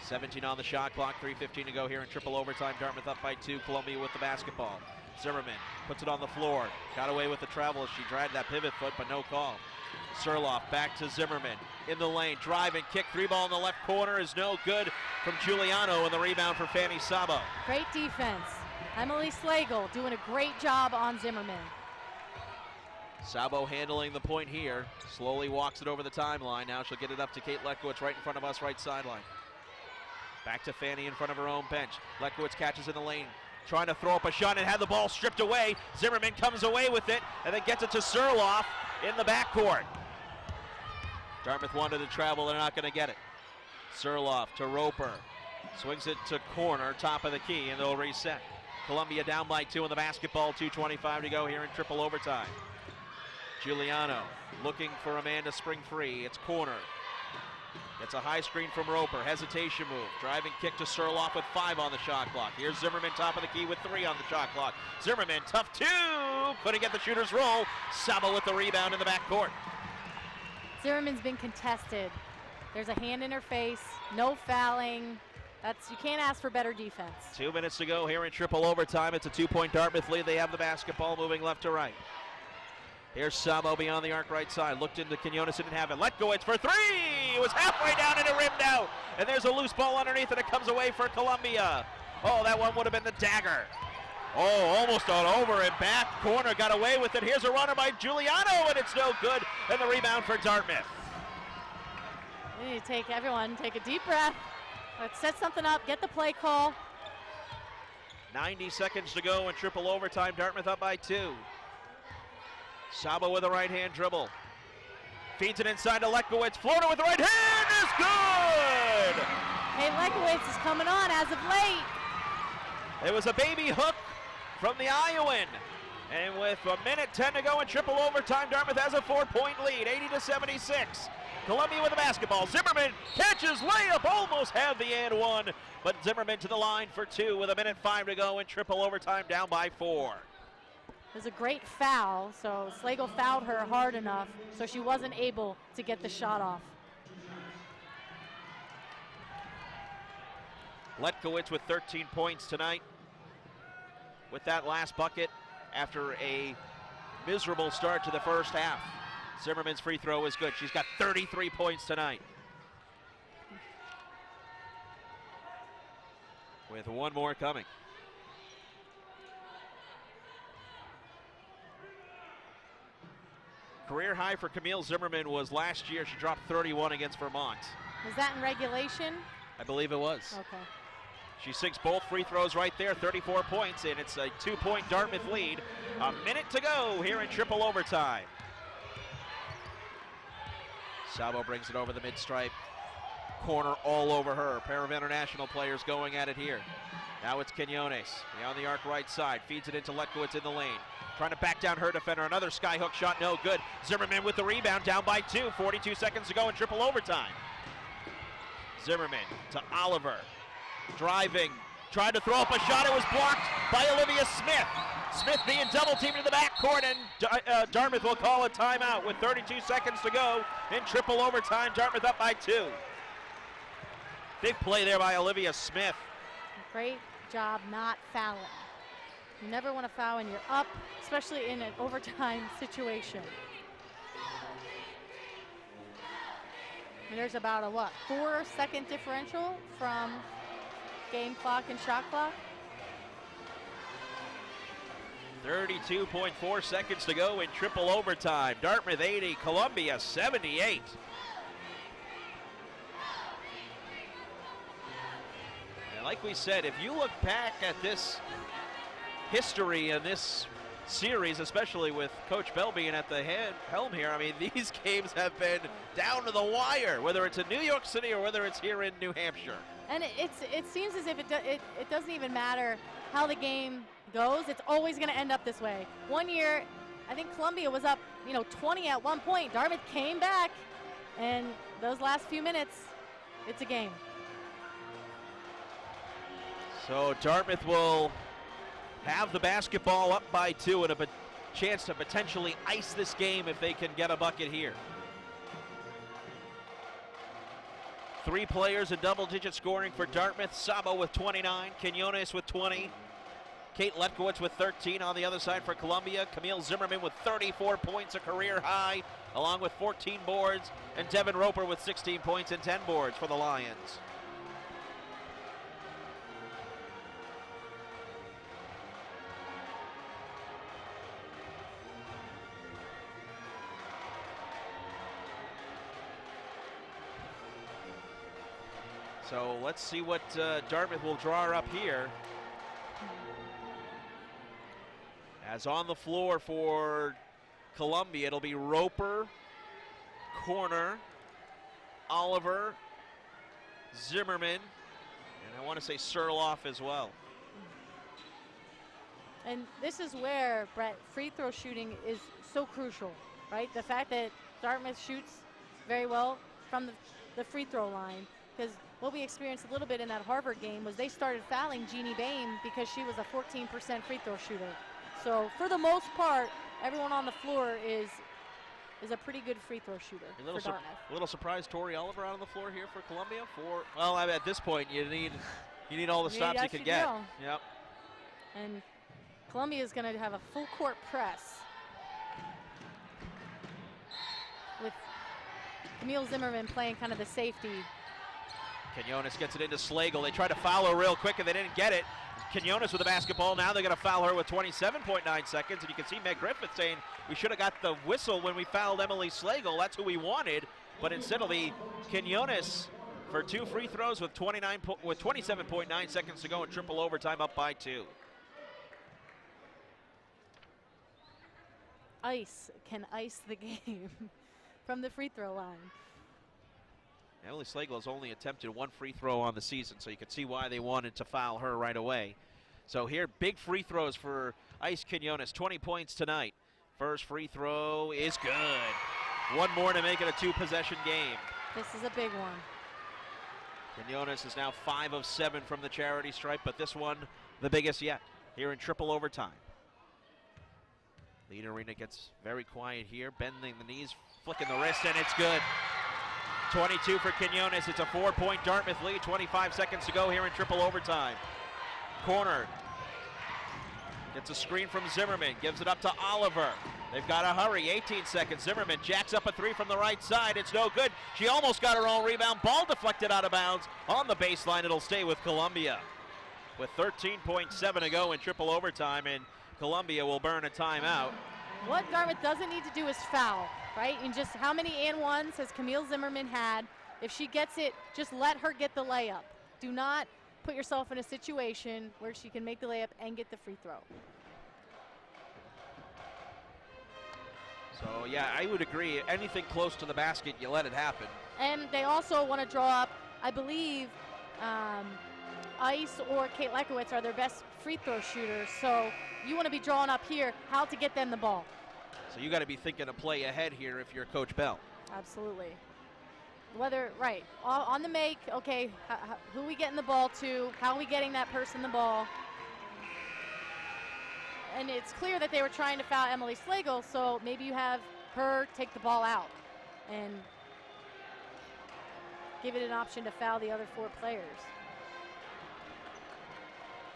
17 on the shot clock, 3:15 to go here in triple overtime. Dartmouth up by 2, Columbia with the basketball. Zimmerman puts it on the floor. Got away with the travel as she dragged that pivot foot, but no call. Surloff back to Zimmerman in the lane. Drive and kick. 3-ball in the left corner is no good from Giuliano, and the rebound for Fanny Sabo. Great defense. Emily Slagle doing a great job on Zimmerman. Sabo handling the point here. Slowly walks it over the timeline. Now she'll get it up to Kate Letkowitz right in front of us, right sideline. Back to Fanny in front of her own bench. Letkowitz catches in the lane. Trying to throw up a shot and had the ball stripped away. Zimmerman comes away with it and then gets it to Surloff in the backcourt. Dartmouth wanted to travel. They're not going to get it. Surloff to Roper. Swings it to corner, top of the key, and they'll reset. Columbia down by 2 in the basketball, 2:25 to go here in triple overtime. Giuliano looking for a man to spring free. It's corner. Gets a high screen from Roper. Hesitation move. Driving kick to Surloff with 5 on the shot clock. Here's Zimmerman top of the key with 3 on the shot clock. Zimmerman, tough 2. Couldn't get the shooter's roll. Sabo with the rebound in the backcourt. Zimmerman's been contested. There's a hand in her face. No fouling. You can't ask for better defense. 2 minutes to go here in triple overtime. It's a 2-point Dartmouth lead. They have the basketball moving left to right. Here's Sabo beyond the arc right side. Looked into Quinones, didn't have it. Letkowitz for 3. It was halfway down and it rimmed out. And there's a loose ball underneath and it comes away for Columbia. Oh, that one would have been the dagger. Oh, almost all over and back corner, got away with it. Here's a runner by Giuliano, and it's no good. And the rebound for Dartmouth. We need to everyone take a deep breath. Let's set something up, get the play call. 90 seconds to go in triple overtime. Dartmouth up by 2. Sabo with a right-hand dribble. Feeds it inside to Letkowitz. Floater with the right hand is good! Hey, Letkowitz is coming on as of late. It was a baby hook from the Iowan. And with 1:10 to go in triple overtime, Dartmouth has a 4-point lead, 80-76. Columbia with the basketball. Zimmerman catches layup, almost have the and one, but Zimmerman to the line for 2 with 1:05 to go in triple overtime, down by 4. It was a great foul, so Slagle fouled her hard enough so she wasn't able to get the shot off. Letkowitz with 13 points tonight with that last bucket after a miserable start to the first half. Zimmerman's free throw is good. She's got 33 points tonight. With one more coming. Career high for Camille Zimmerman was last year. She dropped 31 against Vermont. Was that in regulation? I believe it was. Okay. She sinks both free throws right there, 34 points, and it's a 2-point Dartmouth lead. A minute to go here in triple overtime. Sabo brings it over the mid-stripe. Corner all over her. A pair of international players going at it here. Now it's Quinones beyond the arc right side. Feeds it into Letkowitz in the lane. Trying to back down her defender. Another skyhook shot, no good. Zimmerman with the rebound, down by 2. 42 seconds to go in triple overtime. Zimmerman to Oliver. Driving, tried to throw up a shot. It was blocked by Olivia Smith. Smith being double teamed in the backcourt, and Dartmouth will call a timeout with 32 seconds to go in triple overtime. Dartmouth up by 2. Big play there by Olivia Smith. Great job not fouling. You never want to foul when you're up, especially in an overtime situation. And there's about a 4-second differential from game clock and shot clock. 32.4 seconds to go in triple overtime. Dartmouth 80, Columbia 78. And like we said, if you look back at this history in this series, especially with Coach Bell being at the helm here, I mean, these games have been down to the wire, whether it's in New York City or whether it's here in New Hampshire. And it seems as if it doesn't even matter how the game goes. It's always going to end up this way. One year, I think Columbia was up, 20 at one point. Dartmouth came back, and those last few minutes, it's a game. So Dartmouth will have the basketball up by 2 and a chance to potentially ice this game if they can get a bucket here. 3 players in double-digit scoring for Dartmouth. Sabo with 29, Quinones with 20, Kate Letkowitz with 13 on the other side for Columbia. Camille Zimmerman with 34 points, a career high, along with 14 boards, and Devin Roper with 16 points and 10 boards for the Lions. So let's see what Dartmouth will draw up here. As on the floor for Columbia, it'll be Roper, Corner, Oliver, Zimmerman, and I want to say Surloff as well. And this is where, Brett, free throw shooting is so crucial, right? The fact that Dartmouth shoots very well from the free throw line, because what we experienced a little bit in that Harvard game was they started fouling Jeannie Bain because she was a 14% free throw shooter. So for the most part, everyone on the floor is a pretty good free throw shooter for Dartmouth. A little surprised Tori Oliver out on the floor here for Columbia. Well, I mean, at this point, you need all the stops you can get. Yep. And Columbia is going to have a full court press with Camille Zimmerman playing kind of the safety. Quinones gets it into Slagle. They try to foul her real quick and they didn't get it. Quinones with the basketball. Now they're going to foul her with 27.9 seconds. And you can see Meg Griffith saying, we should have got the whistle when we fouled Emily Slagle. That's who we wanted. But instead it'll be Quinones for 2 free throws with 27.9 seconds to go in triple overtime, up by 2. Ice can ice the game from the free throw line. Emily Slagle has only attempted 1 free throw on the season, so you can see why they wanted to foul her right away. So here, big free throws for Ice Quinones, 20 points tonight. First free throw is good. 1 more to make it a 2-possession game. This is a big one. Quinones is now 5 of 7 from the charity stripe, but this one the biggest yet here in triple overtime. Lead Arena gets very quiet here, bending the knees, flicking the wrist, and it's good. 22 for Quinones. It's a 4-point Dartmouth lead. 25 seconds to go here in triple overtime. Corner. Gets a screen from Zimmerman. Gives it up to Oliver. They've got to hurry. 18 seconds. Zimmerman jacks up a 3 from the right side. It's no good. She almost got her own rebound. Ball deflected out of bounds on the baseline. It'll stay with Columbia. With 13.7 to go in triple overtime, and Columbia will burn a timeout. What Dartmouth doesn't need to do is foul, right? And just how many and ones has Camille Zimmerman had? If she gets it, just let her get the layup. Do not put yourself in a situation where she can make the layup and get the free throw. So, yeah, I would agree. Anything close to the basket, you let it happen. And they also want to draw up, I believe, Ice or Kate Lekowitz are their best free throw shooters. So you want to be drawing up here how to get them the ball. So you got to be thinking a play ahead here if you're Coach Bell. Absolutely. Whether, right, on the make, okay, who are we getting the ball to? How are we getting that person the ball? And it's clear that they were trying to foul Emily Slagle, so maybe you have her take the ball out and give it an option to foul the other 4 players.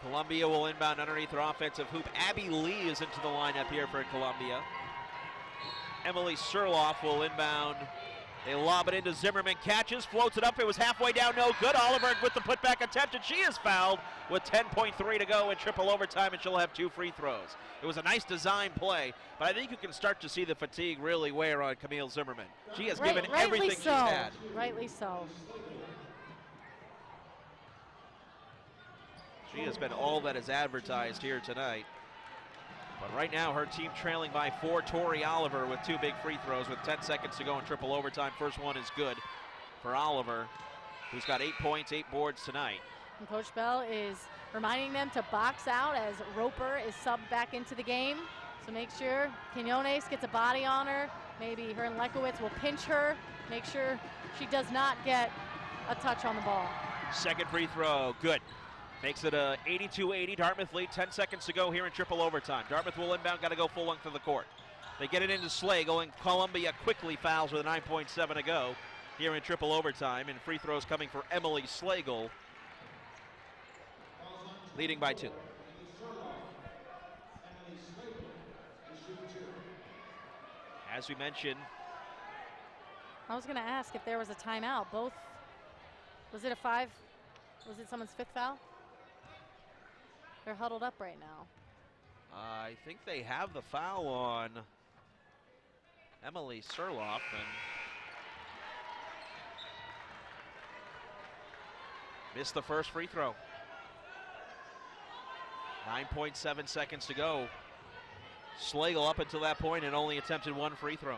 Columbia will inbound underneath their offensive hoop. Abby Lee is into the lineup here for Columbia. Emily Surloff will inbound. They lob it into Zimmerman, catches, floats it up. It was halfway down, no good. Oliver with the putback attempt, and she is fouled with 10.3 to go in triple overtime, and she'll have 2 free throws. It was a nice design play, but I think you can start to see the fatigue really wear on Camille Zimmerman. She has given everything she's had. Rightly so. She has been all that is advertised here tonight. But right now, her team trailing by 4. Tori Oliver with 2 big free throws with 10 seconds to go in triple overtime. First one is good for Oliver, who's got 8 points, 8 boards tonight. And Coach Bell is reminding them to box out as Roper is subbed back into the game. So make sure Quinones gets a body on her. Maybe her and Lekowitz will pinch her. Make sure she does not get a touch on the ball. Second free throw, good. Makes it a 82-80 Dartmouth lead. 10 seconds to go here in triple overtime. Dartmouth will inbound, got to go full length of the court. They get it into Slagle, and Columbia quickly fouls with 9.7 to go here in triple overtime. And free throws coming for Emily Slagle, leading by 2. As we mentioned, I was going to ask if there was a timeout. Both, was it a 5? Was it someone's 5th foul? They're huddled up right now. I think they have the foul on Emily Surloff, and missed the first free throw. 9.7 seconds to go. Slagle up until that point and only attempted 1 free throw.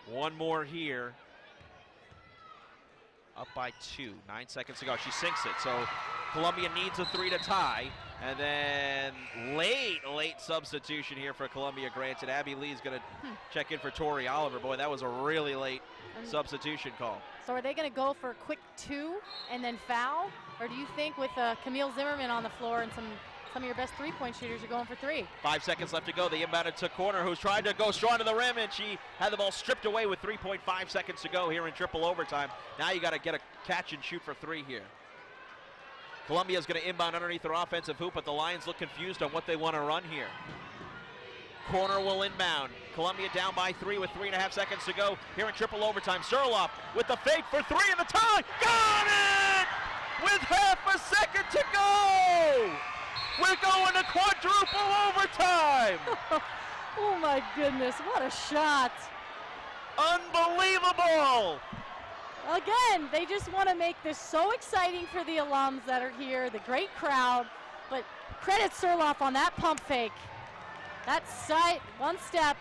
1 more here. Up by 2, 9 seconds to go. She sinks it, so Columbia needs a 3 to tie. And then late substitution here for Columbia granted. Abby Lee's going to check in for Tori Oliver. Boy, that was a really late substitution call. So are they going to go for a quick 2 and then foul? Or do you think with Camille Zimmerman on the floor and some of your best 3-point shooters are going for 3? 5 seconds left to go. They inbounded to Corner, who's trying to go strong to the rim, and she had the ball stripped away with 3.5 seconds to go here in triple overtime. Now you got to get a catch and shoot for 3 here. Columbia's going to inbound underneath their offensive hoop, but the Lions look confused on what they want to run here. Corner will inbound. Columbia down by 3 with 3.5 seconds to go here in triple overtime. Surloff with the fake for 3 and the tie. Got it! with half a second to go. We're going to quadruple overtime. Oh my goodness, what a shot. Unbelievable. Again, they just want to make this so exciting for the alums that are here, the great crowd. But credit Surloff on that pump fake. That side, one step.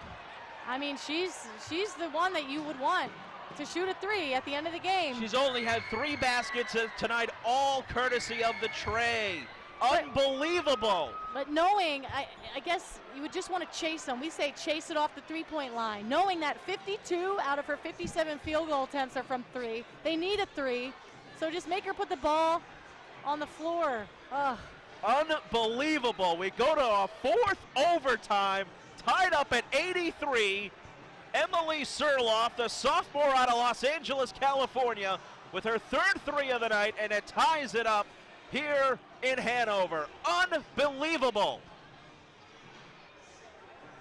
I mean, she's the one that you would want to shoot a 3 at the end of the game. She's only had 3 baskets tonight, all courtesy of the tray. Unbelievable. But knowing, I guess you would just want to chase them. We say chase it off the 3-point line. Knowing that 52 out of her 57 field goal attempts are from 3. They need a 3. So just make her put the ball on the floor. Ugh. Unbelievable. We go to a 4th overtime, tied up at 83. Emily Surloff, the sophomore out of Los Angeles, California, with her 3rd 3 of the night, and it ties it up here in Hanover. Unbelievable.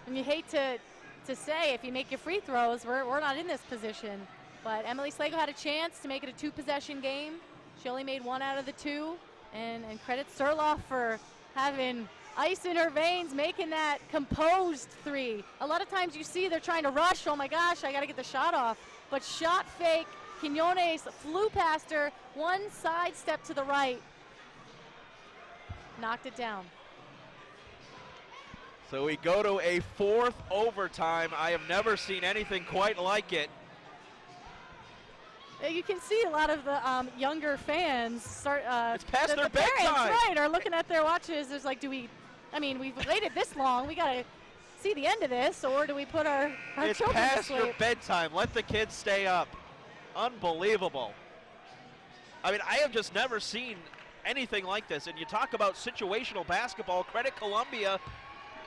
And you hate to say, if you make your free throws, we're not in this position. But Emily Slago had a chance to make it a 2-possession game. She only made 1 out of the 2. And credit Surloff for having ice in her veins, making that composed 3. A lot of times you see they're trying to rush. Oh my gosh, I got to get the shot off. But shot fake, Quinones flew past her, 1 side step to the right. Knocked it down. So we go to a 4th overtime. I have never seen anything quite like it. You can see a lot of the younger fans start. It's past their the parents, bedtime. right, are looking at their watches. There's like, we've waited this long. We got to see the end of this, or do we put our It's children to past sleep? your bedtime. Let the kids stay up. Unbelievable. I mean, I have just never seen anything like this. And you talk about situational basketball. Credit Columbia.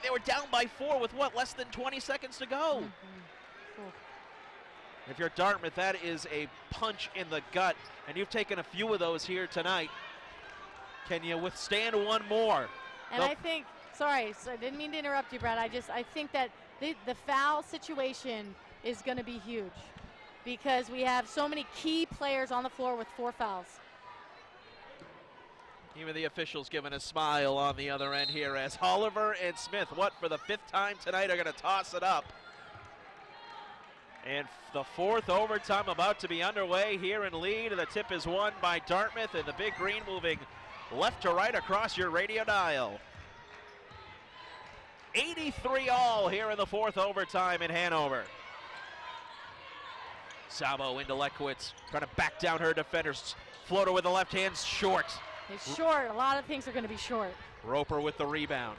They were down by 4 with less than 20 seconds to go. Mm-hmm. If you're Dartmouth, that is a punch in the gut, and you've taken a few of those here tonight. Can you withstand one more? And I think, sorry, so I didn't mean to interrupt you, Brad. I think that the foul situation is going to be huge because we have so many key players on the floor with 4 fouls. Even the officials giving a smile on the other end here as Oliver and Smith, for the 5th time tonight, are going to toss it up. And the 4th overtime about to be underway here in lead. The tip is won by Dartmouth, and the Big Green moving left to right across your radio dial. 83 all here in the 4th overtime in Hanover. Sabo into Lekowitz, trying to back down her defenders. Floater with the left hand, short. It's short. A lot of things are going to be short. Roper with the rebound.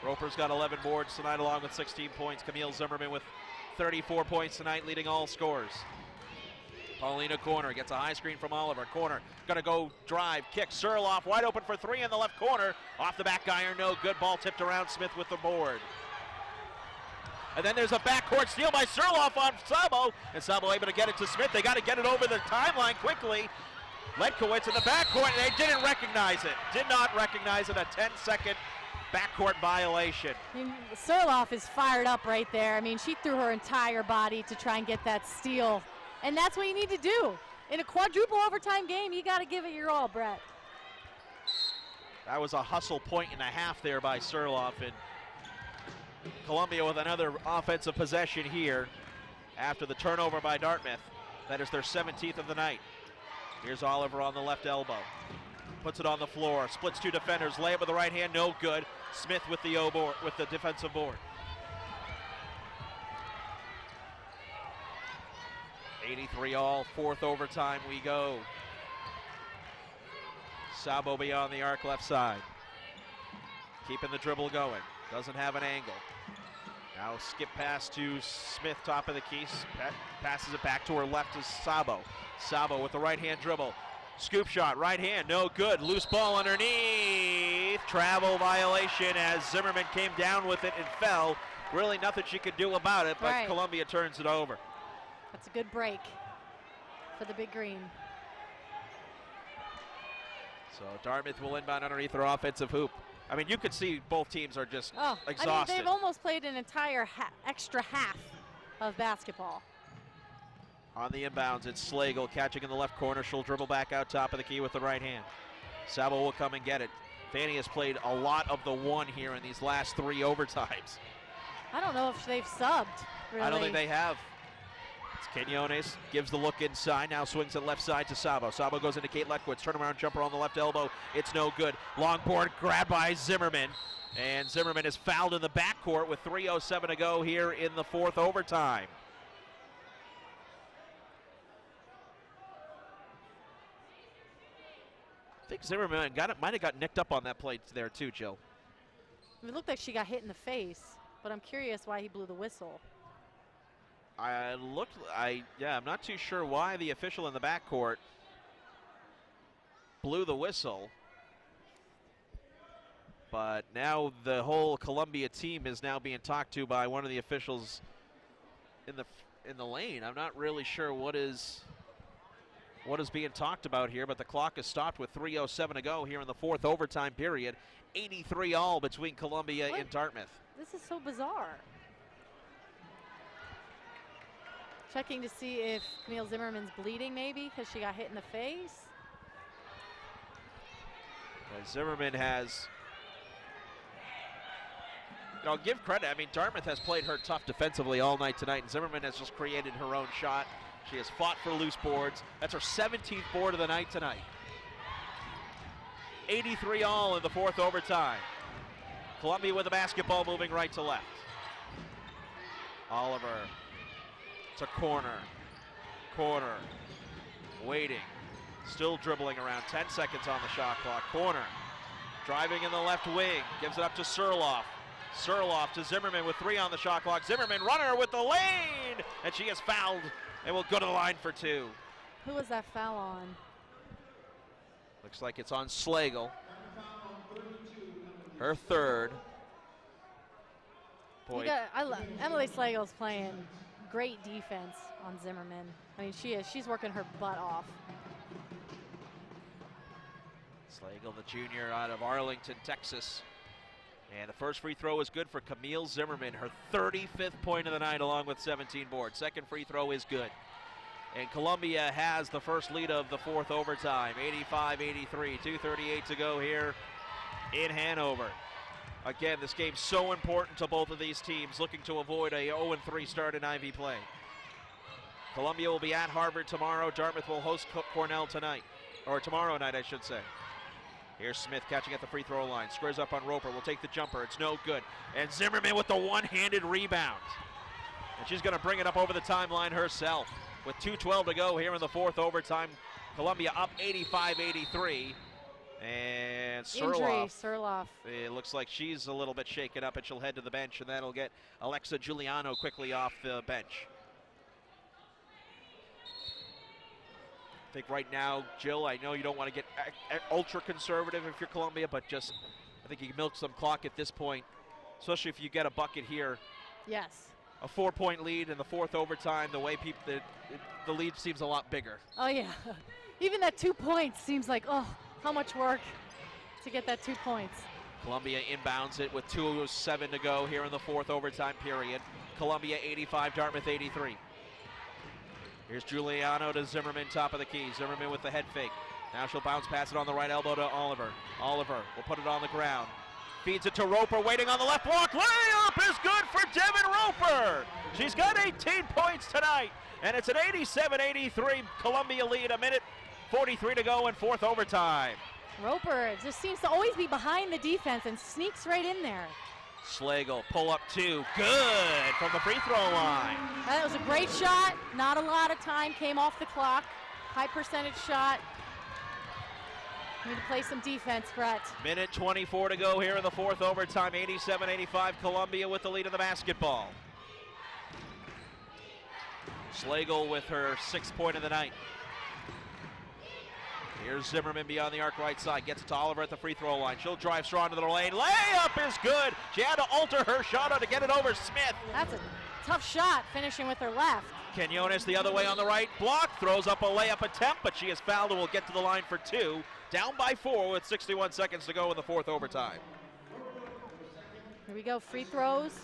Roper's got 11 boards tonight along with 16 points. Camille Zimmerman with 34 points tonight, leading all scorers. Paulina corner, gets a high screen from Oliver. Corner, gonna go drive, kick, Surloff wide open for 3 in the left corner. Off the back iron, no good. Ball tipped around, Smith with the board. And then there's a backcourt steal by Surloff on Sabo, and Sabo able to get it to Smith. They got to get it over the timeline quickly. Ledkowitz in the backcourt, they didn't recognize it. Did not recognize it, a 10-second backcourt violation. I mean, Surloff is fired up right there. I mean, she threw her entire body to try and get that steal. And that's what you need to do. In a quadruple overtime game, you got to give it your all, Brett. That was a hustle point and a half there by Surloff, and Columbia with another offensive possession here after the turnover by Dartmouth. That is their 17th of the night. Here's Oliver on the left elbow. Puts it on the floor, splits 2 defenders, layup with the right hand, no good. Smith with the defensive board. 83 all, 4th overtime we go. Sabo beyond the arc left side. Keeping the dribble going, doesn't have an angle. Now skip pass to Smith, top of the key, passes it back to her left to Sabo. Sabo with the right hand dribble. Scoop shot, right hand, no good. Loose ball underneath. Travel violation as Zimmerman came down with it and fell. Really nothing she could do about it, but Right. Columbia turns it over. That's a good break for the Big Green. So Dartmouth will inbound underneath their offensive hoop. I mean, you could see both teams are just exhausted. I mean, they've almost played an entire extra half of basketball. On the inbounds, it's Slagle catching in the left corner. She'll dribble back out top of the key with the right hand. Sabo will come and get it. Fanny has played a lot of the one here in these last 3 overtimes. I don't know if they've subbed, really. I don't think they have. It's Quinones, gives the look inside, now swings it left side to Sabo. Sabo goes into Kate Letkwitz, turnaround jumper on the left elbow. It's no good. Long board grab by Zimmerman. And Zimmerman is fouled in the backcourt with 3:07 to go here in the 4th overtime. I think Zimmerman might have got nicked up on that play there too, Jill. It looked like she got hit in the face, but I'm curious why he blew the whistle. I'm not too sure why the official in the backcourt blew the whistle. But now the whole Columbia team is now being talked to by one of the officials in the lane. I'm not really sure what is being talked about here, but the clock is stopped with 3:07 to go here in the 4th overtime period. 83-all between Columbia and Dartmouth. This is so bizarre. Checking to see if Camille Zimmerman's bleeding maybe because she got hit in the face. Zimmerman has, I'll give credit. I mean, Dartmouth has played her tough defensively all night tonight, and Zimmerman has just created her own shot. She has fought for loose boards. That's her 17th board of the night tonight. 83-all in the 4th overtime. Columbia with the basketball moving right to left. Oliver to corner. Waiting. Still dribbling around. 10 seconds on the shot clock. Corner. Driving in the left wing. Gives it up to Surloff. Surloff to Zimmerman with 3 on the shot clock. Zimmerman runner with the lane. And she is fouled and will go to the line for 2. Who was that foul on? Looks like it's on Slagle. Her 3rd. Boy. Emily Slagle's playing great defense on Zimmerman. I mean, she's working her butt off. Slagle, the junior out of Arlington, Texas. And the first free throw is good for Camille Zimmerman, her 35th point of the night along with 17 boards. Second free throw is good. And Columbia has the first lead of the 4th overtime, 85-83, 2:38 to go here in Hanover. Again, this game's so important to both of these teams, looking to avoid a 0-3 start in Ivy play. Columbia will be at Harvard tomorrow. Dartmouth will host Cornell tonight, or tomorrow night, I should say. Here's Smith catching at the free throw line. Squares up on Roper, will take the jumper. It's no good. And Zimmerman with the one-handed rebound. And she's going to bring it up over the timeline herself. With 2:12 to go here in the 4th overtime. Columbia up 85-83. And Surloff. It looks like she's a little bit shaken up, and she'll head to the bench, and that'll get Alexa Giuliano quickly off the bench. I think right now, Jill, I know you don't want to get ultra conservative if you're Columbia, but just I think you can milk some clock at this point, especially if you get a bucket here. Yes. A 4-point lead in the 4th overtime, the way the lead seems a lot bigger. Oh, yeah. Even that 2 points seems like, oh, how much work to get that 2 points. Columbia inbounds it with 2:07 to go here in the 4th overtime period. Columbia 85, Dartmouth 83. Here's Giuliano to Zimmerman, top of the key. Zimmerman with the head fake. Now she'll bounce pass it on the right elbow to Oliver. Oliver will put it on the ground. Feeds it to Roper, waiting on the left block. Layup is good for Devin Roper. She's got 18 points tonight, and it's an 87-83 Columbia lead. 1:43 to go in 4th overtime. Roper just seems to always be behind the defense and sneaks right in there. Slagle, pull up 2, good from the free throw line. That was a great shot. Not a lot of time came off the clock. High percentage shot. Need to play some defense, Brett. 1:24 to go here in the 4th overtime. 87-85 Columbia with the lead of the basketball. Slagle with her 6th point of the night. Here's Zimmerman beyond the arc right side. Gets it to Oliver at the free throw line. She'll drive strong to the lane. Layup is good. She had to alter her shot to get it over Smith. That's a tough shot, finishing with her left. Quinones the other way on the right block. Throws up a layup attempt, but she is fouled and will get to the line for 2. Down by 4 with 61 seconds to go in the 4th overtime. Here we go, free throws.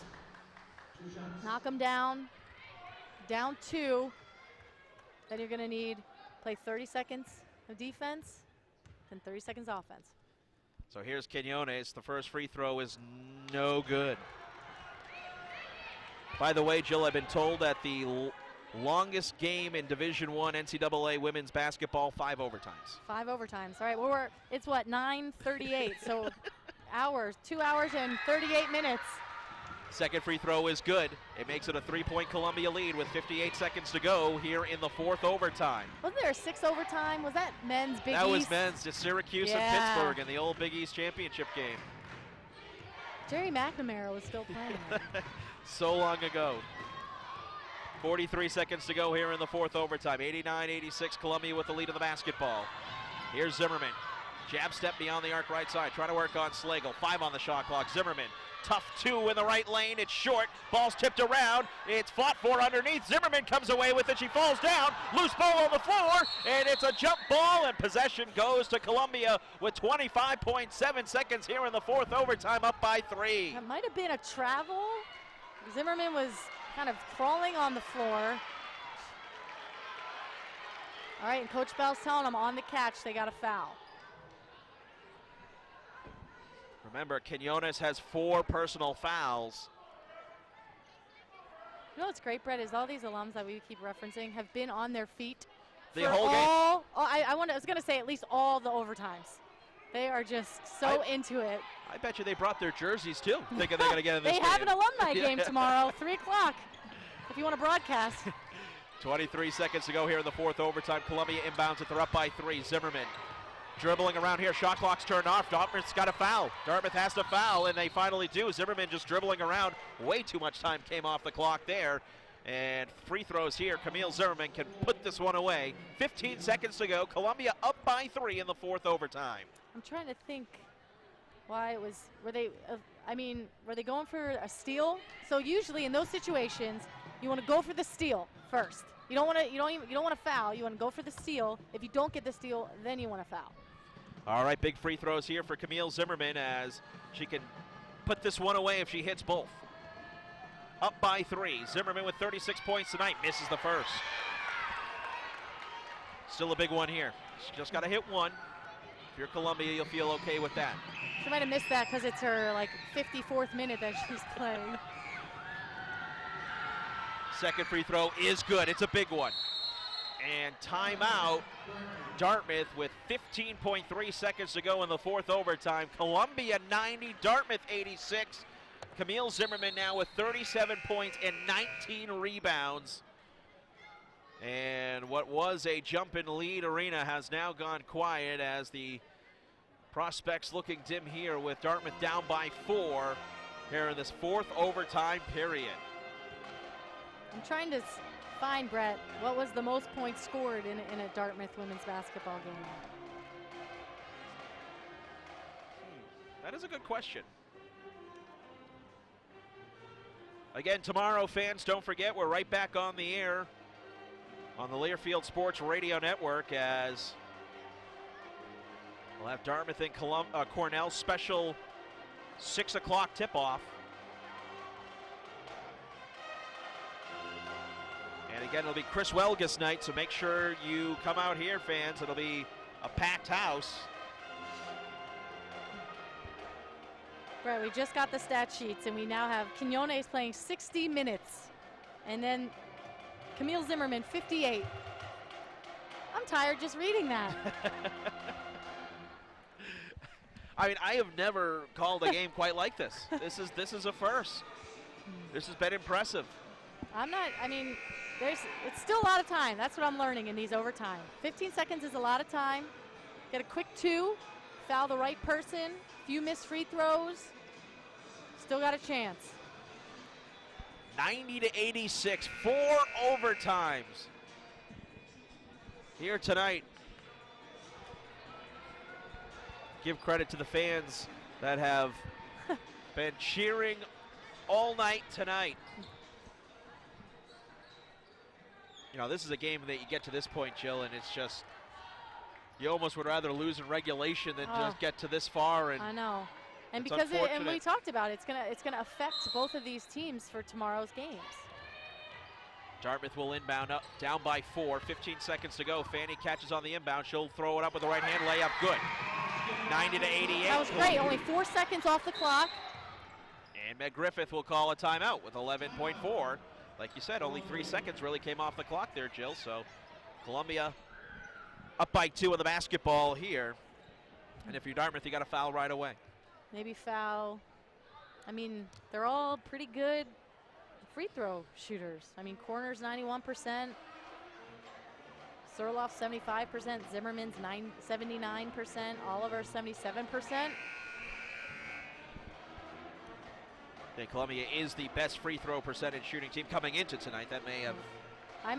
Knock them down. Down 2. Then you're going to need play 30 seconds of defense and 30 seconds offense. So here's Quinones. The first free throw is no good. By the way, Jill, I've been told that the longest game in Division I NCAA women's basketball, 5 overtimes. 5 overtimes. All right, well, it's what, 9:38, so 2 hours and 38 minutes. Second free throw is good. It makes it a 3-point Columbia lead with 58 seconds to go here in the 4th overtime. Wasn't there a 6 overtime? Was that men's Big East? That was men's, just Syracuse and Pittsburgh in the old Big East championship game. Jerry McNamara was still playing. So long ago. 43 seconds to go here in the 4th overtime. 89-86, Columbia with the lead of the basketball. Here's Zimmerman. Jab step beyond the arc right side. Trying to work on Slagle. 5 on the shot clock. Zimmerman. Tough 2 in the right lane. It's short. Ball's tipped around. It's fought for underneath. Zimmerman comes away with it. She falls down. Loose ball on the floor. And it's a jump ball. And possession goes to Columbia with 25.7 seconds here in the 4th overtime, up by 3. That might have been a travel. Zimmerman was kind of crawling on the floor. All right, and Coach Bell's telling them on the catch they got a foul. Remember, Quinones has 4 personal fouls. You know what's great, Brett, is all these alums that we keep referencing have been on their feet The whole game. I was going to say at least all the overtimes. They are just so into it. I bet you they brought their jerseys too, thinking they're going to get in this They game. have an alumni game tomorrow, 3 o'clock, if you want to broadcast. 23 seconds to go here in the 4th overtime. Columbia inbounds it. They're up by 3. Zimmerman dribbling around here. Shot clock's turned off. Dartmouth's got a foul. Dartmouth has to foul, and they finally do. Zimmerman just dribbling around. Way too much time came off the clock there. And free throws here. Camille Zimmerman can put this one away. 15 seconds to go. Columbia up by 3 in the 4th overtime. I'm trying to think why it was. Were they going for a steal? So usually in those situations, you want to go for the steal first. You don't want to foul. You want to go for the steal. If you don't get the steal, then you want to foul. All right, big free throws here for Camille Zimmerman as she can put this one away if she hits both. Up by 3. Zimmerman with 36 points tonight, misses the first. Still a big one here. She just got to hit one. If you're Columbia, you'll feel okay with that. She might have missed that because it's her 54th minute that she's playing. Second free throw is good. It's a big one. And timeout. Dartmouth with 15.3 seconds to go in the 4th overtime. Columbia 90, Dartmouth 86. Camille Zimmerman now with 37 points and 19 rebounds. And what was a jump and lead arena has now gone quiet as the prospects looking dim here with Dartmouth down by 4 here in this 4th overtime period. I'm trying to find, Brett, what was the most points scored in a Dartmouth women's basketball game? That is a good question. Again, tomorrow, fans, don't forget, we're right back on the air on the Learfield Sports Radio Network as we'll have Dartmouth and Cornell special 6 o'clock tip-off. And again, it'll be Chris Welgus night, so make sure you come out here, fans. It'll be a packed house. Right, we just got the stat sheets, and we now have Quinones playing 60 minutes. And then Camille Zimmerman, 58. I'm tired just reading that. I mean, I have never called a game quite like this. This is a first. This has been impressive. It's still a lot of time. That's what I'm learning in these overtime. 15 seconds is a lot of time. Get a quick 2, foul the right person, few missed free throws. Still got a chance. 90-86, 4 overtimes here tonight. Give credit to the fans that have been cheering all night tonight. You know, this is a game that you get to this point, Jill, and it's just, you almost would rather lose in regulation than just get to this far. And I know. And it's because and we unfortunate. talked about it, it's gonna affect both of these teams for tomorrow's games. Dartmouth will inbound up, down by 4, 15 seconds to go. Fanny catches on the inbound. She'll throw it up with the right hand layup. Good. 90-88. That was great. Only 4 seconds off the clock. And Meg Griffith will call a timeout with 11.4. Like you said, only 3 seconds really came off the clock there, Jill. So Columbia up by 2 with the basketball here. And if you're Dartmouth, you got to foul right away. Maybe foul. I mean, they're all pretty good free throw shooters. I mean, Corner's 91%. Surloff 75%, Zimmerman's 79%, Oliver 77%. I think Columbia is the best free throw percentage shooting team coming into tonight. That may have,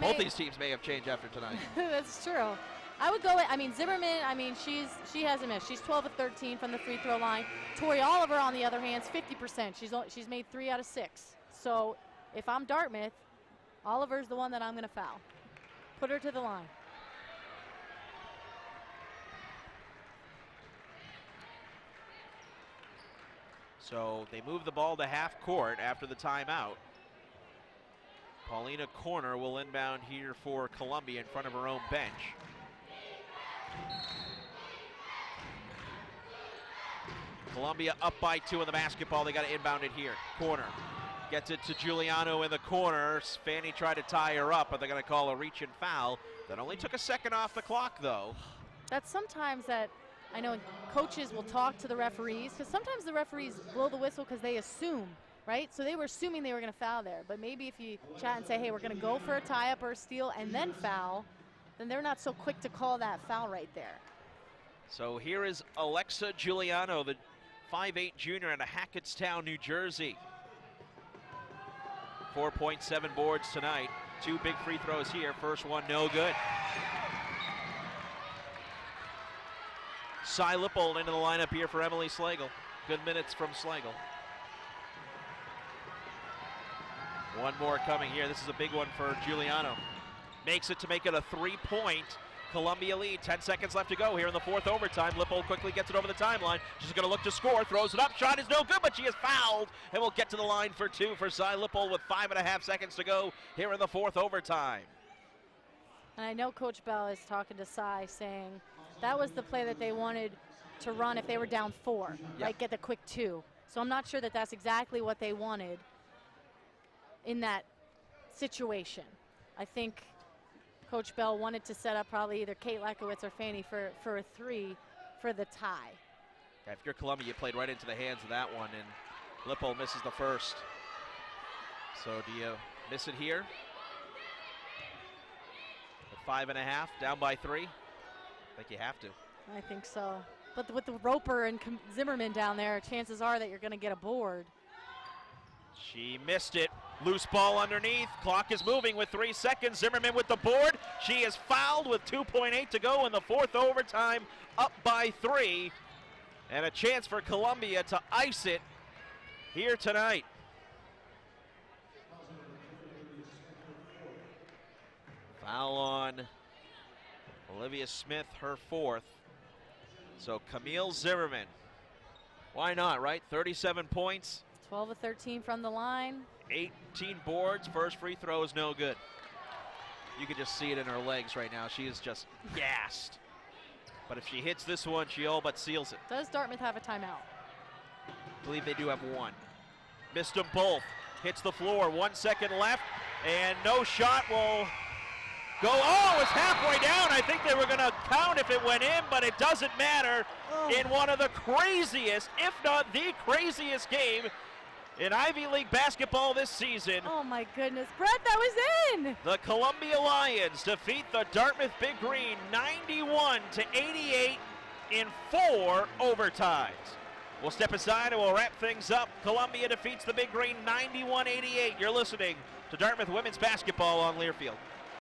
both these teams may have changed after tonight. That's true. I would go with, I mean, Zimmerman, I mean, she hasn't missed. She's 12 of 13 from the free throw line. Tori Oliver, on the other hand, is 50%. She's made 3 out of 6. So if I'm Dartmouth, Oliver's the one that I'm going to foul. Put her to the line. So they move the ball to half court after the timeout. Paulina Corner will inbound here for Columbia in front of her own bench. Columbia up by 2 in the basketball. They got to inbound it here. Corner gets it to Giuliano in the corner. Fanny tried to tie her up, but they're going to call a reach and foul. That only took a second off the clock, though. That's sometimes that I know coaches will talk to the referees, because sometimes the referees blow the whistle because they assume, right? So they were assuming they were going to foul there. But maybe if you chat and say, hey, we're going to go for a tie-up or a steal and then foul, then they're not so quick to call that foul right there. So here is Alexa Giuliano, the 5'8" junior out of Hackettstown, New Jersey. 4.7 boards tonight. 2 big free throws here. First one, no good. Cy Lippold into the lineup here for Emily Slagle. Good minutes from Slagle. One more coming here. This is a big one for Giuliano. Makes it to make it a 3-point Columbia lead. 10 seconds left to go here in the 4th overtime. Lippold quickly gets it over the timeline. She's going to look to score. Throws it up. Shot is no good, but she is fouled. And will get to the line for 2 for Cy Lippold with 5.5 seconds to go here in the 4th overtime. And I know Coach Bell is talking to Cy, saying that was the play that they wanted to run if they were down 4, right? Get the quick 2. So I'm not sure that that's exactly what they wanted in that situation. I think Coach Bell wanted to set up probably either Kate Lekowitz or Fanny for a 3 for the tie. Yeah, if you're Columbia, you played right into the hands of that one, and Lippold misses the first. So do you miss it here? At 5.5, down by 3? I think you have to. I think so. But with the Roper and Zimmerman down there, chances are that you're going to get a board. She missed it. Loose ball underneath. Clock is moving with 3 seconds. Zimmerman with the board. She is fouled with 2.8 to go in the 4th overtime, up by 3. And a chance for Columbia to ice it here tonight. Foul on Olivia Smith, her 4th. So Camille Zimmerman. Why not, right? 37 points. 12 of 13 from the line. 18 boards. First free throw is no good. You can just see it in her legs right now. She is just gassed. But if she hits this one, she all but seals it. Does Dartmouth have a timeout? I believe they do have one. Missed them both. Hits the floor. 1 second left. And no shot will go. Oh, it's halfway down. I think they were going to count if it went in, but it doesn't matter. In one of the craziest, if not the craziest game in Ivy League basketball this season. Oh my goodness, Brett, that was in! The Columbia Lions defeat the Dartmouth Big Green 91-88 in 4 overtimes. We'll step aside and we'll wrap things up. Columbia defeats the Big Green 91-88. You're listening to Dartmouth Women's Basketball on Learfield.